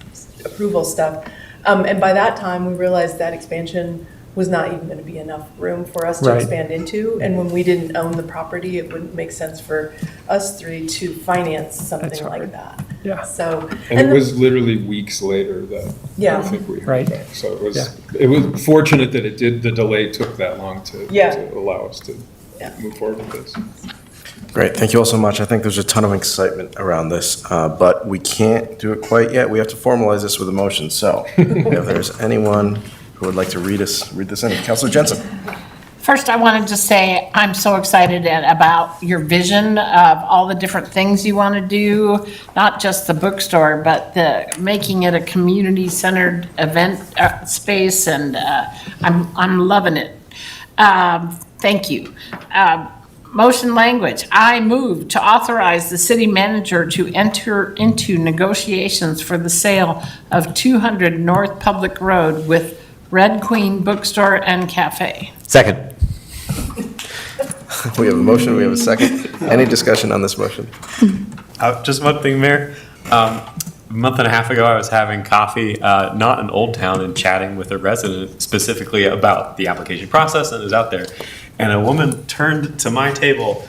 approval stuff. And by that time, we realized that expansion was not even going to be enough room for us to
Right.
expand into. And when we didn't own the property, it wouldn't make sense for us three to finance something like that.
Yeah.
So,
And it
the-
was literally weeks later that
Yeah.
I think we heard
Right.
back. So it was fortunate that the delay took that long to allow us to move forward with this.
Great, thank you all so much. I think there's a ton of excitement around this, but we can't do it quite yet. We have to formalize this with a motion. So if there's anyone who would like to read this in, Councilor Jensen.
First, I wanted to say I'm so excited about your vision of all the different things you want to do, not just the bookstore, but making it a community-centered event space, and I'm loving it. Thank you. Motion language. I move to authorize the city manager to enter into negotiations for the sale of 200 North Public Road with Red Queen Bookstore and Cafe.
Second.
We have a motion, we have a second. Any discussion on this motion?
Just one thing, Mayor. A month and a half ago, I was having coffee, not in Old Town, and chatting with a resident specifically about the application process and it was out there. And a woman turned to my table,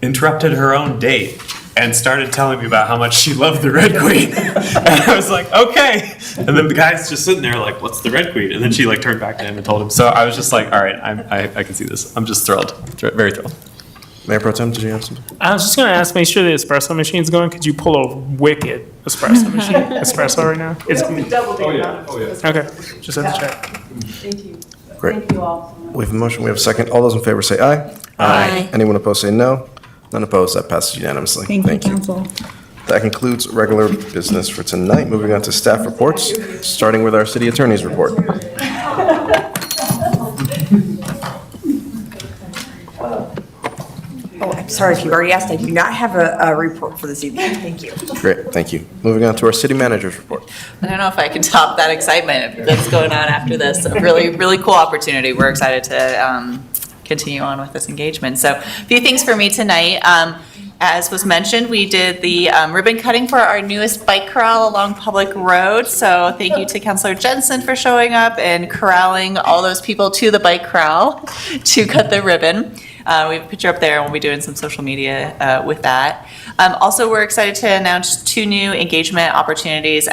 interrupted her own date, and started telling me about how much she loved the Red Queen. And I was like, okay. And then the guy's just sitting there like, what's the Red Queen? And then she like turned back to him and told him. So I was just like, all right, I can see this. I'm just thrilled, very thrilled.
Mayor Pro Tem, did you have something?
I was just gonna ask, make sure the espresso machine's going. Could you pull a wicked espresso right now? It's
double the
amount of
okay. Just have to check.
Thank you.
Great.
Thank you all so much.
We have a motion, we have a second. All those in favor say aye.
Aye.
Anyone opposed say no. None opposed, that passes unanimously.
Thank you, council.
That concludes regular business for tonight. Moving on to staff reports, starting with our city attorney's report.
Oh, I'm sorry if you already asked. I do not have a report for this evening. Thank you.
Great, thank you. Moving on to our city manager's report.
I don't know if I can top that excitement that's going on after this. A really, really cool opportunity. We're excited to continue on with this engagement. So a few things for me tonight. As was mentioned, we did the ribbon cutting for our newest bike corral along Public Road. So thank you to Councilor Jensen for showing up and corralling all those people to the bike corral to cut the ribbon. We have a picture up there and we'll be doing some social media with that. Also, we're excited to announce 2 new engagement opportunities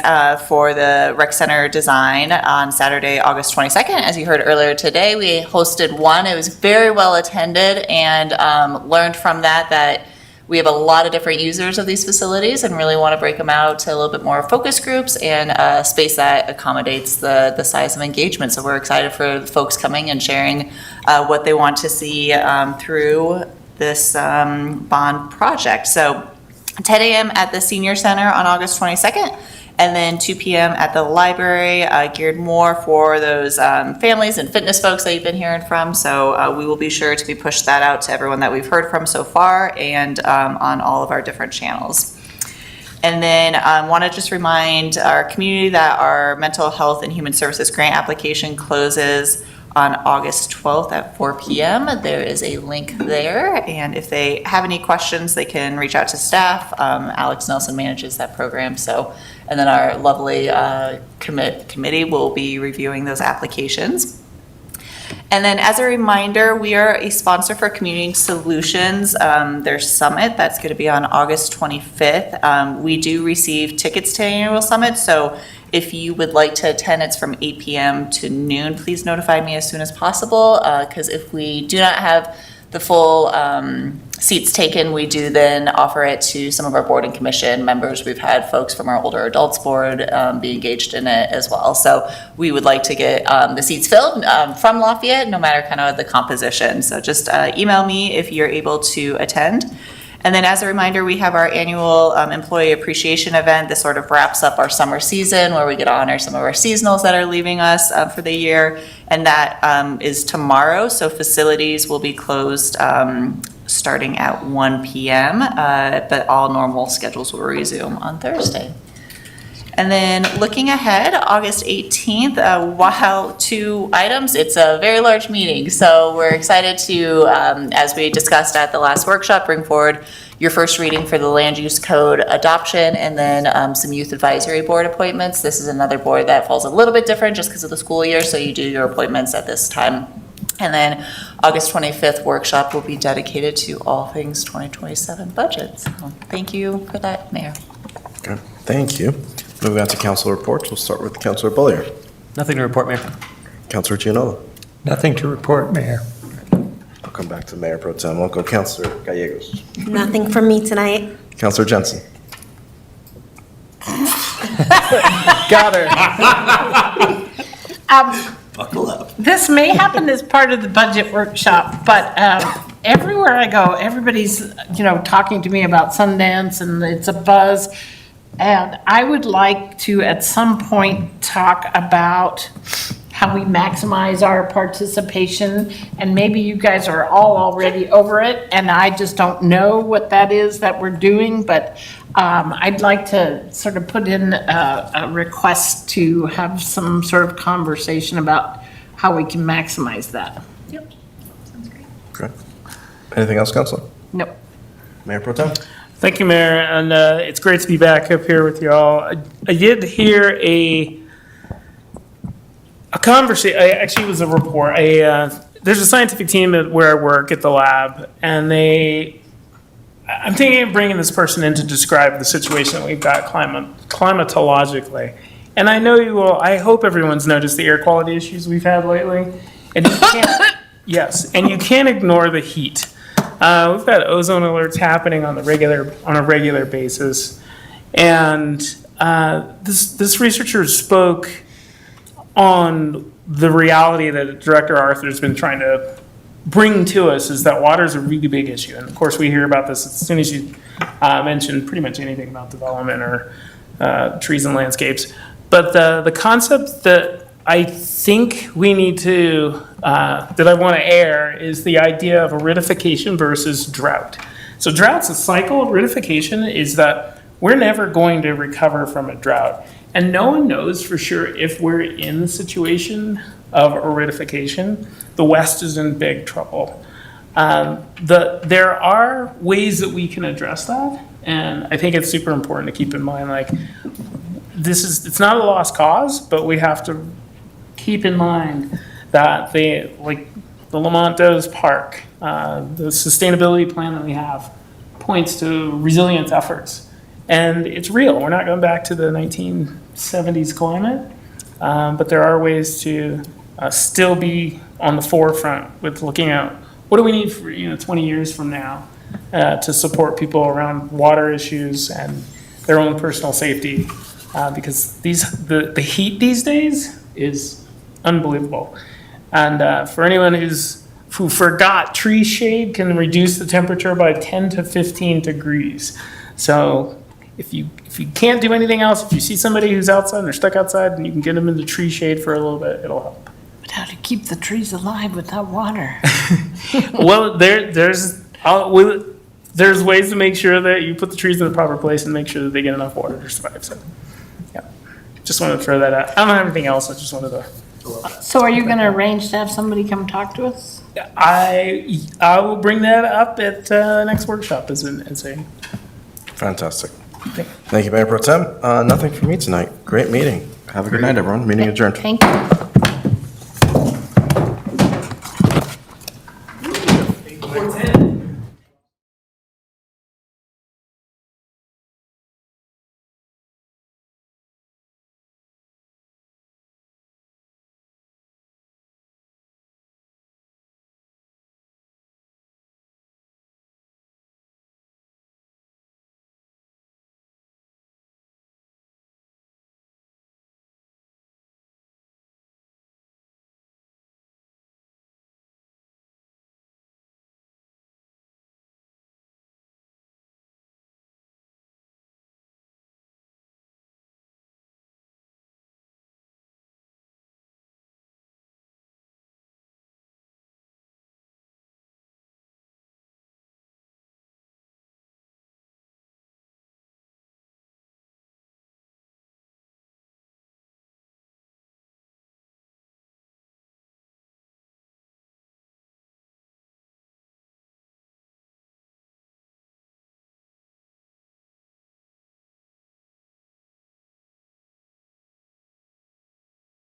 for the Rec Center design on Saturday, August 22nd. As you heard earlier today, we hosted one. It was very well attended and learned from that we have a lot of different users of these facilities and really want to break them out to a little bit more focus groups and a space that accommodates the size of engagement. So we're excited for the folks coming and sharing what they want to see through this bond project. So 10 a.m. at the Senior Center on August 22nd, and then 2 p.m. at the library, geared more for those families and fitness folks that you've been hearing from. So we will be sure to be push that out to everyone that we've heard from so far and on all of our different channels. And then I want to just remind our community that our mental health and human services grant application closes on August 12th at 4 p.m. There is a link there, and if they have any questions, they can reach out to staff. Alex Nelson manages that program, so, and then our lovely committee will be reviewing those applications. And then as a reminder, we are a sponsor for Community Solutions, their summit. That's going to be on August 25th. We do receive tickets to the annual summit, so if you would like to attend, it's from 8 p.m. to noon. Please notify me as soon as possible, because if we do not have the full seats taken, we do then offer it to some of our board and commission members. We've had folks from our older adults board be engaged in it as well. So we would like to get the seats filled from Lafayette, no matter kind of the composition. So just email me if you're able to attend. And then as a reminder, we have our annual employee appreciation event. This sort of wraps up our summer season where we get to honor some of our seasonals that are leaving us for the year. And that is tomorrow. So facilities will be closed starting at 1 p.m., but all normal schedules will resume on Thursday. And then looking ahead, August 18th, wow, 2 items. It's a very large meeting, so we're excited to, as we discussed at the last workshop, bring forward your first reading for the land use code adoption, and then some youth advisory board appointments. This is another board that falls a little bit different just because of the school year, so you do your appointments at this time. And then August 25th workshop will be dedicated to all things 2027 budget. So thank you for that, Mayor.
Okay, thank you. Moving on to council reports, we'll start with Councilor Bullier.
Nothing to report, Mayor.
Councilor Gianola.
Nothing to report, Mayor.
I'll come back to Mayor Pro Tem. We'll go Councilor Gallegos.
Nothing from me tonight.
Councilor Jensen.
Got her.
Buckle up.
This may happen as part of the budget workshop, but everywhere I go, everybody's, talking to me about Sundance, and it's a buzz. And I would like to, at some point, talk about how we maximize our participation. And maybe you guys are all already over it, and I just don't know what that is that we're doing. But I'd like to sort of put in a request to have some sort of conversation about how we can maximize that.
Yep, sounds great.
Okay. Anything else, Councilor?
Nope.
Mayor Pro Tem?
Thank you, Mayor, and it's great to be back up here with you all. I did hear a conversation, actually it was a report. There's a scientific team where I work at the lab, and I'm thinking of bringing this person in to describe the situation that we've got climatologically. And I know you will, I hope everyone's noticed the air quality issues we've had lately. And you can't, yes, and you can't ignore the heat. We've got ozone alerts happening on a regular basis. And this researcher spoke on the reality that Director Arthur's been trying to bring to us, is that water is a really big issue. And of course, we hear about this as soon as you mention pretty much anything about development or trees and landscapes. But the concept that I think we need to, that I want to air, is the idea of aridification versus drought. So drought's a cycle. Aridification is that we're never going to recover from a drought. And no one knows for sure if we're in the situation of aridification. The West is in big trouble. There are ways that we can address that. And I think it's super important to keep in mind, like, it's not a lost cause, but we have to keep in mind that the Lamont Does Park, the sustainability plan that we have, points to resilience efforts. And it's real. We're not going back to the 1970s climate, but there are ways to still be on the forefront with looking at what do we need for 20 years from now to support people around water issues and their own personal safety, because the heat these days is unbelievable. And for anyone who forgot, tree shade can reduce the temperature by 10 to 15 degrees. So if you can't do anything else, if you see somebody who's outside and they're stuck outside and you can get them into tree shade for a little bit, it'll help.
But how to keep the trees alive without water?
Well, there's ways to make sure that you put the trees in the proper place and make sure that they get enough water to survive. So, yeah, just wanted to throw that out. I don't have anything else. I just wanted to.
So are you going to arrange to have somebody come talk to us?
I will bring that up at next workshop as a.
Fantastic. Thank you, Mayor Pro Tem. Nothing for me tonight. Great meeting. Have a good night, everyone. Meeting adjourned.
Thank you.